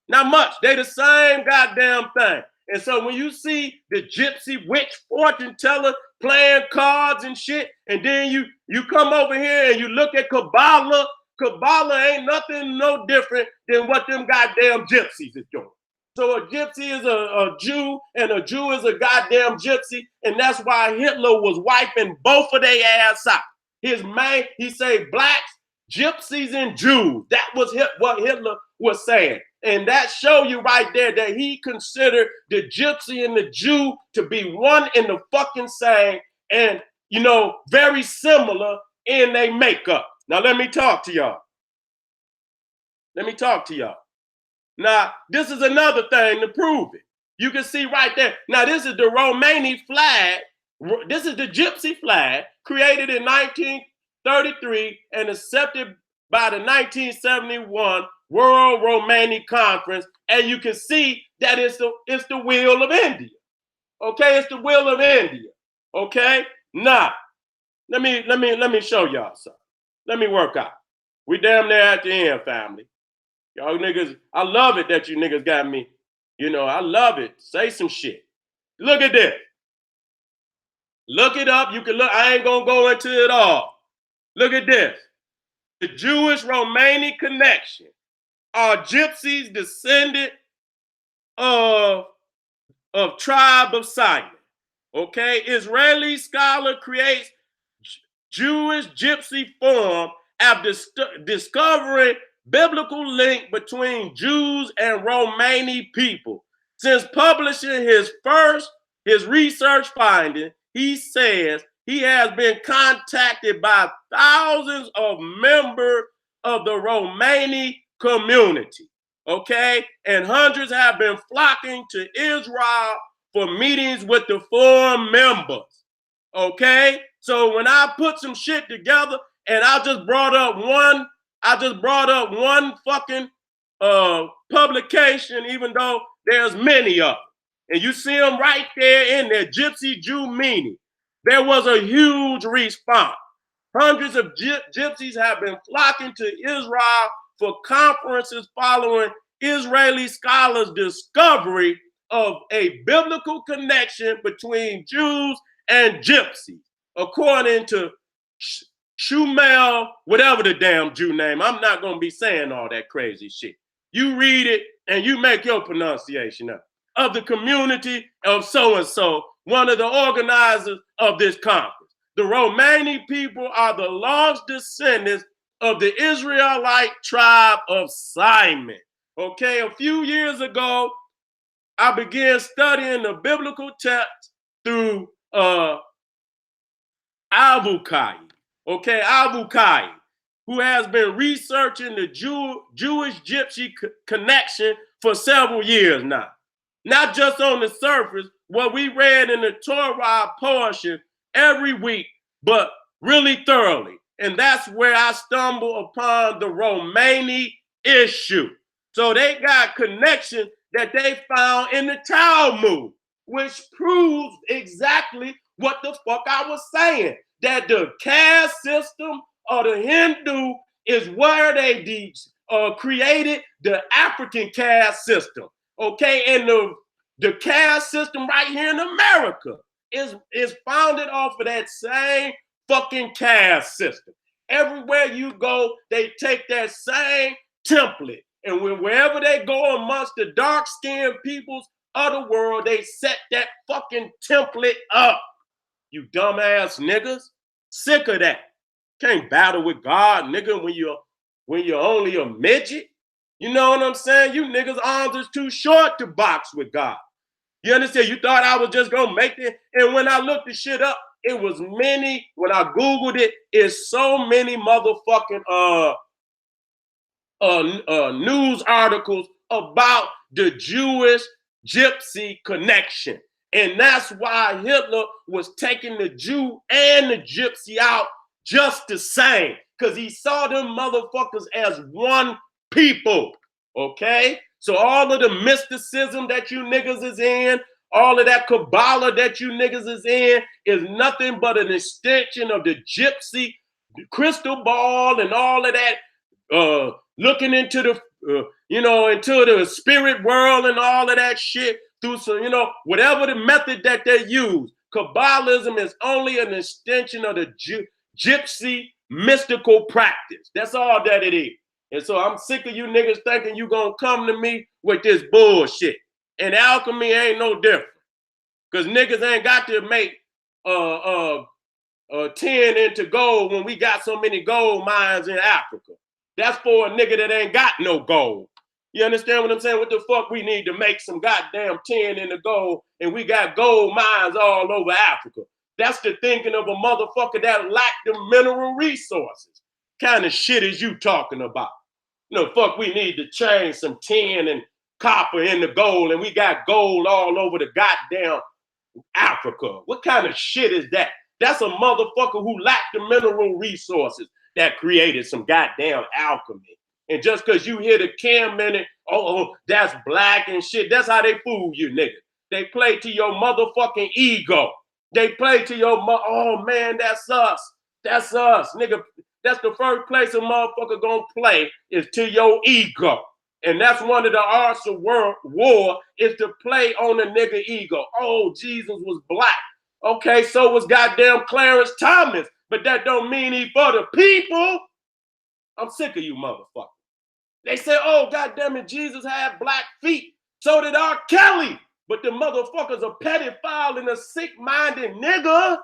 Not much. They the same goddamn thing. And so when you see the gypsy witch fortune teller playing cards and shit, and then you come over here and you look at Kabbalah ain't nothing no different than what them goddamn gypsies is doing. So a gypsy is a Jew, and a Jew is a goddamn gypsy, and that's why Hitler was wiping both of their ass out. He said blacks, gypsies, and Jews. That was what Hitler was saying. And that show you right there that he considered the gypsy and the Jew to be one and the fucking same, and, you know, very similar in their makeup. Now, let me talk to y'all. Now, this is another thing to prove it. You can see right there. Now, this is the Romani flag. This is the gypsy flag created in 1933 and accepted by the 1971 World Romani Conference. And you can see that it's the wheel of India. Okay, it's the wheel of India. Okay, now let me show y'all something. Let me work out. We damn near at the end, family. Y'all niggas, I love it that you niggas got me. You know, I love it. Say some shit. Look at this. Look it up. You can look. I ain't gonna go into it all. Look at this. The Jewish Romani connection. Are gypsies descendant of tribe of Simon? Okay, Israeli scholar creates Jewish gypsy form after discovering biblical link between Jews and Romani people. Since publishing his research finding, he says he has been contacted by thousands of members of the Romani community, okay? And hundreds have been flocking to Israel for meetings with the forum members, okay? So when I put some shit together, and I just brought up one fucking publication, even though there's many of them. And you see them right there in there, Gypsy Jew meaning. There was a huge response. Hundreds of gypsies have been flocking to Israel for conferences following Israeli scholars' discovery of a biblical connection between Jews and gypsies, according to Shumel, whatever the damn Jew name. I'm not going to be saying all that crazy shit. You read it and you make your pronunciation up. Of the community of so-and-so, one of the organizers of this conference. The Romani people are the lost descendants of the Israelite tribe of Simon. Okay, a few years ago, I began studying the biblical text through Avukai. Okay, Avukai, who has been researching the Jewish gypsy connection for several years now. Not just on the surface, what we read in the Torah portion every week, but really thoroughly. And that's where I stumbled upon the Romani issue. So they got connection that they found in the Talmud, which proves exactly what the fuck I was saying, that the caste system of the Hindu is where they created the African caste system. Okay, and the caste system right here in America is founded off of that same fucking caste system. Everywhere you go, they take that same template, and wherever they go amongst the dark-skinned peoples of the world, they set that fucking template up. You dumbass niggas, sick of that. Can't battle with God, nigga, when you're only a midget. You know what I'm saying? You niggas' arms is too short to box with God. You understand? You thought I was just gonna make it. And when I looked the shit up, it was many, when I Googled it, it's so many motherfucking news articles about the Jewish gypsy connection. And that's why Hitler was taking the Jew and the Gypsy out just the same, because he saw them motherfuckers as one people, okay? So all of the mysticism that you niggas is in, all of that Kabbalah that you niggas is in is nothing but an extension of the Gypsy crystal ball and all of that, looking into the, into the spirit world and all of that shit through some, whatever the method that they use. Kabbalism is only an extension of the Gypsy mystical practice. That's all that it is. And so I'm sick of you niggas thinking you gonna come to me with this bullshit. And alchemy ain't no different. Because niggas ain't got to make 10 into gold when we got so many gold mines in Africa. That's for a nigga that ain't got no gold. You understand what I'm saying? What the fuck we need to make some goddamn 10 in the gold and we got gold mines all over Africa. That's the thinking of a motherfucker that lack the mineral resources. Kind of shit is you talking about? Fuck, we need to change some tin and copper in the gold and we got gold all over the goddamn Africa. What kind of shit is that? That's a motherfucker who lacked the mineral resources that created some goddamn alchemy. And just because you hear the Cam in it, oh, that's black and shit, that's how they fool you, nigga. They play to your motherfucking ego. They play to your, oh man, that's us. That's us, nigga. That's the first place a motherfucker gonna play is to your ego. And that's one of the arts of war is to play on a nigga ego. Oh, Jesus was black. Okay, so was goddamn Clarence Thomas. But that don't mean he for the people. I'm sick of you motherfuckers. They say, oh, goddamn it, Jesus had black feet. So did R. Kelly. But the motherfucker's a pedophile and a sick-minded nigga.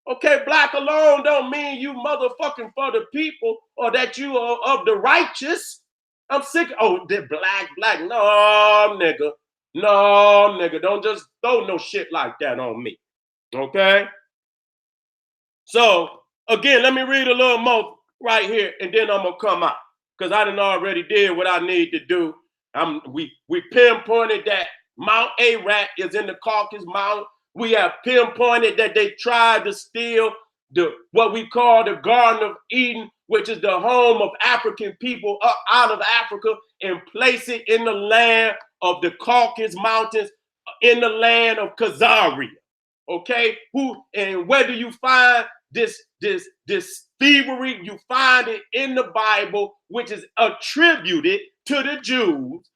Okay, black alone don't mean you motherfucking for the people or that you are of the righteous. I'm sick. Oh, they're black. No, nigga. No, nigga. Don't just throw no shit like that on me. Okay? So, again, let me read a little more right here, and then I'm going to come out. Because I done already did what I need to do. We pinpointed that Mount Ararat is in the Caucasus Mountain. We have pinpointed that they tried to steal what we call the Garden of Eden, which is the home of African people up out of Africa, and place it in the land of the Caucasus Mountains, in the land of Khazars. Okay, and where do you find this thievery? You find it in the Bible, which is attributed to the Jews,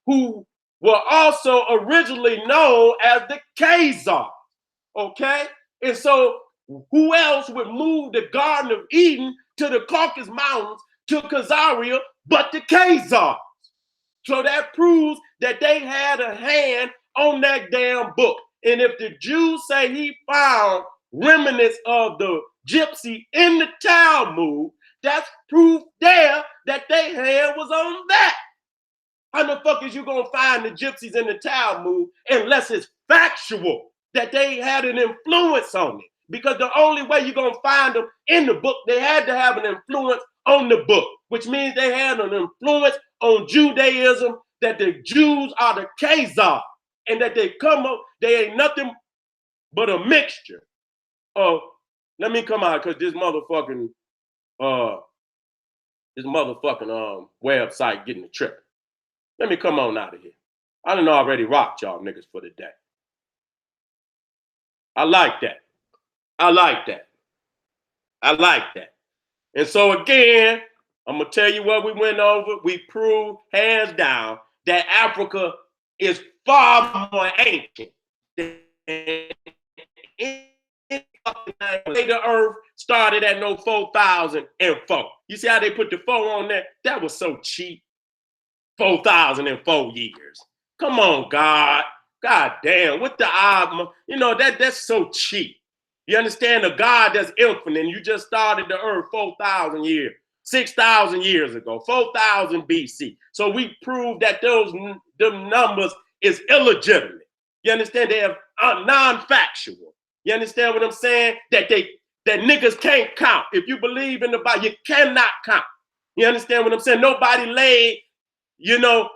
who were also originally known as the Khazars. Okay, and so who else would move the Garden of Eden to the Caucasus Mountains to Khazars but the Khazars? So that proves that they had a hand on that damn book. And if the Jews say he found remnants of the gypsy in the Talmud, that's proof there that their hand was on that. How the fuck is you gonna find the gypsies in the Talmud unless it's factual that they had an influence on it? Because the only way you're gonna find them in the book, they had to have an influence on the book, which means they had an influence on Judaism, that the Jews are the Khazars, and that they ain't nothing but a mixture of, let me come out because this motherfucking website getting the trip. Let me come on out of here. I done already rocked y'all niggas for the day. I like that. And so again, I'm going to tell you what we went over. We proved hands down that Africa is far more ancient than the earth started at no 4,004. You see how they put the 4 on there? That was so cheap. 4,004 years. Come on, God. God damn. What the odd? That's so cheap. You understand? A God that's infinite, and you just started the earth 4,000 years, 6,000 years ago, 4,000 BC. So we proved that them numbers is illegitimate. You understand? They are non-factual. You understand what I'm saying? That niggas can't count. If you believe in the Bible, you cannot count. You understand what I'm saying? Nobody laid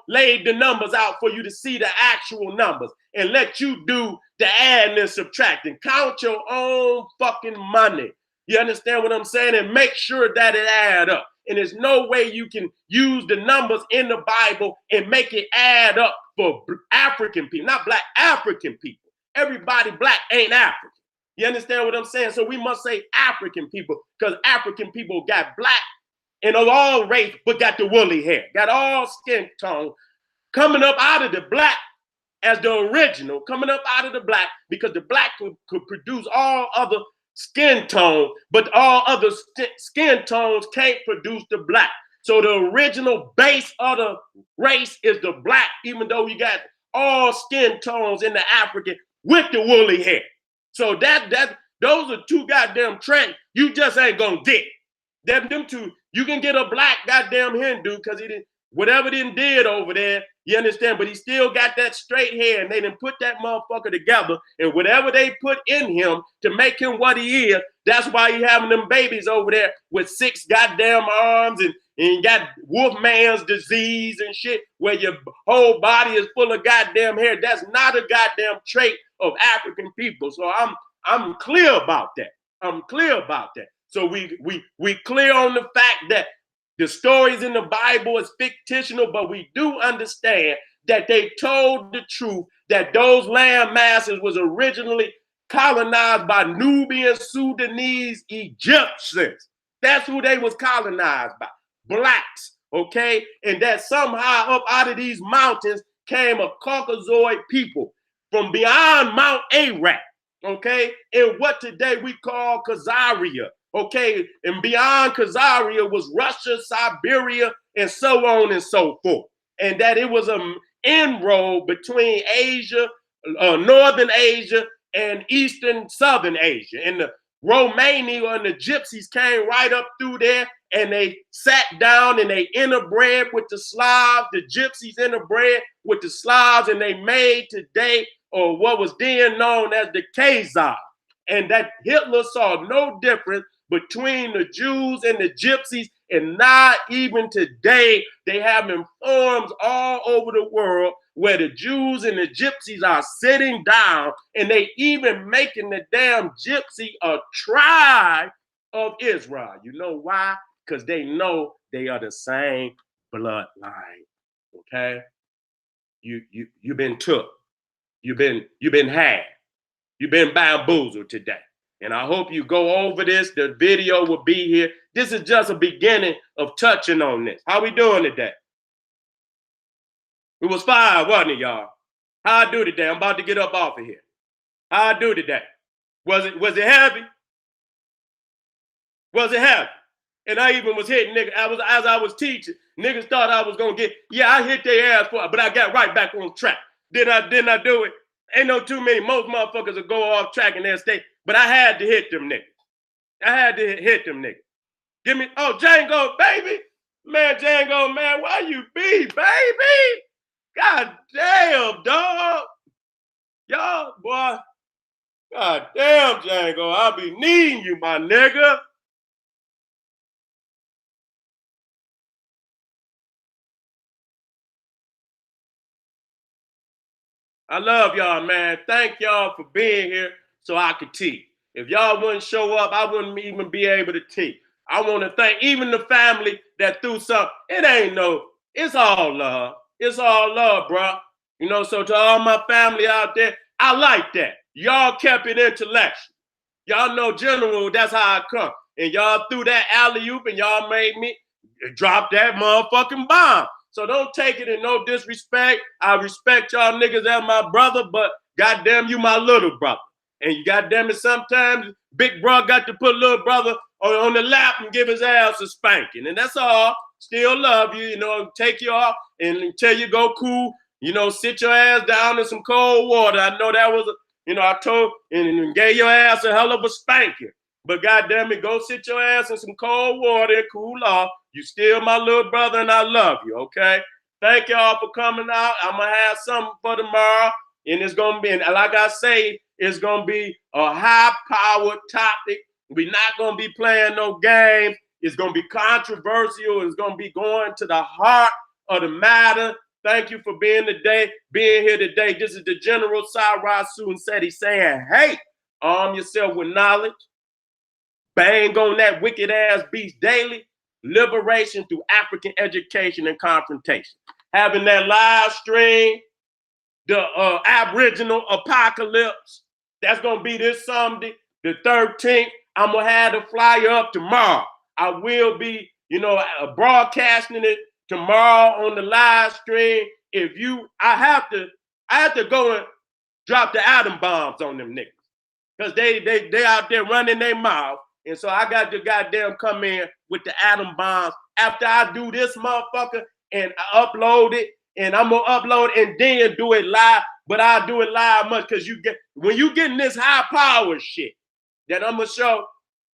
laid the numbers out for you to see the actual numbers and let you do the adding and subtracting. Count your own fucking money. You understand what I'm saying? And make sure that it add up. And there's no way you can use the numbers in the Bible and make it add up for African people, not black, African people. Everybody black ain't African. You understand what I'm saying? So we must say African people, because African people got black and of all race, but got the woolly hair, got all skin tone, coming up out of the black as the original, coming up out of the black, because the black could produce all other skin tone, but all other skin tones can't produce the black. So the original base of the race is the black, even though you got all skin tones in the African with the woolly hair. So those are two goddamn traits you just ain't gonna get. Them two, you can get a black goddamn Hindu because he didn't, whatever they did over there, you understand, but he still got that straight hair, and they didn't put that motherfucker together, and whatever they put in him to make him what he is, that's why he having them babies over there with 6 goddamn arms and got Wolfman's disease and shit, where your whole body is full of goddamn hair. That's not a goddamn trait of African people. So I'm clear about that. I'm clear about that. So we clear on the fact that the stories in the Bible is fictional, but we do understand that they told the truth, that those land masses was originally colonized by Nubian, Sudanese, Egyptians. That's who they was colonized by, blacks, okay? And that somehow up out of these mountains came a Caucasoid people from beyond Mount Ararat, okay? In what today we call Khazaria. Okay, and beyond Khazaria was Russia, Siberia, and so on and so forth. And that it was an inroad between Asia, Northern Asia, and Eastern Southern Asia. And the Romania and the Gypsies came right up through there, and they sat down and they interbred with the Slavs. The Gypsies interbred with the Slavs, and they made today, or what was then known as the Khazars. And that Hitler saw no difference between the Jews and the Gypsies, and not even today, they have forums all over the world where the Jews and the Gypsies are sitting down, and they even making the damn Gypsy a tribe of Israel. You know why? Because they know they are the same bloodline. Okay, you've been took, you've been had, you've been bamboozled today. And I hope you go over this. The video will be here. This is just a beginning of touching on this. How we doing today? It was 5, wasn't it, y'all? How I do today? I'm about to get up off of here. How I do today? Was it heavy? Was it heavy? And I even was hitting niggas. As I was teaching, niggas thought I was gonna get, I hit their ass for it, but I got right back on track. Didn't I do it? Ain't no too many. Most motherfuckers will go off track and they'll stay. But I had to hit them niggas. I had to hit them niggas. Give me, Django, baby. Man, Django, man, why you be, baby? God damn, dog. Y'all, boy. God damn, Django, I'll be needing you, my nigga. I love y'all, man. Thank y'all for being here so I could teach. If y'all wouldn't show up, I wouldn't even be able to teach. I want to thank even the family that threw something. It's all love. It's all love, bro. So to all my family out there, I like that. Y'all kept it intellectual. Y'all know general, that's how I come. And y'all threw that alley-oop and y'all made me drop that motherfucking bomb. So don't take it in no disrespect. I respect y'all niggas as my brother, but goddamn you my little brother. And you goddamn it, sometimes big bro got to put little brother on the lap and give his ass a spanking. And that's all. Still love you, take you off and until you go cool, sit your ass down in some cold water. I know that was, I told and gave your ass a hell of a spanking. But goddamn it, go sit your ass in some cold water and cool off. You still my little brother and I love you, okay? Thank y'all for coming out. I'm going to have something for tomorrow. And it's going to be, like I say, it's going to be a high-powered topic. We're not going to be playing no games. It's going to be controversial. It's going to be going to the heart of the matter. Thank you for being here today. This is the General Khazars and Seti saying, hey, arm yourself with knowledge. Bang on that wicked ass beast daily. Liberation through African education and confrontation. Having that live stream, the Aboriginal Apocalypse. That's going to be this Sunday, the 13th. I'm going to have the flyer up tomorrow. I will be, broadcasting it tomorrow on the live stream. I have to go and drop the atom bombs on them niggas. Because they out there running their mouth. And so I got to goddamn come in with the atom bombs after I do this motherfucker and I upload it. And I'm gonna upload and then do it live, but I'll do it live much because when you getting this high power shit that I'm gonna show,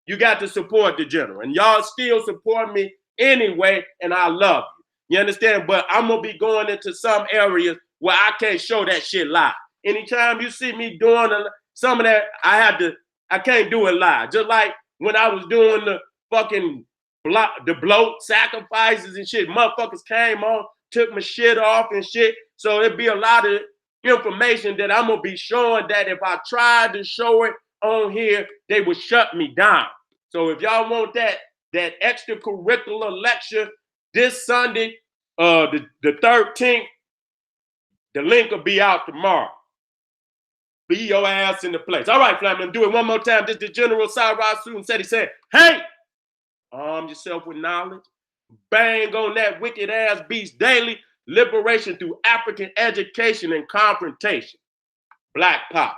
you got to support the general. And y'all still support me anyway, and I love you. You understand? But I'm gonna be going into some areas where I can't show that shit live. Anytime you see me doing some of that, I can't do it live. Just like when I was doing the fucking bloat sacrifices and shit, motherfuckers came on, took my shit off and shit. So it'd be a lot of information that I'm gonna be showing that if I tried to show it on here, they would shut me down. So if y'all want that extracurricular lecture this Sunday, the 13th, the link will be out tomorrow. Be your ass in the place. All right, family, do it one more time. This is the General Khazars and Seti said, hey, arm yourself with knowledge. Bang on that wicked ass beast daily. Liberation through African education and confrontation. Black Pop.